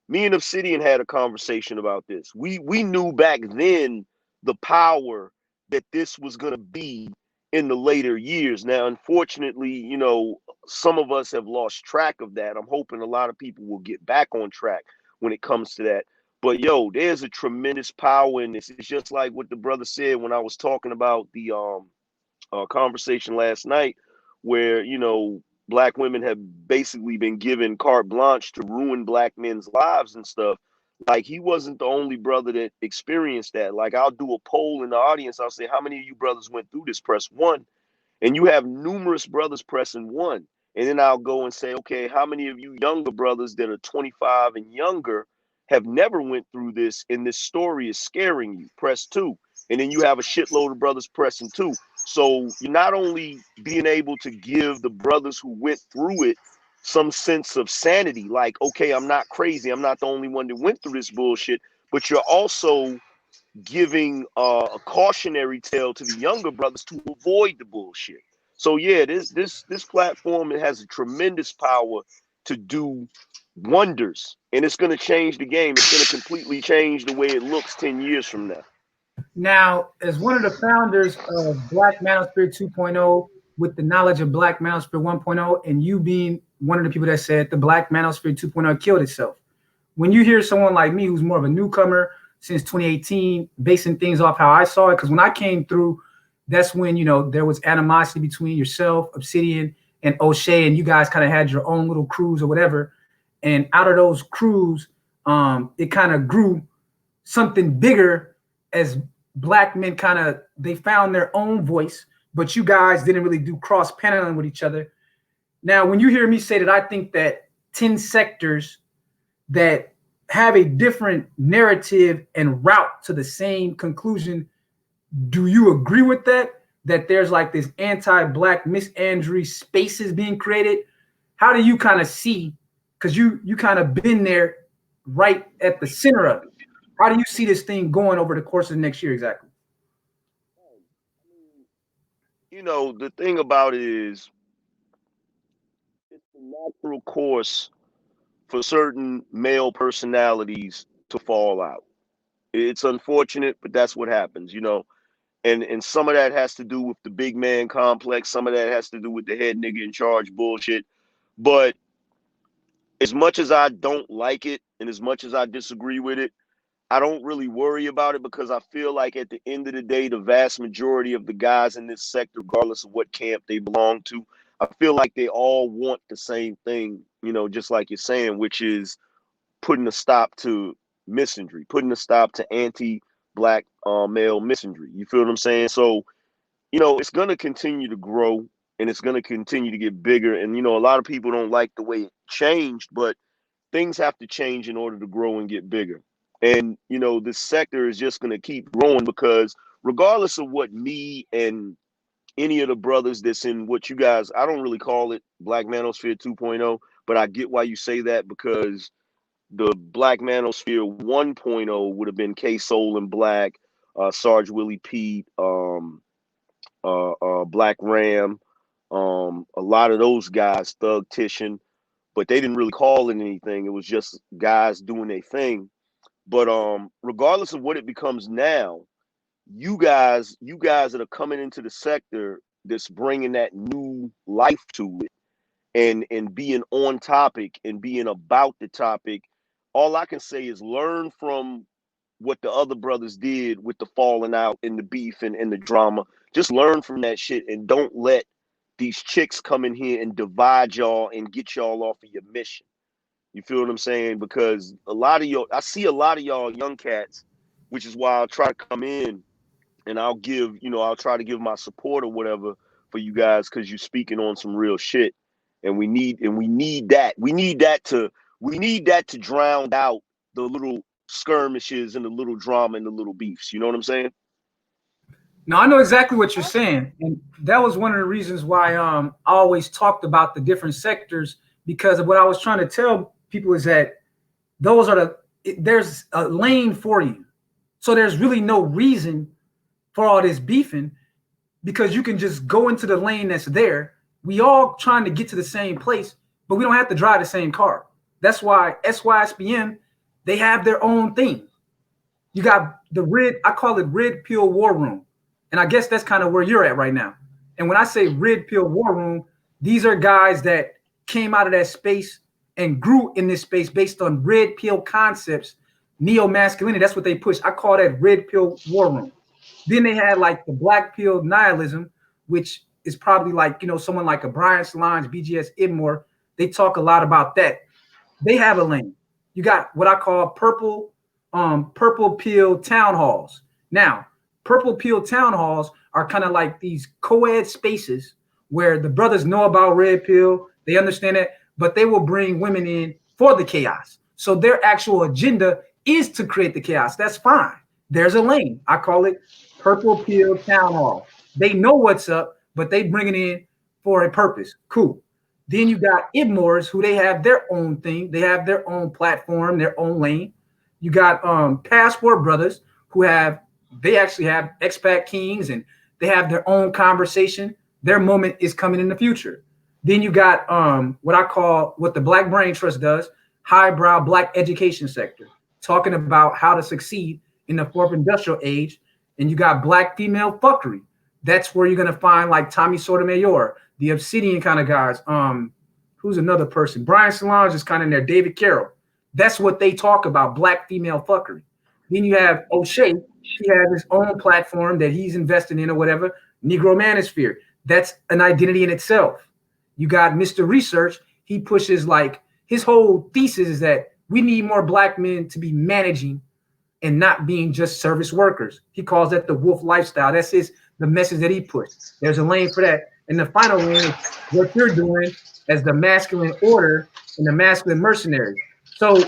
me and Obsidian had a conversation about this. We knew back then the power that this was going to be in the later years. Now, unfortunately, some of us have lost track of that. I'm hoping a lot of people will get back on track when it comes to that. But there's a tremendous power in this. It's just like what the brother said when I was talking about the conversation last night, where black women have basically been given carte blanche to ruin black men's lives and stuff. Like, he wasn't the only brother that experienced that. Like, I'll do a poll in the audience. I'll say, how many of you brothers went through this? Press 1. And you have numerous brothers pressing 1. And then I'll go and say, okay, how many of you younger brothers that are 25 and younger have never went through this, and this story is scaring you? Press 2. And then you have a shitload of brothers pressing 2. So you're not only being able to give the brothers who went through it some sense of sanity, like, okay, I'm not crazy, I'm not the only one that went through this bullshit, but you're also giving a cautionary tale to the younger brothers to avoid the bullshit. So this platform, it has a tremendous power to do wonders, and it's going to change the game. It's going to completely change the way it looks 10 years from now. Now, as one of the founders of Black Manosphere 2.0, with the knowledge of Black Manosphere 1.0, and you being one of the people that said the Black Manosphere 2.0 killed itself, when you hear someone like me, who's more of a newcomer since 2018, basing things off how I saw it, because when I came through, that's when, there was animosity between yourself, Obsidian, and O'Shea, and you guys kind of had your own little crews or whatever. And out of those crews, it kind of grew something bigger as black men they found their own voice, but you guys didn't really do cross paneling with each other. Now, when you hear me say that, I think that 10 sectors that have a different narrative and route to the same conclusion, do you agree with that? That there's like this anti-black misandry spaces being created? How do you kind of see, because you kind of been there right at the center of it, how do you see this thing going over the course of the next year exactly? The thing about it is, it's the natural course for certain male personalities to fall out. It's unfortunate, but that's what happens, And some of that has to do with the big man complex. Some of that has to do with the head nigga in charge bullshit. But as much as I don't like it and as much as I disagree with it, I don't really worry about it, because I feel like at the end of the day, the vast majority of the guys in this sector, regardless of what camp they belong to, I feel like they all want the same thing, you know, just like you're saying, which is putting a stop to misandry, putting a stop to anti-black male misandry. You feel what I'm saying? So, you know, it's going to continue to grow and it's going to continue to get bigger. And, you know, a lot of people don't like the way it changed, but things have to change in order to grow and get bigger. And, you know, this sector is just going to keep growing because regardless of what me and any of the brothers that's in what you guys, I don't really call it Black Manosphere 2.0, but I get why you say that because the Black Manosphere 1.0 would have been K Soul and Black, Sarge Willie Pete, Black Ram, a lot of those guys, Thug Titian, but they didn't really call it anything. It was just guys doing their thing. But regardless of what it becomes now, you guys that are coming into the sector that's bringing that new life to it and being on topic and being about the topic, all I can say is learn from what the other brothers did with the falling out and the beef and the drama. Just learn from that shit and don't let these chicks come in here and divide y'all and get y'all off of your mission. You feel what I'm saying? Because I see a lot of y'all young cats, which is why I'll try to come in and I'll try to give my support or whatever for you guys because you're speaking on some real shit. And we need that. We need that to drown out the little skirmishes and the little drama and the little beefs. You know what I'm saying? No, I know exactly what you're saying, and that was one of the reasons why I always talked about the different sectors, because of what I was trying to tell people is that there's a lane for you, so there's really no reason for all this beefing because you can just go into the lane that's there. We all trying to get to the same place, but we don't have to drive the same car. That's why SYSBM, they have their own thing. You got I call it Red Pill War Room. And I guess that's kind of where you're at right now. And when I say Red Pill War Room, these are guys that came out of that space and grew in this space based on red pill concepts, neo-masculinity. That's what they push. I call that Red Pill War Room. Then they had like the Black Pill Nihilism, which is probably like, you know, someone like a Brian Solange, BGS Idmore. They talk a lot about that. They have a lane. You got what I call purple pill town halls. Now, purple pill town halls are kind of like these co-ed spaces where the brothers know about red pill, they understand it, but they will bring women in for the chaos. So their actual agenda is to create the chaos. That's fine. There's a lane. I call it purple pill town hall. They know what's up, but they bring it in for a purpose. Cool. Then you got Ibmores, who they have their own thing. They have their own platform, their own lane. You got Passport Brothers, who they actually have expat kings and they have their own conversation. Their moment is coming in the future. Then you got what the Black Brain Trust does, highbrow Black education sector, talking about how to succeed in the fourth industrial age. And you got Black female fuckery. That's where you're going to find like Tommy Sotomayor, the Obsidian kind of guys. Who's another person? Brian Solange is kind of in there, David Carroll. That's what they talk about, Black female fuckery. Then you have O'Shea. He has his own platform that he's invested in or whatever, Negro Manosphere. That's an identity in itself. You got Mr. Research. He pushes like his whole thesis is that we need more Black men to be managing and not being just service workers. He calls that the wolf lifestyle. That's the message that he puts. There's a lane for that. And the final lane is what you're doing as the masculine order and the masculine mercenaries. So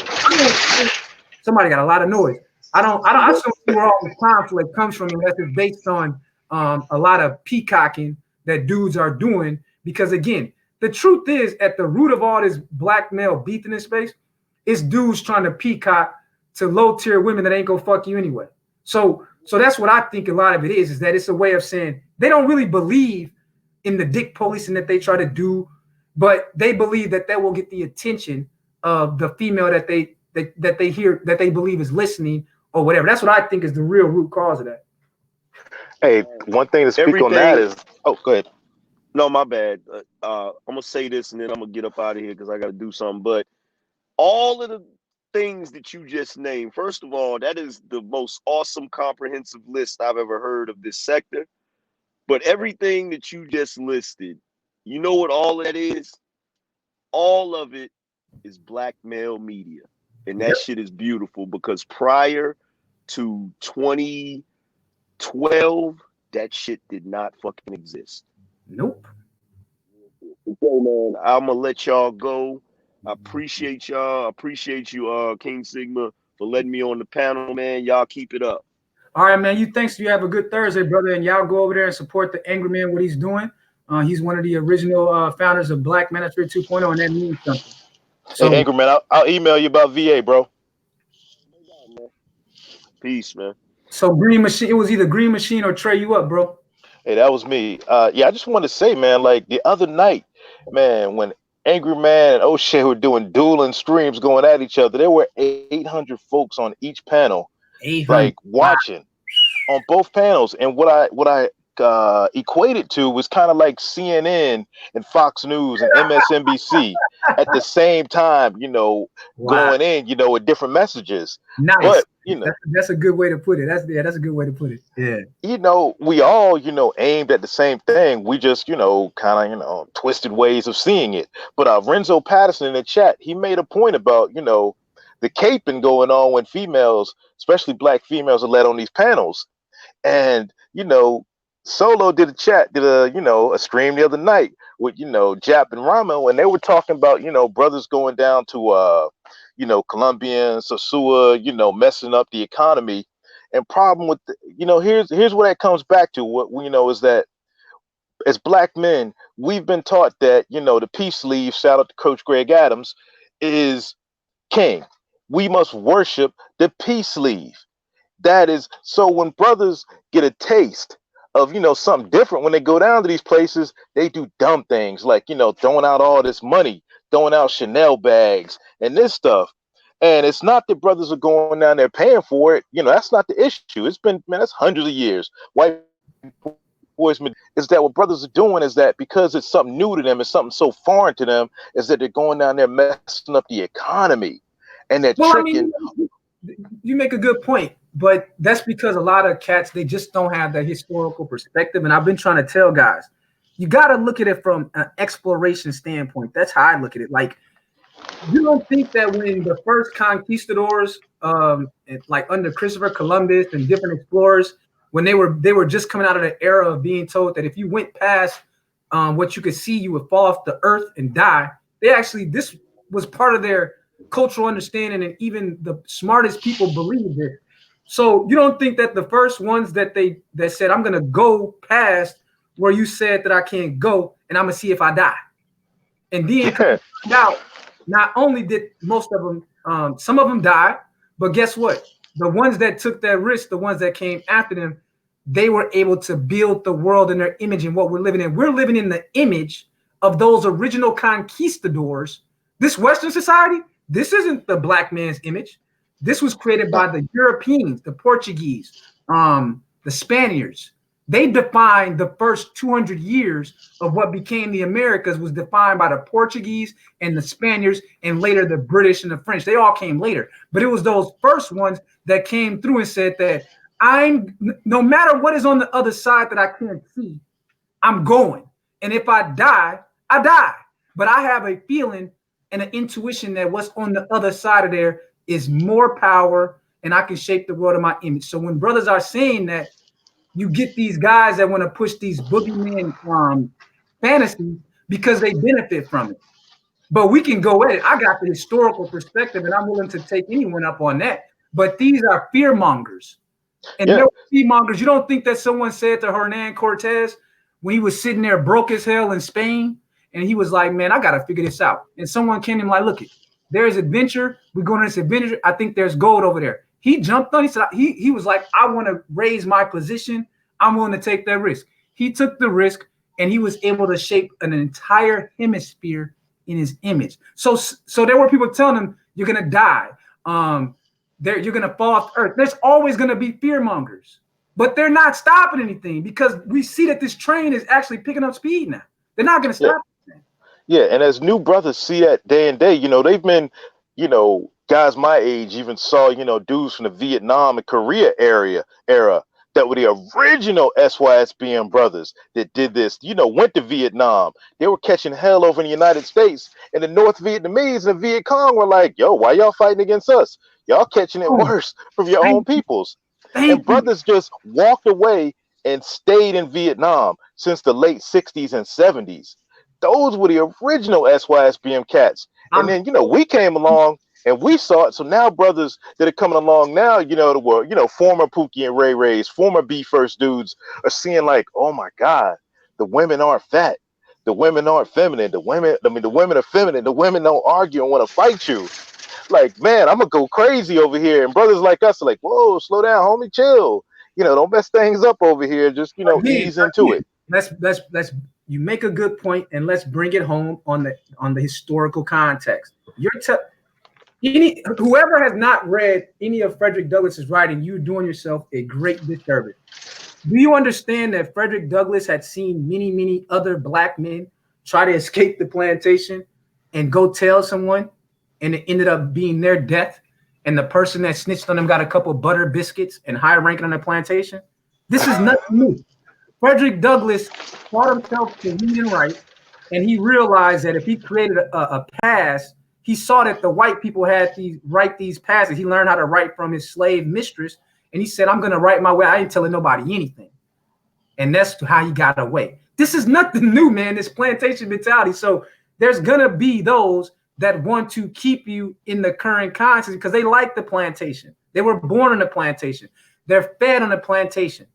somebody got a lot of noise. I don't see where all the conflict comes from unless it's based on a lot of peacocking that dudes are doing. Because again, the truth is at the root of all this Black male beef in this space is dudes trying to peacock to low tier women that ain't gonna fuck you anyway. So that's what I think a lot of it is that it's a way of saying they don't really believe in the dick policing that they try to do, but they believe that will get the attention of the female that they hear, that they believe is listening or whatever. That's what I think is the real root cause of that. Hey, one thing to speak on that is, go ahead. No, my bad. I'm gonna say this and then I'm gonna get up out of here because I gotta do something. But all of the things that you just named, first of all, that is the most awesome comprehensive list I've ever heard of this sector. But everything that you just listed, You know what all of that is? All of it is black male media. And that shit is beautiful because prior to 2012, that shit did not fucking exist. Nope. Okay, man, I'm gonna let y'all go. I appreciate y'all. I appreciate you, King Sigma, for letting me on the panel, man. Y'all keep it up. All right, man. You have a good Thursday, brother, and y'all go over there and support the Angry Man, what he's doing. He's one of the original founders of Black Manosphere 2.0, and that means something. So, Hey, Angry Man, I'll email you about VA, bro. Peace, man. so Green Machine, it was either Green Machine or Trey You Up, bro. Hey, that was me. Yeah, I just wanted to say, man, like the other night, man, when Angry Man and O'Shea were doing dueling streams going at each other, there were 800 folks on each panel, 800. like watching on both panels. And what I equated to was kind of like CNN and Fox News and MSNBC at the same time, going in, with different messages. Nice. But that's a good way to put it. That's a good way to put it. Yeah. We all, aimed at the same thing. We just, kind of, twisted ways of seeing it. But Renzo Patterson in the chat, he made a point about, the caping going on when females, especially black females, are led on these panels. And, Solo did a stream the other night with, Jap and Ramo, and they were talking about, brothers going down to, Colombia, Sosua, messing up the economy. And problem with, here's what that comes back to. What we know is that as black men, we've been taught that, the peace leave, shout out to Coach Greg Adams, is king. We must worship the peace leave. That is, so when brothers get a taste of, something different, when they go down to these places, they do dumb things like, throwing out all this money, throwing out Chanel bags and this stuff. And it's not that brothers are going down there paying for it. That's not the issue. It's been, man, that's hundreds of years. White boys, is that what brothers are doing is that because it's something new to them, it's something so foreign to them, is that they're going down there messing up the economy. And they're tricking. You make a good point, but that's because a lot of cats, they just don't have that historical perspective. And I've been trying to tell guys, you got to look at it from an exploration standpoint. That's how I look at it. Like, you don't think that when the first conquistadors, like under Christopher Columbus and different explorers, when they were just coming out of the era of being told that if you went past what you could see, you would fall off the earth and die. This was part of their cultural understanding, and even the smartest people believed it. So you don't think that the first ones that said, I'm gonna go past where you said that I can't go, and I'm gonna see if I die. And then find out, not only did most of them, some of them died, but guess what? The ones that took that risk, the ones that came after them, they were able to build the world in their image and what we're living in. We're living in the image of those original conquistadors. This Western society, this isn't the black man's image. This was created by the Europeans, the Portuguese, the Spaniards. They defined the first 200 years of what became the Americas was defined by the Portuguese and the Spaniards, and later the British and the French. They all came later. But it was those first ones that came through and said that no matter what is on the other side that I can't see, I'm going. And if I die, I die. But I have a feeling and an intuition that what's on the other side of there is more power, and I can shape the world in my image. So when brothers are saying that, you get these guys that want to push these boogeyman fantasies because they benefit from it. But we can go at it. I got the historical perspective, and I'm willing to take anyone up on that. But these are fear mongers. And they're fear mongers. You don't think that someone said to Hernan Cortez when he was sitting there broke as hell in Spain, and he was like, man, I got to figure this out. And someone came to him like, look, there's adventure. We're going on this adventure. I think there's gold over there. He jumped on. He said he was like, I want to raise my position. I'm willing to take that risk. He took the risk, and he was able to shape an entire hemisphere in his image. So there were people telling him, you're going to die. You're going to fall off the earth. There's always going to be fear mongers, but they're not stopping anything because we see that this train is actually picking up speed now. They're not going to stop. Yeah, and as new brothers see that day and day, they've been, guys my age even saw, dudes from the Vietnam and Korea era that were the original SYSBM brothers that did this, went to Vietnam. They were catching hell over in the United States, and the North Vietnamese and Viet Cong were like, yo, why y'all fighting against us? Y'all catching it worse from your own peoples. And brothers just walked away and stayed in Vietnam since the late 60s and 70s. Those were the original SYSBM cats. And then, we came along and we saw it. So now brothers that are coming along now, the world, former Pookie and Ray Rays, former B First dudes are seeing like, oh my God, the women aren't fat. The women aren't feminine. The women are feminine. The women don't argue and want to fight you. Like, man, I'm gonna go crazy over here. And brothers like us are like, whoa, slow down, homie, chill. Don't mess things up over here. Just, ease into it. Let's you make a good point, and let's bring it home on the historical context. Whoever has not read any of Frederick Douglass's writing, you're doing yourself a great disservice. Do you understand that Frederick Douglass had seen many, many other black men try to escape the plantation and go tell someone, and it ended up being their death, and the person that snitched on them got a couple of butter biscuits and high ranking on the plantation? This is nothing new. Frederick Douglass taught himself to read and write, and he realized that if he created a pass, he saw that the white people had write these passes. He learned how to write from his slave mistress, and he said, I'm going to write my way. I ain't telling nobody anything. And that's how he got away. This is nothing new, man, this plantation mentality. So there's going to be those that want to keep you in the current context because they like the plantation. They were born on the plantation. They're fed on the plantation.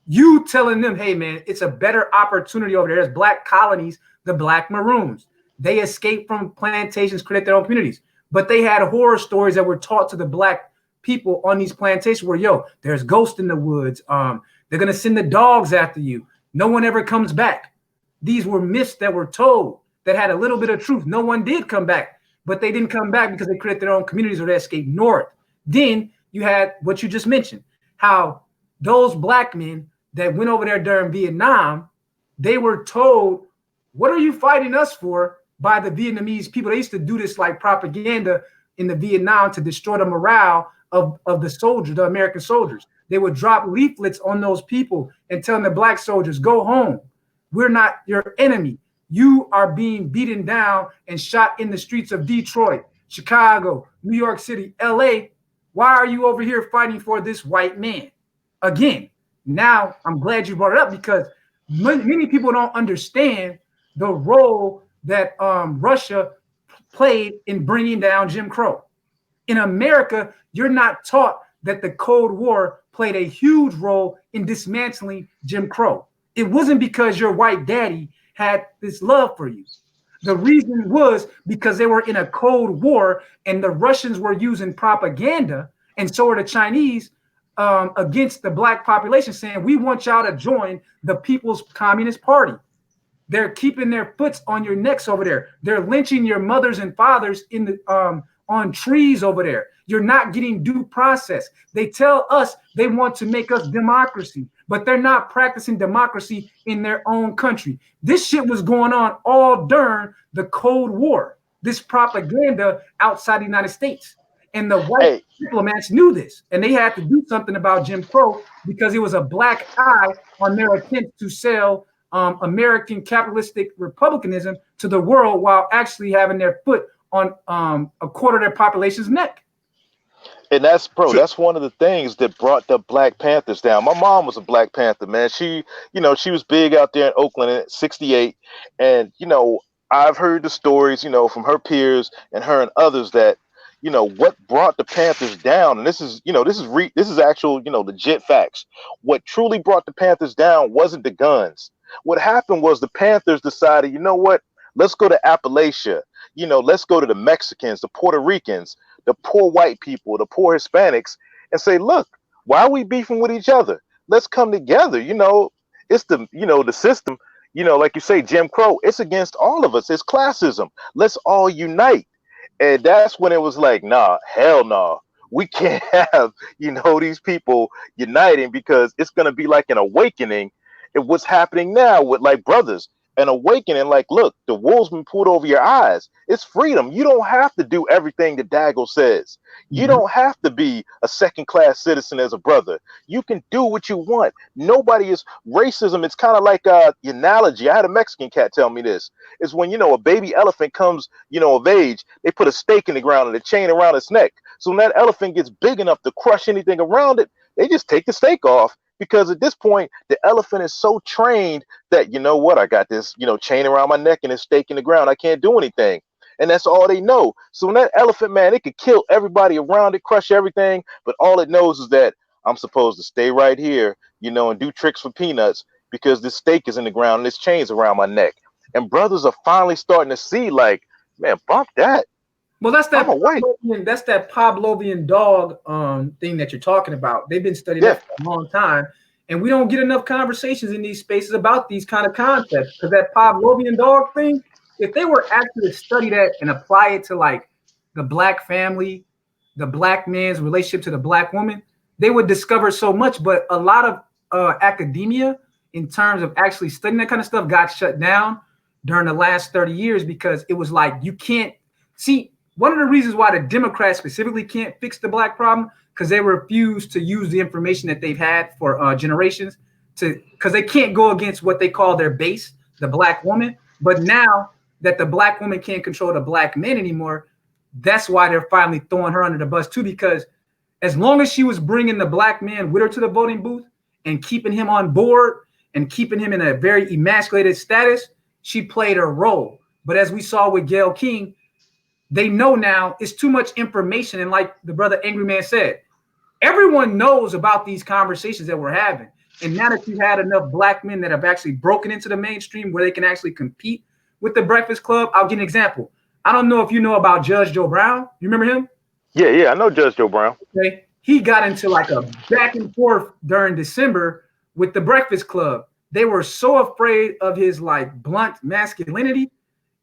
You telling them, hey, man, it's a better opportunity over there. There's black colonies, the black maroons. They escaped from plantations, created their own communities. But they had horror stories that were taught to the black people on these plantations where, there's ghosts in the woods. They're going to send the dogs after you. No one ever comes back. These were myths that were told that had a little bit of truth. No one did come back, but they didn't come back because they created their own communities or they escaped north. Then you had what you just mentioned, how those black men that went over there during Vietnam, they were told, what are you fighting us for by the Vietnamese people? They used to do this like propaganda in the Vietnam to destroy the morale of the soldiers, the American soldiers. They would drop leaflets on those people and telling the black soldiers, go home. We're not your enemy. You are being beaten down and shot in the streets of Detroit, Chicago, New York City, LA. Why are you over here fighting for this white man? Again, now I'm glad you brought it up because many people don't understand the role that Russia played in bringing down Jim Crow. In America, you're not taught that the Cold War played a huge role in dismantling Jim Crow. It wasn't because your white daddy had this love for you. The reason was because they were in a Cold War and the Russians were using propaganda, and so were the Chinese against the black population, saying, we want y'all to join the People's Communist Party. They're keeping their foots on your necks over there. They're lynching your mothers and fathers in the on trees over there. You're not getting due process. They tell us they want to make us democracy, but they're not practicing democracy in their own country. This shit was going on all during the Cold War, this propaganda outside the United States. And the white diplomats knew this, and they had to do something about Jim Crow because it was a black eye on their attempt to sell American capitalistic republicanism to the world while actually having their foot on a quarter of their population's neck. And that's one of the things that brought the Black Panthers down. My mom was a Black Panther, man. She was big out there in Oakland in '68. And, I've heard the stories, from her peers and her and others that, what brought the Panthers down. And this is actual, legit facts. What truly brought the Panthers down wasn't the guns. What happened was the Panthers decided, what? Let's go to Appalachia. Let's go to the Mexicans, the Puerto Ricans, the poor white people, the poor Hispanics, and say, look, why are we beefing with each other? Let's come together. It's the system, like you say, Jim Crow, it's against all of us. It's classism. Let's all unite. And that's when it was like, nah, hell no. We can't have, these people uniting because it's going to be like an awakening. And what's happening now with like brothers. an awakening. Like, look, the wolves been pulled over your eyes. It's freedom. You don't have to do everything that Dago says. You don't have to be a second-class citizen as a brother. You can do what you want. Nobody is racism. It's kind of like the analogy. I had a Mexican cat tell me this. Is when, a baby elephant comes, of age, they put a stake in the ground and a chain around its neck. So when that elephant gets big enough to crush anything around it, they just take the stake off. Because at this point, the elephant is so trained that, I got this, chain around my neck and a stake in the ground. I can't do anything. And that's all they know. So when that elephant, man, it could kill everybody around it, crush everything. But all it knows is that I'm supposed to stay right here, and do tricks for peanuts because this stake is in the ground and this chain's around my neck. And brothers are finally starting to see, like, man, bump that. Well, that's that Pavlovian dog thing that you're talking about. They've been studying that for a long time. And we don't get enough conversations in these spaces about these kind of concepts. Because that Pavlovian dog thing, if they were actually to study that and apply it to like the black family, the black man's relationship to the black woman, they would discover so much. But a lot of academia in terms of actually studying that kind of stuff got shut down during the last 30 years because it was like you can't see. One of the reasons why the Democrats specifically can't fix the black problem because they refuse to use the information that they've had for generations because they can't go against what they call their base, the black woman. But now that the black woman can't control the black men anymore, that's why they're finally throwing her under the bus too, because as long as she was bringing the black man with her to the voting booth and keeping him on board and keeping him in a very emasculated status, she played her role. But as we saw with Gayle King, they know now it's too much information. And like the brother Angry Man said, everyone knows about these conversations that we're having. And now that you've had enough black men that have actually broken into the mainstream where they can actually compete with the Breakfast Club, I'll give an example. I don't know if you know about Judge Joe Brown. You remember him? Yeah, I know Judge Joe Brown. Okay. He got into like a back and forth during December with the Breakfast Club. They were so afraid of his like blunt masculinity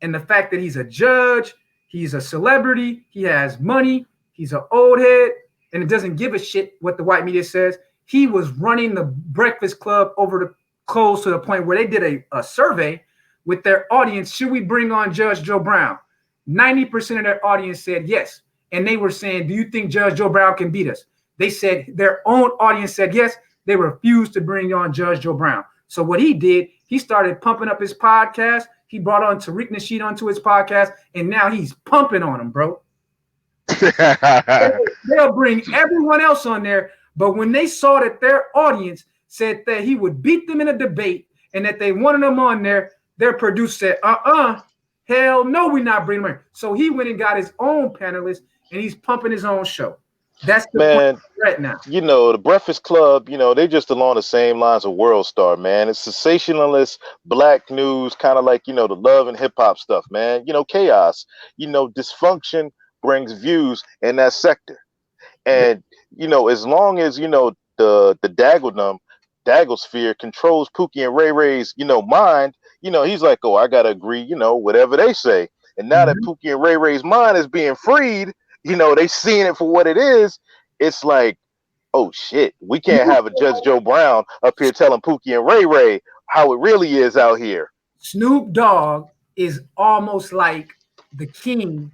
and the fact that he's a judge. He's a celebrity. He has money. He's an old head, and it doesn't give a shit what the white media says. He was running the Breakfast Club over the coals to the point where they did a survey with their audience. Should we bring on Judge Joe Brown? 90% of their audience said yes. And they were saying, do you think Judge Joe Brown can beat us? They said their own audience said yes. They refused to bring on Judge Joe Brown. So what he did, he started pumping up his podcast. He brought on Tariq Nasheed onto his podcast, and now he's pumping on him, bro. They'll bring everyone else on there, but when they saw that their audience said that he would beat them in a debate and that they wanted him on there, their producer said, hell no, we're not bringing him in. So he went and got his own panelists, and he's pumping his own show. That's the point right now. The Breakfast Club, they just along the same lines of World Star, man. It's sensationalist, black news, kind of like, the love and hip hop stuff, man. Chaos, dysfunction brings views in that sector. And, as long as, the Dagosphere controls Pookie and Ray Ray's, mind, he's like, oh, I got to agree, whatever they say. And now that Pookie and Ray Ray's mind is being freed, they seeing it for what it is. It's like, oh shit, we can't have a Judge Joe Brown up here telling Pookie and Ray Ray how it really is out here. Snoop Dogg is almost like the king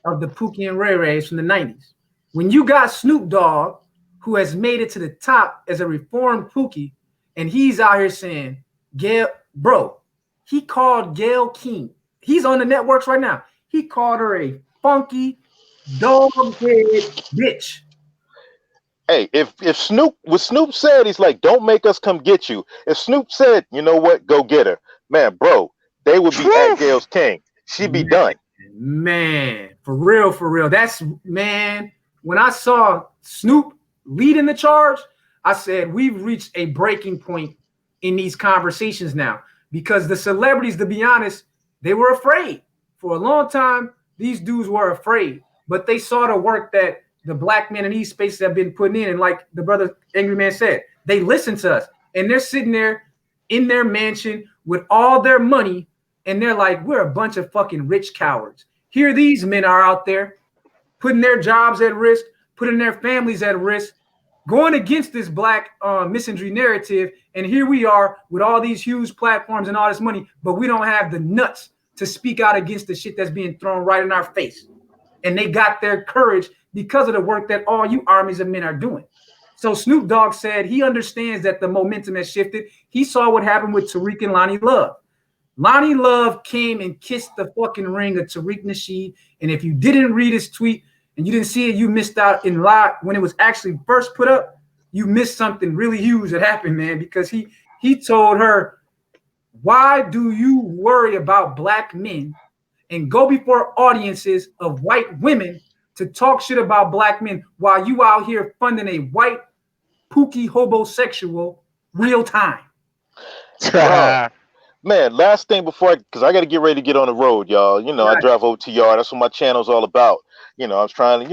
of the Pookie and Ray Rays from the 90s. When you got Snoop Dogg, who has made it to the top as a reformed Pookie, and he's out here saying, Gayle, bro, he called Gayle King. He's on the networks right now. He called her a funky dog-head bitch. Hey, if Snoop said, he's like, don't make us come get you. If Snoop said, you know what, go get her, man, bro, they would be at Gayle's King. She'd be done. Man, for real. That's, man, when I saw Snoop leading the charge, I said, we've reached a breaking point in these conversations now, because the celebrities, to be honest, they were afraid. For a long time, these dudes were afraid, but they saw the work that the black men in these spaces have been putting in. And like the brother Angry Man said, they listen to us, and they're sitting there in their mansion with all their money, and they're like, we're a bunch of fucking rich cowards. Here these men are out there putting their jobs at risk, putting their families at risk, going against this black misandry narrative. And here we are with all these huge platforms and all this money, but we don't have the nuts to speak out against the shit that's being thrown right in our face. And they got their courage because of the work that all you armies of men are doing. So Snoop Dogg said he understands that the momentum has shifted. He saw what happened with Tariq and Lonnie Love. Lonnie Love came and kissed the fucking ring of Tariq Nasheed. And if you didn't read his tweet and you didn't see it, you missed out in live when it was actually first put up. You missed something really huge that happened, man, because he told her, why do you worry about black men and go before audiences of white women to talk shit about black men while you out here funding a white pookie homosexual real time? Man, last thing before, because I got to get ready to get on the road, y'all. You know, right. I drive over to y'all. That's what my channel's all about. You know, I was trying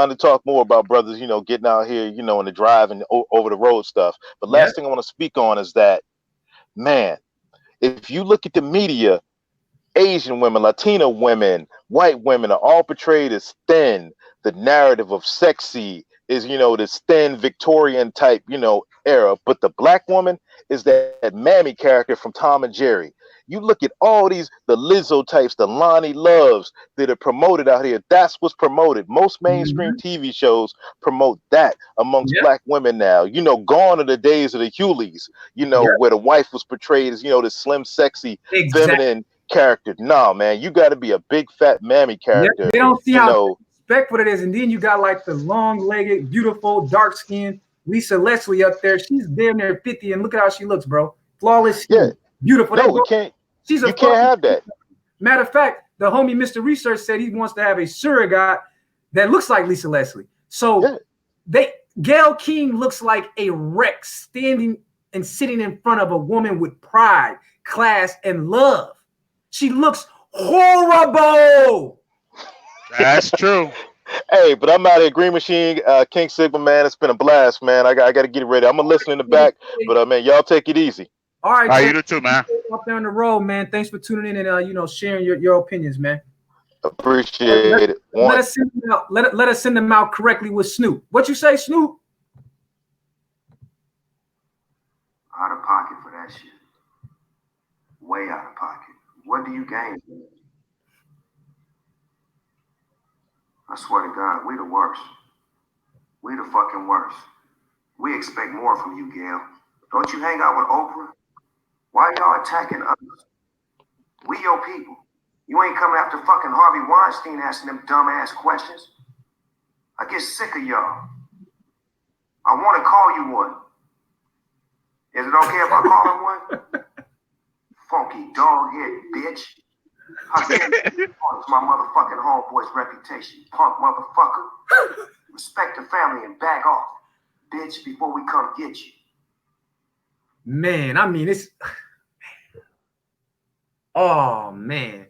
to talk more about brothers, getting out here, in the drive and over the road stuff. But last thing I want to speak on is that, man, if you look at the media, Asian women, Latino women, white women are all portrayed as thin. The narrative of sexy is, this thin Victorian type, era. But the black woman is that Mammy character from Tom and Jerry. You look at all these, the Lizzo types, the Lonnie Loves that are promoted out here. That's what's promoted. Most mainstream TV shows promote that amongst black women now. Gone are the days of the Huleys, where the wife was portrayed as, this slim, sexy, feminine character. No, man, you got to be a big fat Mammy character. They don't see how respectful it is. And then you got like the long-legged, beautiful, dark-skinned Lisa Leslie up there. She's damn near 50, and look at how she looks, bro. Flawless skin. Beautiful. No, we can't. You can't have that. Matter of fact, the homie Mr. Research said he wants to have a surrogate that looks like Lisa Leslie. So Gayle King looks like a wreck standing and sitting in front of a woman with pride, class, and love. She looks horrible. That's true. Hey, but I'm out of Green Machine, King Sigma, man. It's been a blast, man. I got to get ready. I'm gonna listen in the back, but man, y'all take it easy. All right, you do too, man. Up there on the road, man. Thanks for tuning in and sharing your opinions, man. Appreciate it. Let us send them out. Let us send them out correctly with Snoop. What you say, Snoop? Out of pocket for that shit. Way out of pocket. What do you gain from it? I swear to God, we the worst. We the fucking worst. We expect more from you, Gayle. Don't you hang out with Oprah? Why y'all attacking us? We your people. You ain't coming after fucking Harvey Weinstein asking them dumb-ass questions. I get sick of y'all. I want to call you one. Is it okay if I call him one? Funky dog-head bitch. How dare you tarnish my motherfucking homeboy's reputation, punk motherfucker? Respect the family and back off, bitch, before we come get you. Man, I mean, it's... Oh, man.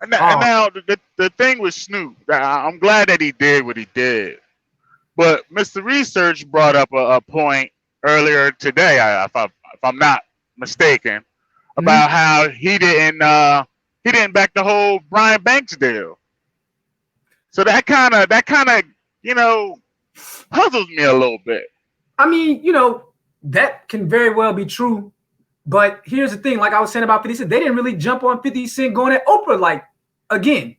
And now the thing with Snoop, I'm glad that he did what he did. But Mr. Research brought up a point earlier today, if I'm not mistaken, about how he didn't back the whole Brian Banks deal. So that kind of puzzles me a little bit. I mean, that can very well be true. But here's the thing, like I was saying about 50 Cent, they didn't really jump on 50 Cent going at Oprah. Like, again,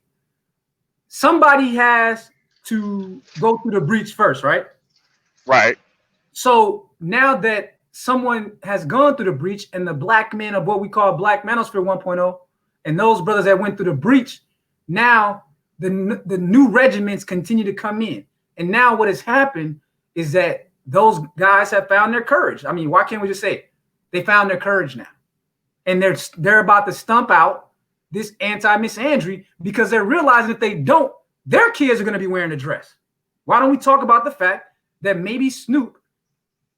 somebody has to go through the breach first, right? Right. So now that someone has gone through the breach and the black men of what we call Black Manosphere 1.0, and those brothers that went through the breach, now the new regiments continue to come in. And now what has happened is that those guys have found their courage. I mean, why can't we just say it? They found their courage now. And they're about to stump out this anti-misandry because they're realizing if they don't, their kids are going to be wearing a dress. Why don't we talk about the fact that maybe Snoop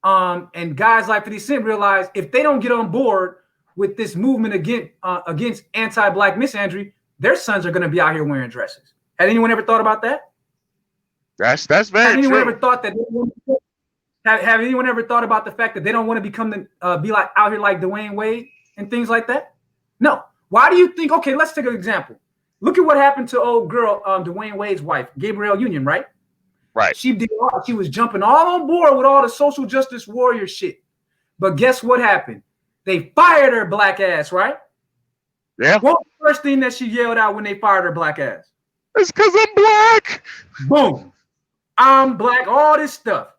and guys like 50 Cent realize if they don't get on board with this movement against anti-black misandry, their sons are going to be out here wearing dresses. Had anyone ever thought about that? That's very true. Had anyone ever thought that? Have anyone ever thought about the fact that they don't want to become be like out here like Dwayne Wade and things like that? No. Why do you think? Okay, let's take an example. Look at what happened to old girl, Dwayne Wade's wife, Gabrielle Union, right? Right. She was jumping all on board with all the social justice warrior shit. But guess what happened? They fired her black ass, right? Yeah. What was the first thing that she yelled out when they fired her black ass? It's because I'm black. Boom. I'm black, all this stuff.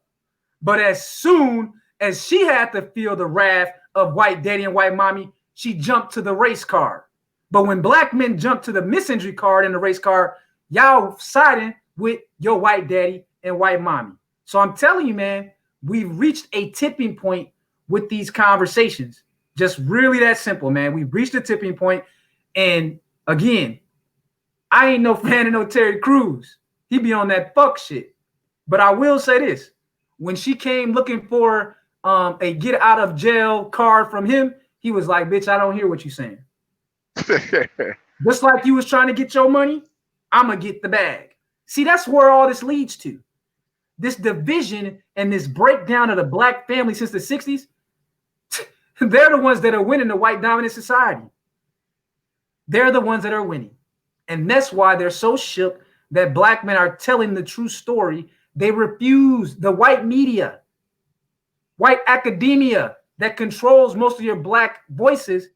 But as soon as she had to feel the wrath of white daddy and white mommy, she jumped to the race card. But when black men jump to the misandry card in the race card, y'all siding with your white daddy and white mommy. So I'm telling you, man, we've reached a tipping point with these conversations. Just really that simple, man. We've reached a tipping point. And again, I ain't no fan of no Terry Crews. He be on that fuck shit. But I will say this. When she came looking for a get out of jail card from him, he was like, bitch, I don't hear what you're saying. Just like you was trying to get your money, I'm going to get the bag. See, that's where all this leads to. This division and this breakdown of the black family since the 60s, they're the ones that are winning the white dominant society. They're the ones that are winning. And that's why they're so shook that black men are telling the true story. They refuse the white media, white academia that controls most of your black voices.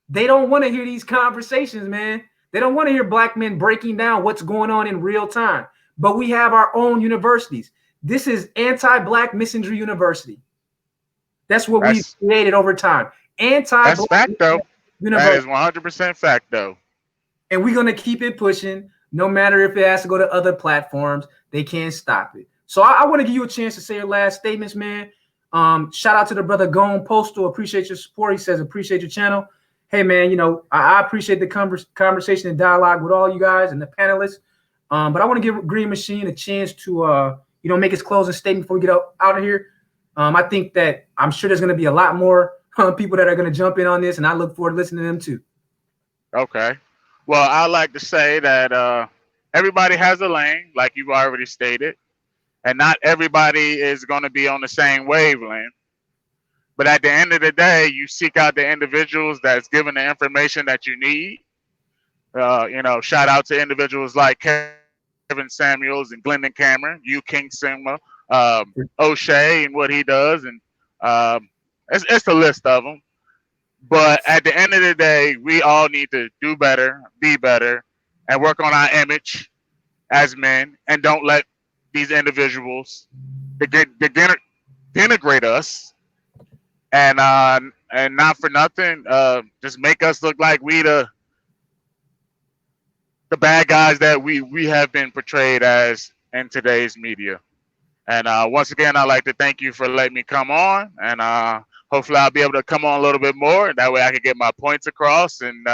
They don't want to hear these conversations, man. They don't want to hear black men breaking down what's going on in real time. But we have our own universities. This is anti-black misandry university. That's what we've created over time. That's fact, though. University. That is 100% fact, though. And we're going to keep it pushing. No matter if it has to go to other platforms, they can't stop it. So I want to give you a chance to say your last statements, man. Shout out to the brother Gone Postal. Appreciate your support. He says, appreciate your channel. Hey, man, you know, I appreciate the conversation and dialogue with all you guys and the panelists. But I want to give Green Machine a chance to, make his closing statement before we get out of here. I think that I'm sure there's going to be a lot more people that are going to jump in on this, and I look forward to listening to them too. Okay. Well, I like to say that everybody has a lane, like you've already stated, and not everybody is going to be on the same wavelength. But at the end of the day, you seek out the individuals that's given the information that you need. Shout out to individuals like Kevin Samuels and Glendon Cameron, King Sigma, O'Shea and what he does, and it's a list of them. But at the end of the day, we all need to do better, be better, and work on our image as men, and don't let these individuals denigrate us, and not for nothing, just make us look like we the bad guys that we have been portrayed as in today's media. And once again, I'd like to thank you for letting me come on, and hopefully I'll be able to come on a little bit more. That way I can get my points across and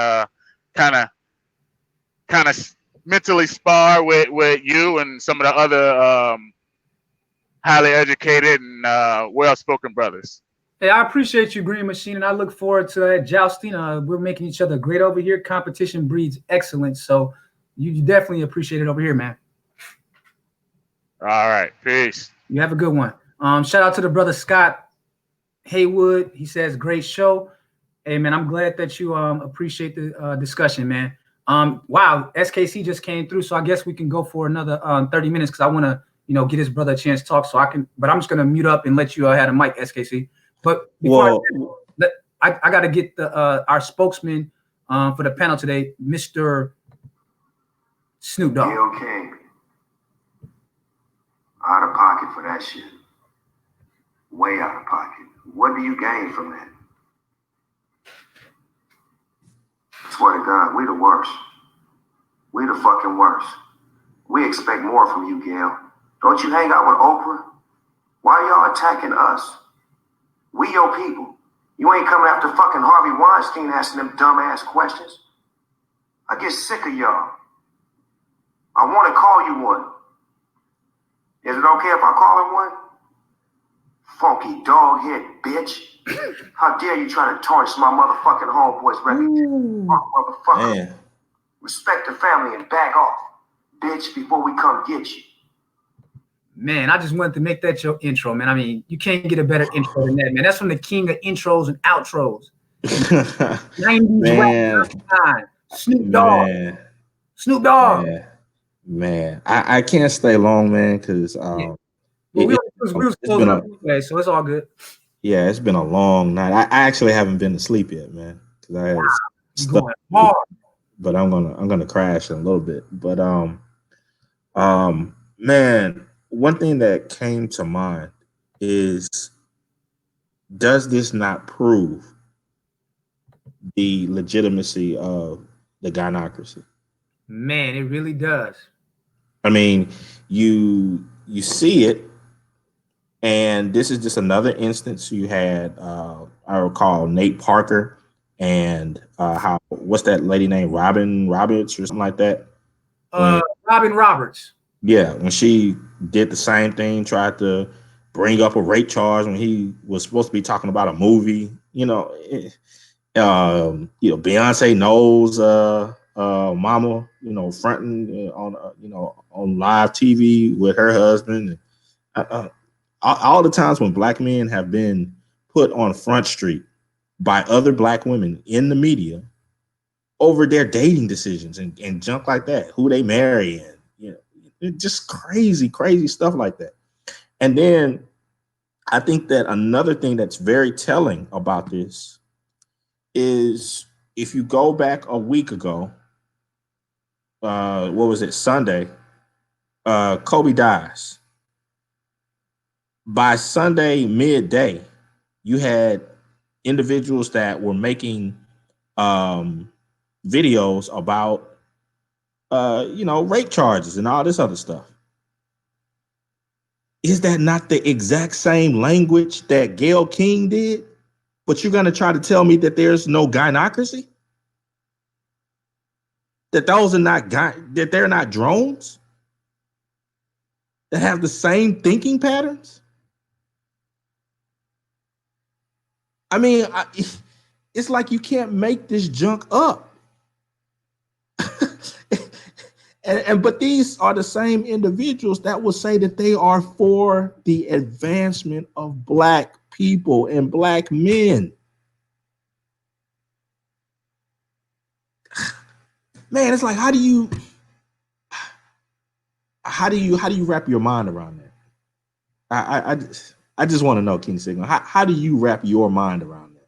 kind of mentally spar with you and some of the other highly educated and well-spoken brothers. Hey, I appreciate you, Green Machine, and I look forward to that jousting. We're making each other great over here. Competition breeds excellence, so you definitely appreciate it over here, man. All right, peace. You have a good one. Shout out to the brother Scott Haywood. He says, great show. Hey, man, I'm glad that you appreciate the discussion, man. Wow, SKC just came through, so I guess we can go for another 30 minutes because I want to, get his brother a chance to talk. So but I'm just going to mute up and let you have a mic, SKC. But before I got to get our spokesman for the panel today, Mr. Snoop Dogg. Gayle King. Out of pocket for that shit. Way out of pocket. What do you gain from that? I swear to God, we the worst. We the fucking worst. We expect more from you, Gayle. Don't you hang out with Oprah? Why y'all attacking us? We your people. You ain't coming after fucking Harvey Weinstein asking them dumbass questions. I get sick of y'all. I want to call you one. Is it okay if I call him one? Funky dog head bitch. How dare you try to tarnish my motherfucking homeboy's reputation? Motherfucker. Man. Respect the family and back off, bitch, before we come get you. Man, I just wanted to make that your intro, man. I mean, you can't get a better intro than that, man. That's from the king of intros and outros. 90s rap time. Snoop Dogg. Man. Snoop Dogg. Man. Man, I can't stay long, man, because Yeah. Well, we was it's closing been up a anyway, so it's all good. yeah, it's been a long night. I actually haven't been to sleep yet, man, because I had You stuff going to do, hard. but I'm gonna crash in a little bit. But man, one thing that came to mind is, does this not prove the legitimacy of the gynocracy? Man, it really does. I mean, you see it, and this is just another instance. You had I recall Nate Parker and how what's that lady named Robin Roberts or something like that. When Robin Roberts. yeah, when she did the same thing, tried to bring up a rape charge when he was supposed to be talking about a movie. Beyonce knows mama, fronting on live TV with her husband. All the times when black men have been put on Front Street by other black women in the media over their dating decisions and junk like that, who they marry and just crazy, crazy stuff like that. And then I think that another thing that's very telling about this is, if you go back a week ago, what was it, Sunday, Kobe dies. By Sunday midday, you had individuals that were making um, videos about rape charges and all this other stuff. Is that not the exact same language that Gayle King did? But you're going to try to tell me that there's no gynocracy? That those are not that they're not drones that have the same thinking patterns? I mean, it's like you can't make this junk up. But these are the same individuals that will say that they are for the advancement of black people and black men. Man, it's like, how do you wrap your mind around that? I just want to know, King Signal, how do you wrap your mind around that?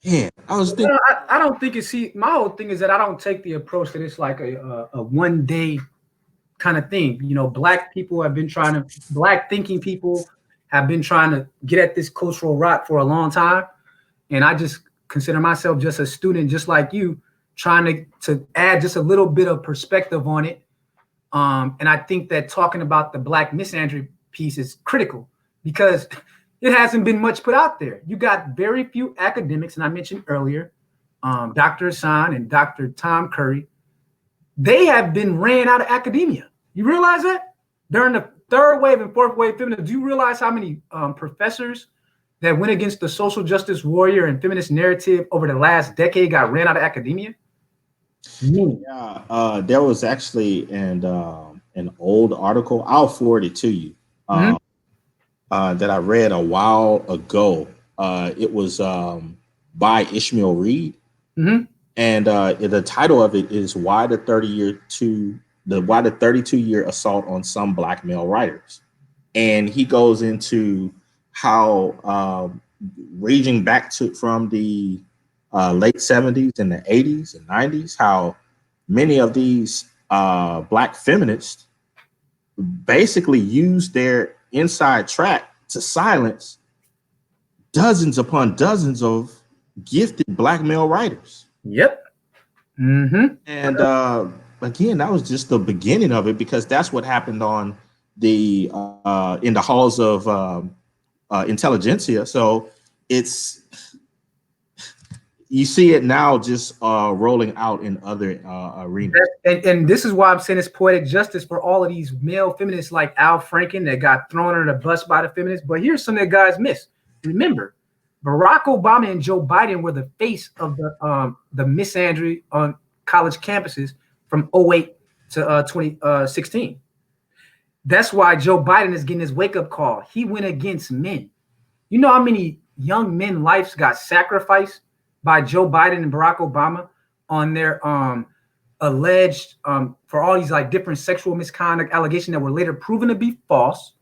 Yeah, I was thinking. I don't think it's, see, my whole thing is that I don't take the approach that it's like a one day kind of thing. Black thinking people have been trying to get at this cultural rot for a long time. And I just consider myself just a student, just like you, trying to add just a little bit of perspective on it. And I think that talking about the Black misandry piece is critical because it hasn't been much put out there. You got very few academics, and I mentioned earlier, Dr. Hassan and Dr. Tom Curry. They have been ran out of academia. You realize that? During the third wave and fourth wave feminism, do you realize how many professors that went against the social justice warrior and feminist narrative over the last decade got ran out of academia? Yeah, there was actually an old article. I'll forward it to you. That I read a while ago. It was by Ishmael Reed, and the title of it is "Why the 32-year assault on some black male writers," and he goes into how raging back from the late 70s and the 80s and 90s, how many of these black feminists basically used their inside track to silence dozens upon dozens of gifted black male writers. Yep. And again, that was just the beginning of it, because that's what happened on the in the halls of intelligentsia. So you see it now just rolling out in other arenas. And this is why I'm saying it's poetic justice for all of these male feminists like Al Franken that got thrown under the bus by the feminists. But here's something that guys miss. Remember, Barack Obama and Joe Biden were the face of the misandry on college campuses from 2008 to 2016. That's why Joe Biden is getting his wake-up call. He went against men. You know how many young men lives got sacrificed by Joe Biden and Barack Obama on their alleged for all these like different sexual misconduct allegations that were later proven to be false,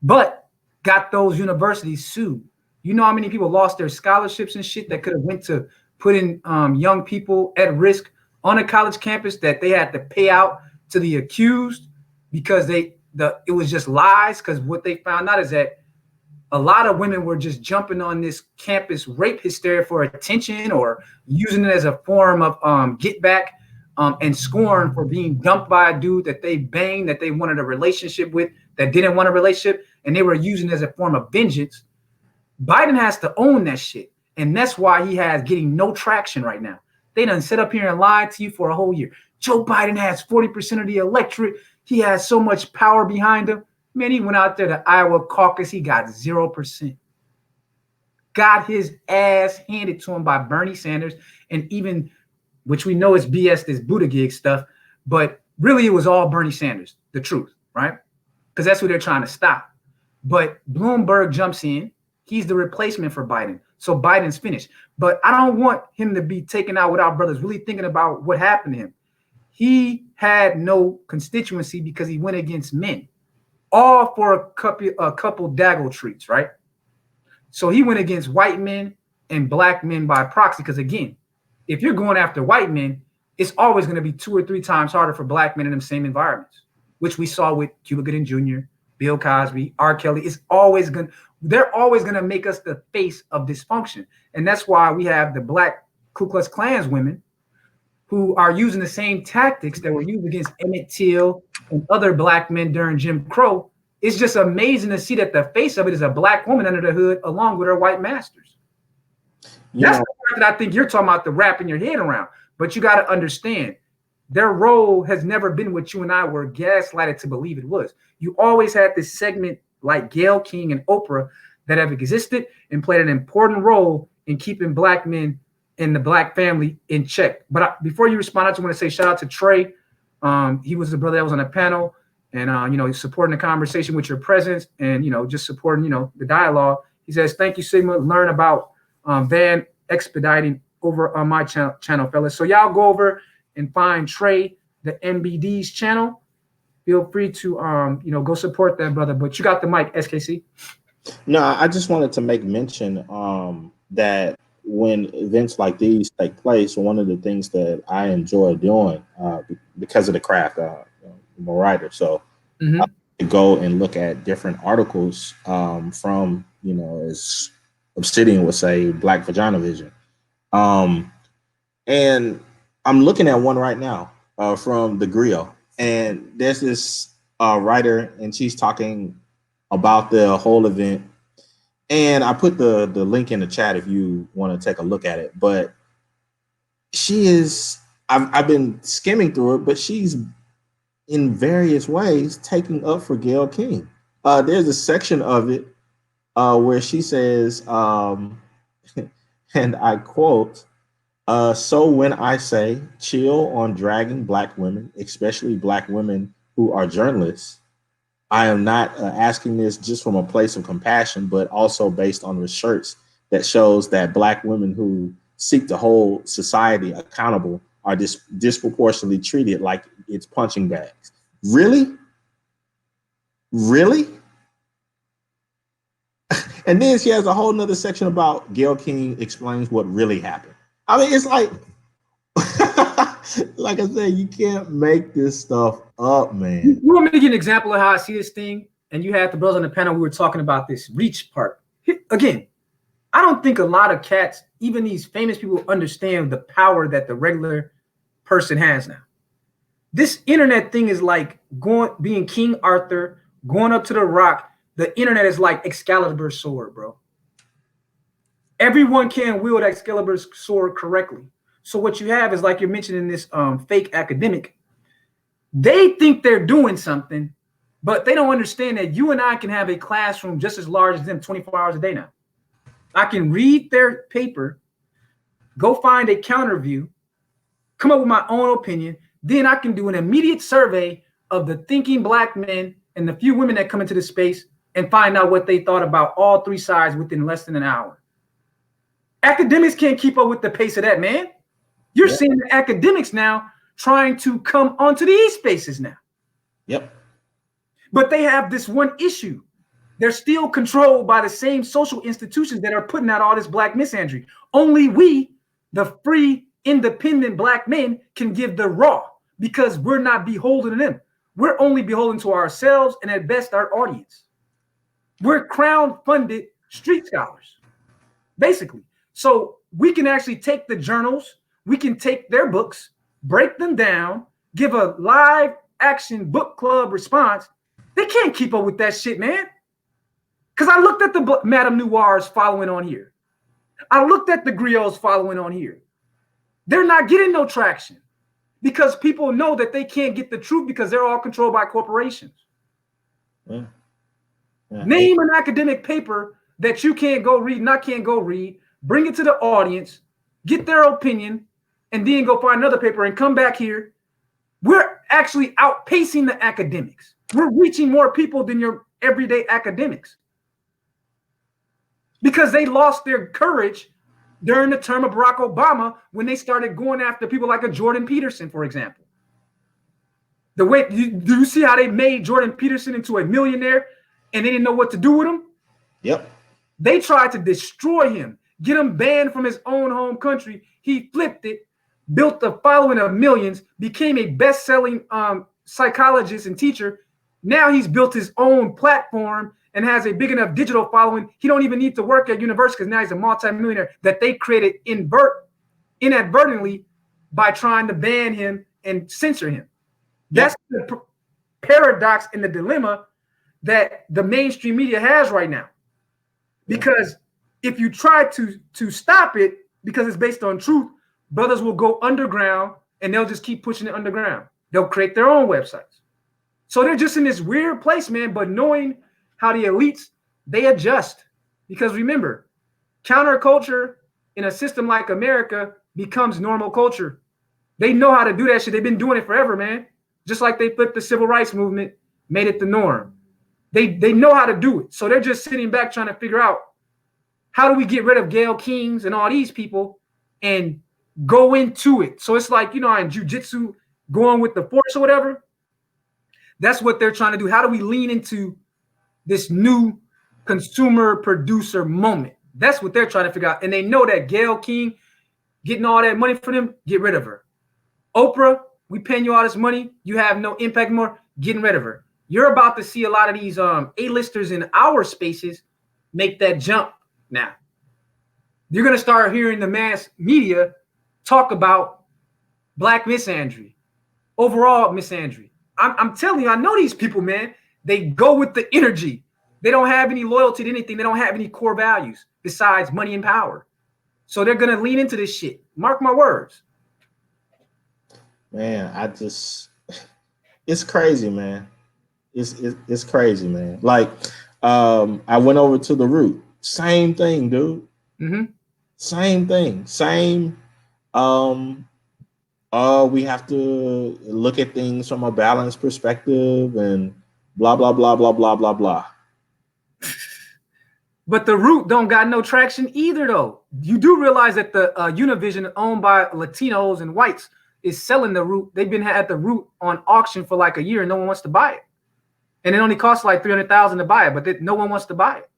but got those universities sued. You know how many people lost their scholarships and shit that could have went to putting young people at risk on a college campus that they had to pay out to the accused because it was just lies. Because what they found out is that a lot of women were just jumping on this campus rape hysteria for attention or using it as a form of get back and scorn for being dumped by a dude that they banged, that they wanted a relationship with, that didn't want a relationship, and they were using it as a form of vengeance. Biden has to own that shit. And that's why he has getting no traction right now. They done sit up here and lied to you for a whole year. Joe Biden has 40% of the electorate. He has so much power behind him. Man, he went out there to Iowa caucus. He got 0%. Got his ass handed to him by Bernie Sanders. And even, which we know is BS, this Buttigieg stuff, but really it was all Bernie Sanders, the truth, right? Because that's who they're trying to stop. But Bloomberg jumps in. He's the replacement for Biden. So Biden's finished. But I don't want him to be taken out without brothers really thinking about what happened to him. He had no constituency because he went against men, all for a couple Dago treats, right? So he went against white men and black men by proxy. Because again, if you're going after white men, it's always going to be 2 or 3 times harder for black men in them same environments, which we saw with Cuba Gooding Jr., Bill Cosby, R. Kelly. They're always going to make us the face of dysfunction. And that's why we have the black Ku Klux Klans women who are using the same tactics that were used against Emmett Till and other black men during Jim Crow. It's just amazing to see that the face of it is a black woman under the hood along with her white masters. That's the part that I think you're talking about, the wrapping your head around. But you got to understand, their role has never been what you and I were gaslighted to believe it was. You always had this segment like Gayle King and Oprah that have existed and played an important role in keeping black men and the black family in check. But before you respond, I just want to say shout out to Trey. He was the brother that was on the panel and, he's supporting the conversation with your presence and, just supporting, the dialogue. He says, thank you, Sigma. Learn about van expediting over on my channel, fellas. So y'all go over and find Trey, the MBD's channel. Feel free to, go support that brother. But you got the mic, SKC. No, I just wanted to make mention that when events like these take place, one of the things that I enjoy doing because of the craft, I'm a writer, so I like to go and look at different articles from, as Obsidian would say, Black Vagina Vision. And I'm looking at one right now from the Griot. And there's this writer, and she's talking about the whole event. And I put the link in the chat if you want to take a look at it. But she is, I've been skimming through it, but she's in various ways taking up for Gayle King. There's a section of it where she says, and I quote, so when I say chill on dragging black women, especially black women who are journalists, I am not asking this just from a place of compassion, but also based on research that shows that black women who seek to hold society accountable are disproportionately treated like it's punching bags. Really? Really? And then she has a whole nother section about Gayle King explains what really happened. I mean, it's like, like I said, you can't make this stuff up, man. You want me to give an example of how I see this thing? And you had the brothers on the panel, we were talking about this reach part. Again, I don't think a lot of cats, even these famous people, understand the power that the regular person has now. This internet thing is like being King Arthur, going up to the rock. The internet is like Excalibur's sword, bro. Everyone can wield Excalibur's sword correctly. So what you have is, like you're mentioning, this fake academic. They think they're doing something, but they don't understand that you and I can have a classroom just as large as them 24 hours a day now. I can read their paper, go find a counter view, come up with my own opinion. Then I can do an immediate survey of the thinking black men and the few women that come into the space and find out what they thought about all 3 sides within less than an hour. Academics can't keep up with the pace of that, man. You're seeing the academics now trying to come onto these spaces now. Yep. But they have this one issue. They're still controlled by the same social institutions that are putting out all this black misandry. Only we, the free, independent black men, can give the raw because we're not beholden to them. We're only beholden to ourselves and at best our audience. We're crown-funded street scholars, basically. So we can actually take the journals, we can take their books, break them down, give a live action book club response. They can't keep up with that shit, man. Because I looked at the Madame Noirs following on here. I looked at the griots following on here. They're not getting no traction because people know that they can't get the truth because they're all controlled by corporations. Yeah. Name an academic paper that you can't go read, and I can't go read, bring it to the audience, get their opinion, and then go find another paper and come back here. We're actually outpacing the academics. We're reaching more people than your everyday academics because they lost their courage during the term of Barack Obama when they started going after people like a Jordan Peterson, for example. The way do you see how they made Jordan Peterson into a millionaire and they didn't know what to do with him? Yep. They tried to destroy him, get him banned from his own home country. He flipped it, built a following of millions, became a best-selling psychologist and teacher. Now he's built his own platform and has a big enough digital following. He don't even need to work at university because now he's a multimillionaire that they created inadvertently by trying to ban him and censor him. That's the paradox and the dilemma that the mainstream media has right now. Because if you try to stop it because it's based on truth, brothers will go underground and they'll just keep pushing it underground. They'll create their own websites. So they're just in this weird place, man. But knowing how the elites, they adjust. Because remember, counterculture in a system like America becomes normal culture. They know how to do that shit. They've been doing it forever, man. Just like they flipped the civil rights movement, made it the norm. They know how to do it. So they're just sitting back trying to figure out how do we get rid of Gayle Kings and all these people and go into it. So it's like, you know, in jiu-jitsu, going with the force or whatever. That's what they're trying to do. How do we lean into this new consumer producer moment? That's what they're trying to figure out. And they know that Gayle King getting all that money for them, get rid of her. Oprah, we paying you all this money. You have no impact more, getting rid of her. You're about to see a lot of these A-listers in our spaces make that jump now. You're going to start hearing the mass media talk about black misandry, overall misandry. I'm telling you, I know these people, man. They go with the energy. They don't have any loyalty to anything. They don't have any core values besides money and power. So they're going to lean into this shit. Mark my words. Man, it's crazy, man. It's crazy, man. Like, I went over to the Root. Same thing, dude. Mm-hmm. Same thing. Same. We have to look at things from a balanced perspective and blah, blah, blah, blah, blah, blah, blah. But the Root don't got no traction either, though. You do realize that the Univision, owned by Latinos and whites, is selling the Root. They've been at the Root on auction for like a year and no one wants to buy it. And it only costs like $300,000 to buy it, but no one wants to buy it.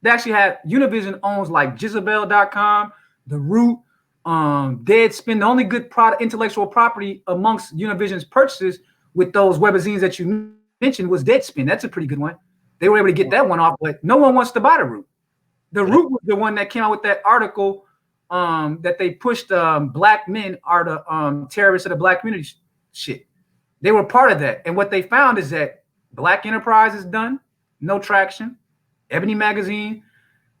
They actually have Univision owns like Jezebel.com, the Root, Deadspin. The only good intellectual property amongst Univision's purchases with those webazines that you mentioned was Deadspin. That's a pretty good one. They were able to get that one off, but no one wants to buy the Root. The Root was the one that came out with that article that they pushed black men are the terrorists of the black community shit. They were part of that. And what they found is that Black Enterprise is done, no traction. Ebony Magazine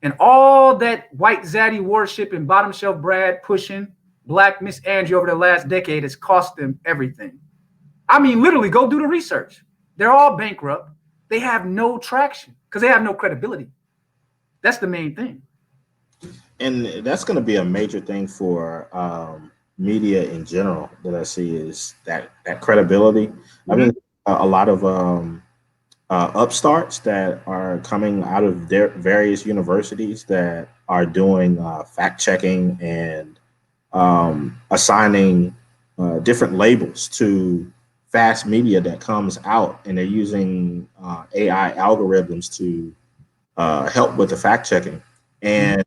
and all that white zaddy worship and bottom shelf Brad pushing black Miss Angie over the last decade has cost them everything. I mean, literally, go do the research. They're all bankrupt. They have no traction because they have no credibility. That's the main thing. And that's going to be a major thing for media in general that I see is that credibility. Mm-hmm. I mean, a lot of upstarts that are coming out of their various universities that are doing fact checking and assigning different labels to fast media that comes out, and they're using AI algorithms to help with the fact checking and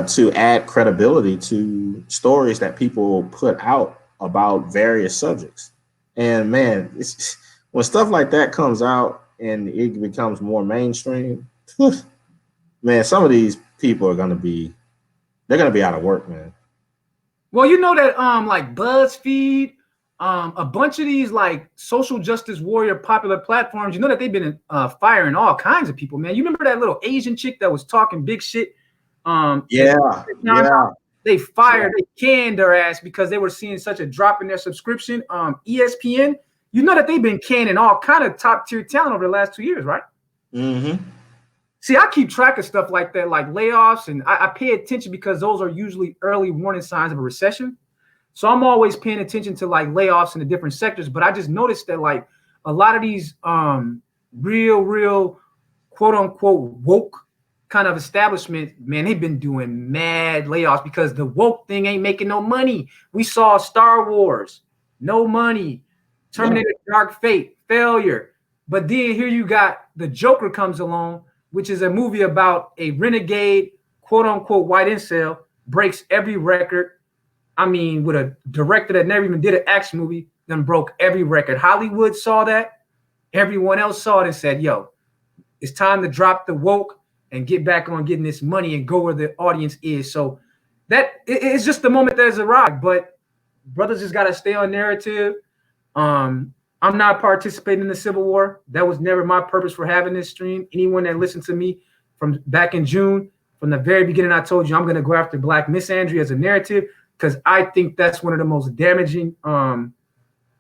to add credibility to stories that people put out about various subjects. And man, it's when stuff like that comes out and it becomes more mainstream, man, some of these people are they're gonna be out of work, man. Well, you know that like BuzzFeed, a bunch of these like social justice warrior popular platforms, you know that they've been firing all kinds of people, man. You remember that little Asian chick that was talking big shit? Yeah, yeah. They fired, they canned their ass because they were seeing such a drop in their subscription. ESPN, you know that they've been canning all kind of top tier talent over the last 2 years, right? Mm-hmm. See, I keep track of stuff like that, like layoffs, and I pay attention because those are usually early warning signs of a recession. So I'm always paying attention to like layoffs in the different sectors. But I just noticed that like a lot of these real quote unquote woke kind of establishment, man, they've been doing mad layoffs because the woke thing ain't making no money. We saw Star Wars, no money, Terminator Dark Fate, failure. But then here you got the Joker comes along, which is a movie about a renegade, quote unquote, white incel, breaks every record. I mean, with a director that never even did an action movie, then broke every record. Hollywood saw that. Everyone else saw it and said, yo, it's time to drop the woke and get back on getting this money and go where the audience is. So that it's just the moment that has arrived. But brothers just got to stay on narrative. I'm not participating in the Civil War. That was never my purpose for having this stream. Anyone that listened to me from back in June, from the very beginning, I told you I'm going to go after Black misandry as a narrative because I think that's one of the most damaging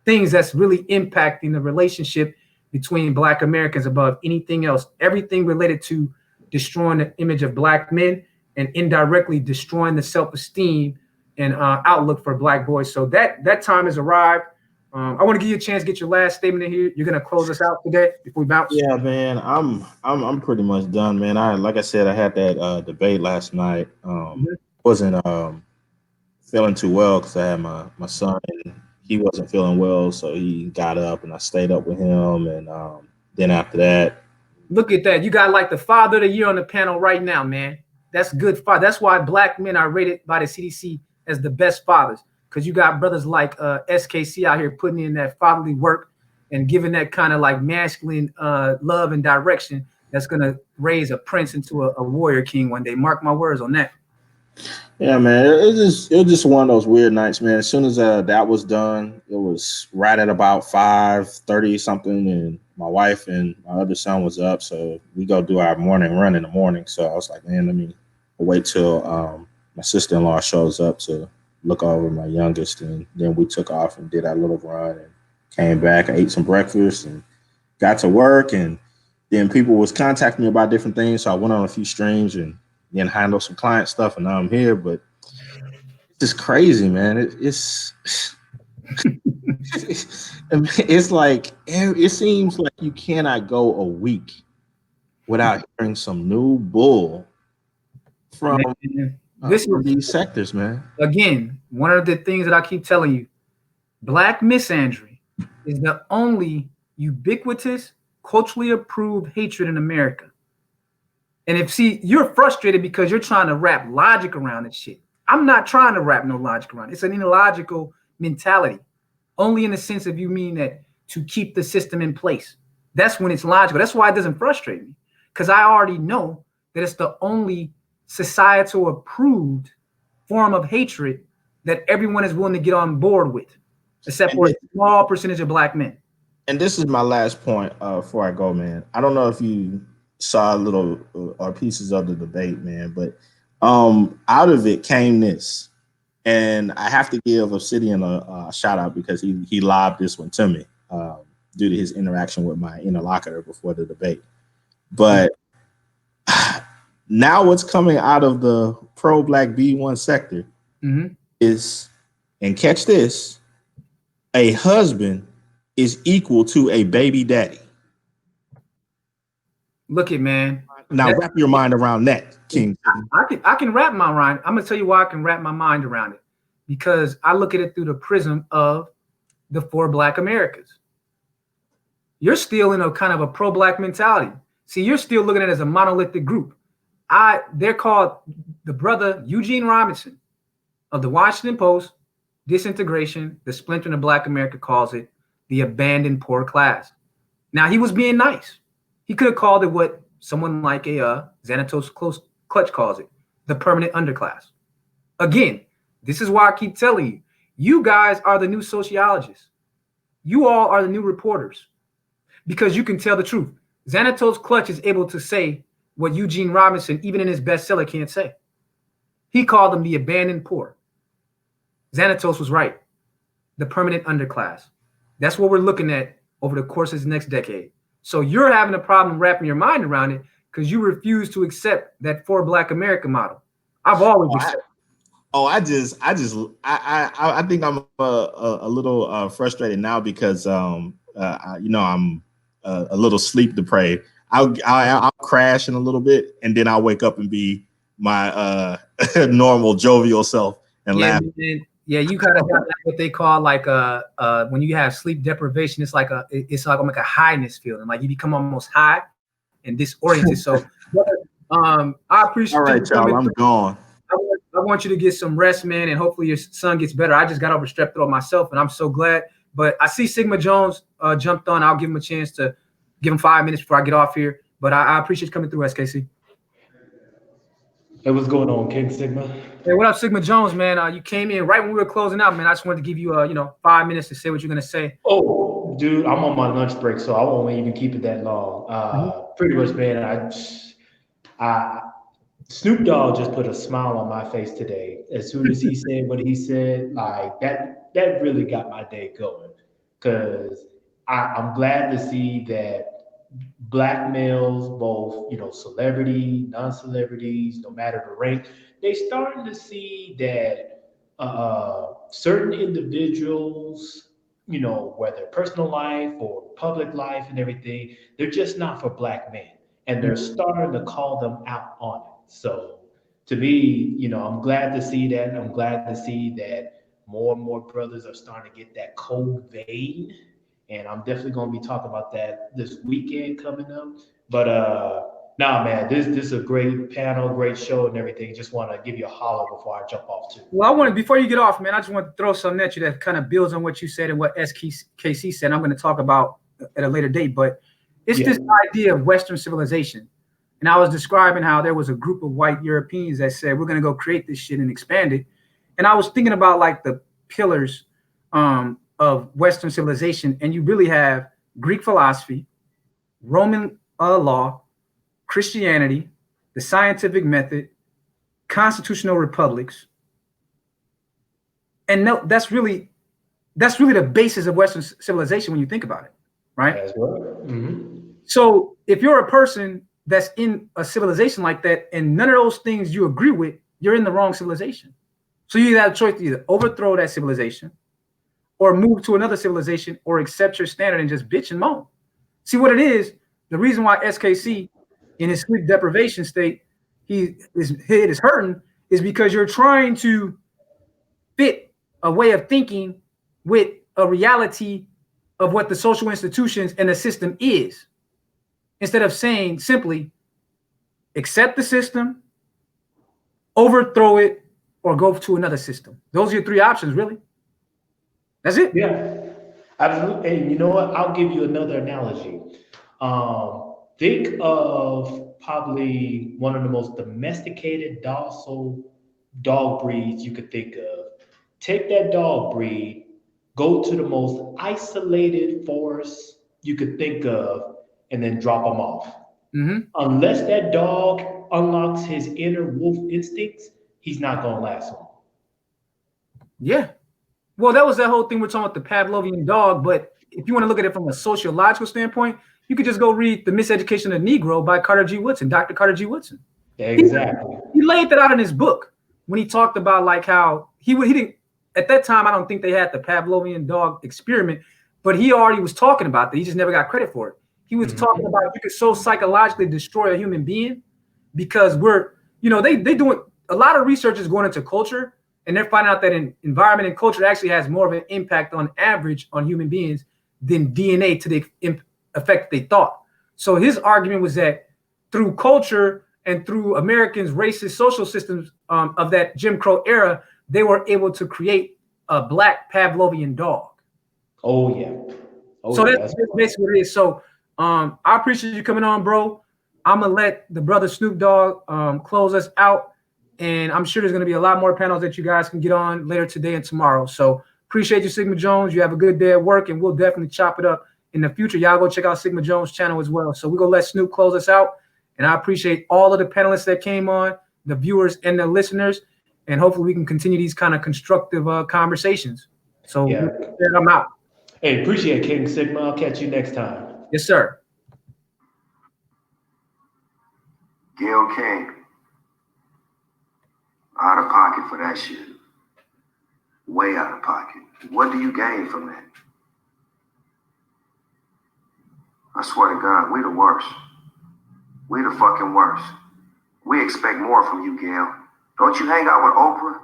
things that's really impacting the relationship between Black Americans above anything else. Everything related to destroying the image of Black men and indirectly destroying the self-esteem and outlook for Black boys. So that time has arrived. I want to give you a chance to get your last statement in here. You're gonna close us out today before we bounce. Yeah, man, I'm pretty much done, man. Like I said, I had that debate last night. Wasn't feeling too well because I had my son, and he wasn't feeling well, so he got up and I stayed up with him, and then after that, look at that, you got like the father of the year on the panel right now, man. That's good. That's why Black men are rated by the CDC as the best fathers. Because you got brothers like SKC out here putting in that fatherly work and giving that kind of like masculine love and direction that's going to raise a prince into a warrior king one day. Mark my words on that. Yeah, man, it was just one of those weird nights, man. As soon as that was done, it was right at about 5:30 something, and my wife and my other son was up, so we go do our morning run in the morning. So I was like, man, let me wait till my sister-in-law shows up to look over my youngest, and then we took off and did our little run and came back. I ate some breakfast and got to work, and then people was contacting me about different things, so I went on a few streams and then handled some client stuff, and now I'm here. But it's just crazy, man. It's it's like it seems like you cannot go a week without hearing some new bull from these sectors, man. Again, one of the things that I keep telling you, Black misandry is the only ubiquitous, culturally approved hatred in America. And you're frustrated because you're trying to wrap logic around this shit. I'm not trying to wrap no logic around it. It's an illogical mentality. Only in the sense of you mean that to keep the system in place. That's when it's logical. That's why it doesn't frustrate me. Because I already know that it's the only societal approved form of hatred that everyone is willing to get on board with, except for a small percentage of Black men. And this is my last point before I go, man. I don't know if you saw a little or pieces of the debate, man, but out of it came this, and I have to give Obsidian a shout out because he lobbed this one to me due to his interaction with my interlocutor before the debate. But now what's coming out of the pro-Black B1 sector is, and catch this, a husband is equal to a baby daddy. Look it, man. Now wrap your mind around that, King. I can wrap my mind. I'm gonna tell you why I can wrap my mind around it, because I look at it through the prism of the 4 Black Americas. You're still in a kind of a pro-Black mentality. See, you're still looking at it as a monolithic group. They're called the brother Eugene Robinson of the Washington Post, Disintegration, the Splintering of Black America calls it the abandoned poor class. Now, he was being nice. He could have called it what someone like a Xanatos Clutch calls it, the permanent underclass. Again, this is why I keep telling you, you guys are the new sociologists. You all are the new reporters, because you can tell the truth. Xanatos Clutch is able to say what Eugene Robinson, even in his bestseller, can't say. He called them the abandoned poor. Xanatos was right. The permanent underclass. That's what we're looking at over the course of the next decade. So you're having a problem wrapping your mind around it because you refuse to accept that 4 Black America model. I've always accepted. I think I'm a little frustrated now because I'm a little sleep deprived. I'll crash in a little bit and then I'll wake up and be my normal jovial self and laugh. Yeah, you kind of got what they call like when you have sleep deprivation, it's like almost a highness feeling, like you become almost high and disoriented. So I appreciate. All right, y'all, I'm gone. I want you to get some rest, man, and hopefully your son gets better. I just got over strep throat myself, and I'm so glad. But I see Sigma Jones jumped on. I'll give him a chance to give him 5 minutes before I get off here. But I appreciate you coming through, SKC. Hey, what's going on, King Sigma? Hey, what up, Sigma Jones, man? You came in right when we were closing out, man. I just wanted to give you, 5 minutes to say what you're gonna say. Oh, dude, I'm on my lunch break, so I won't even keep it that long. Pretty much, man. I Snoop Dogg just put a smile on my face today. As soon as he said what he said, like that really got my day going. Because I'm glad to see that Black males, both celebrity, non-celebrities, no matter the rank, they starting to see that certain individuals, whether personal life or public life and everything, they're just not for Black men, and they're starting to call them out on it. So to me, I'm glad to see that. I'm glad to see that more and more brothers are starting to get that cold vein. And I'm definitely going to be talking about that this weekend coming up. But nah, man, this is a great panel, great show and everything. Just want to give you a holler before I jump off too. Well, before you get off, man, I just want to throw something at you that kind of builds on what you said and what SKC said. I'm going to talk about at a later date, but it's this idea of Western civilization. And I was describing how there was a group of white Europeans that said, we're going to go create this shit and expand it. And I was thinking about like the pillars of Western civilization. And you really have Greek philosophy, Roman law, Christianity, the scientific method, constitutional republics. And no, that's really the basis of Western civilization when you think about it, right? That's right. Mm-hmm. So if you're a person that's in a civilization like that and none of those things you agree with, you're in the wrong civilization. So you have a choice to either overthrow that civilization or move to another civilization or accept your standard and just bitch and moan. See what it is, the reason why SKC in his sleep deprivation state, his head is hurting is because you're trying to fit a way of thinking with a reality of what the social institutions and the system is. Instead of saying simply, accept the system, overthrow it, or go to another system. Those are your 3 options, really. That's it. Yeah, absolutely. And you know what? I'll give you another analogy. Think of probably one of the most domesticated, docile dog breeds you could think of. Take that dog breed, go to the most isolated forest you could think of, and then drop them off. Mm-hmm. Unless that dog unlocks his inner wolf instincts, he's not going to last long. Yeah. Well, that was that whole thing we're talking about, the Pavlovian dog. But if you want to look at it from a sociological standpoint, you could just go read The Miseducation of the Negro by Carter G. Woodson, Dr. Carter G. Woodson. Exactly. He laid that out in his book when he talked about like how he didn't, at that time, I don't think they had the Pavlovian dog experiment, but he already was talking about that. He just never got credit for it. He was talking about you could so psychologically destroy a human being because they doing a lot of research is going into culture, and they're finding out that environment and culture actually has more of an impact on average on human beings than DNA to the effect they thought. So his argument was that through culture and through Americans' racist social systems of that Jim Crow era, they were able to create a black Pavlovian dog. Oh yeah. So that's basically what it is. So I appreciate you coming on, bro. I'm gonna let the brother Snoop Dogg close us out, and I'm sure there's gonna be a lot more panels that you guys can get on later today and tomorrow. So appreciate you, Sigma Jones. You have a good day at work, and we'll definitely chop it up in the future. Y'all go check out Sigma Jones' channel as well. So we're gonna let Snoop close us out, and I appreciate all of the panelists that came on, the viewers and the listeners, and hopefully we can continue these kind of constructive conversations. So yeah. I'm out. Hey, appreciate King Sigma. I'll catch you next time. Yes, sir. Gayle King, out of pocket for that shit. Way out of pocket. What do you gain from that? I swear to God, we the worst. We the fucking worst. We expect more from you, Gayle. Don't you hang out with Oprah?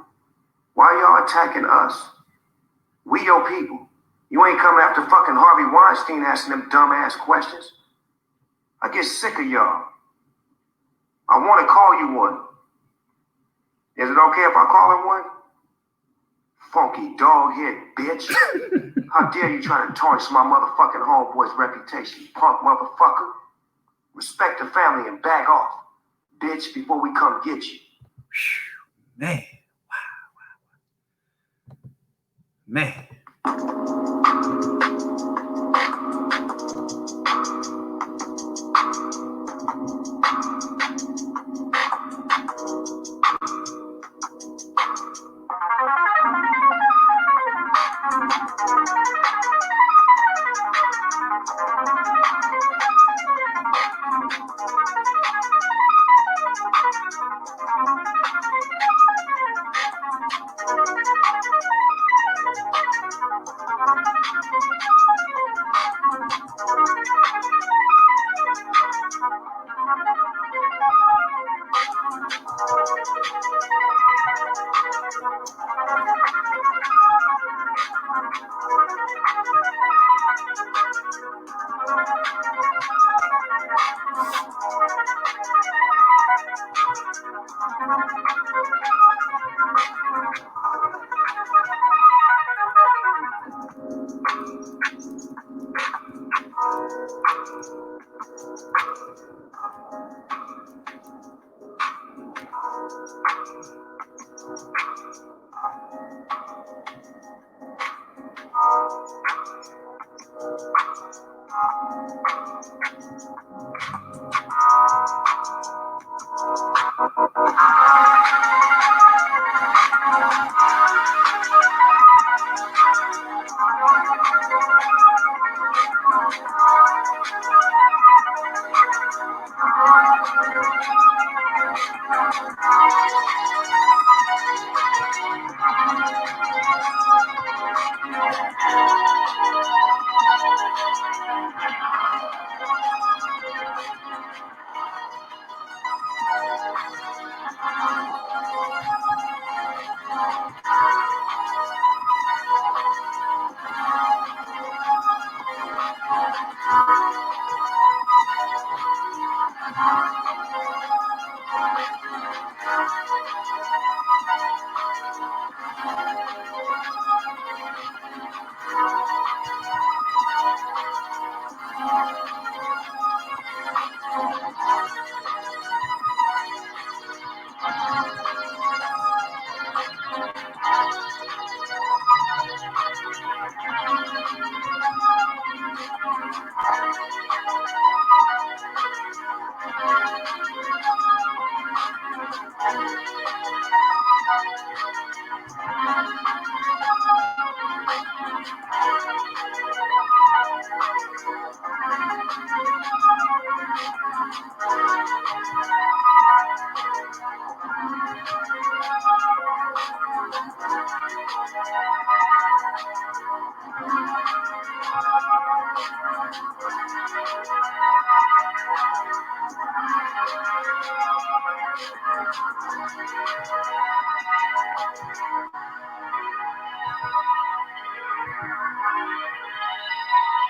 Why y'all attacking us? We your people. You ain't coming after fucking Harvey Weinstein asking them dumbass questions. I get sick of y'all. I want to call you one. Is it okay if I call him one? Funky dog head bitch. How dare you try to tarnish my motherfucking homeboy's reputation, you punk motherfucker. Respect the family and back off, bitch, before we come get you. Man. Wow. Man.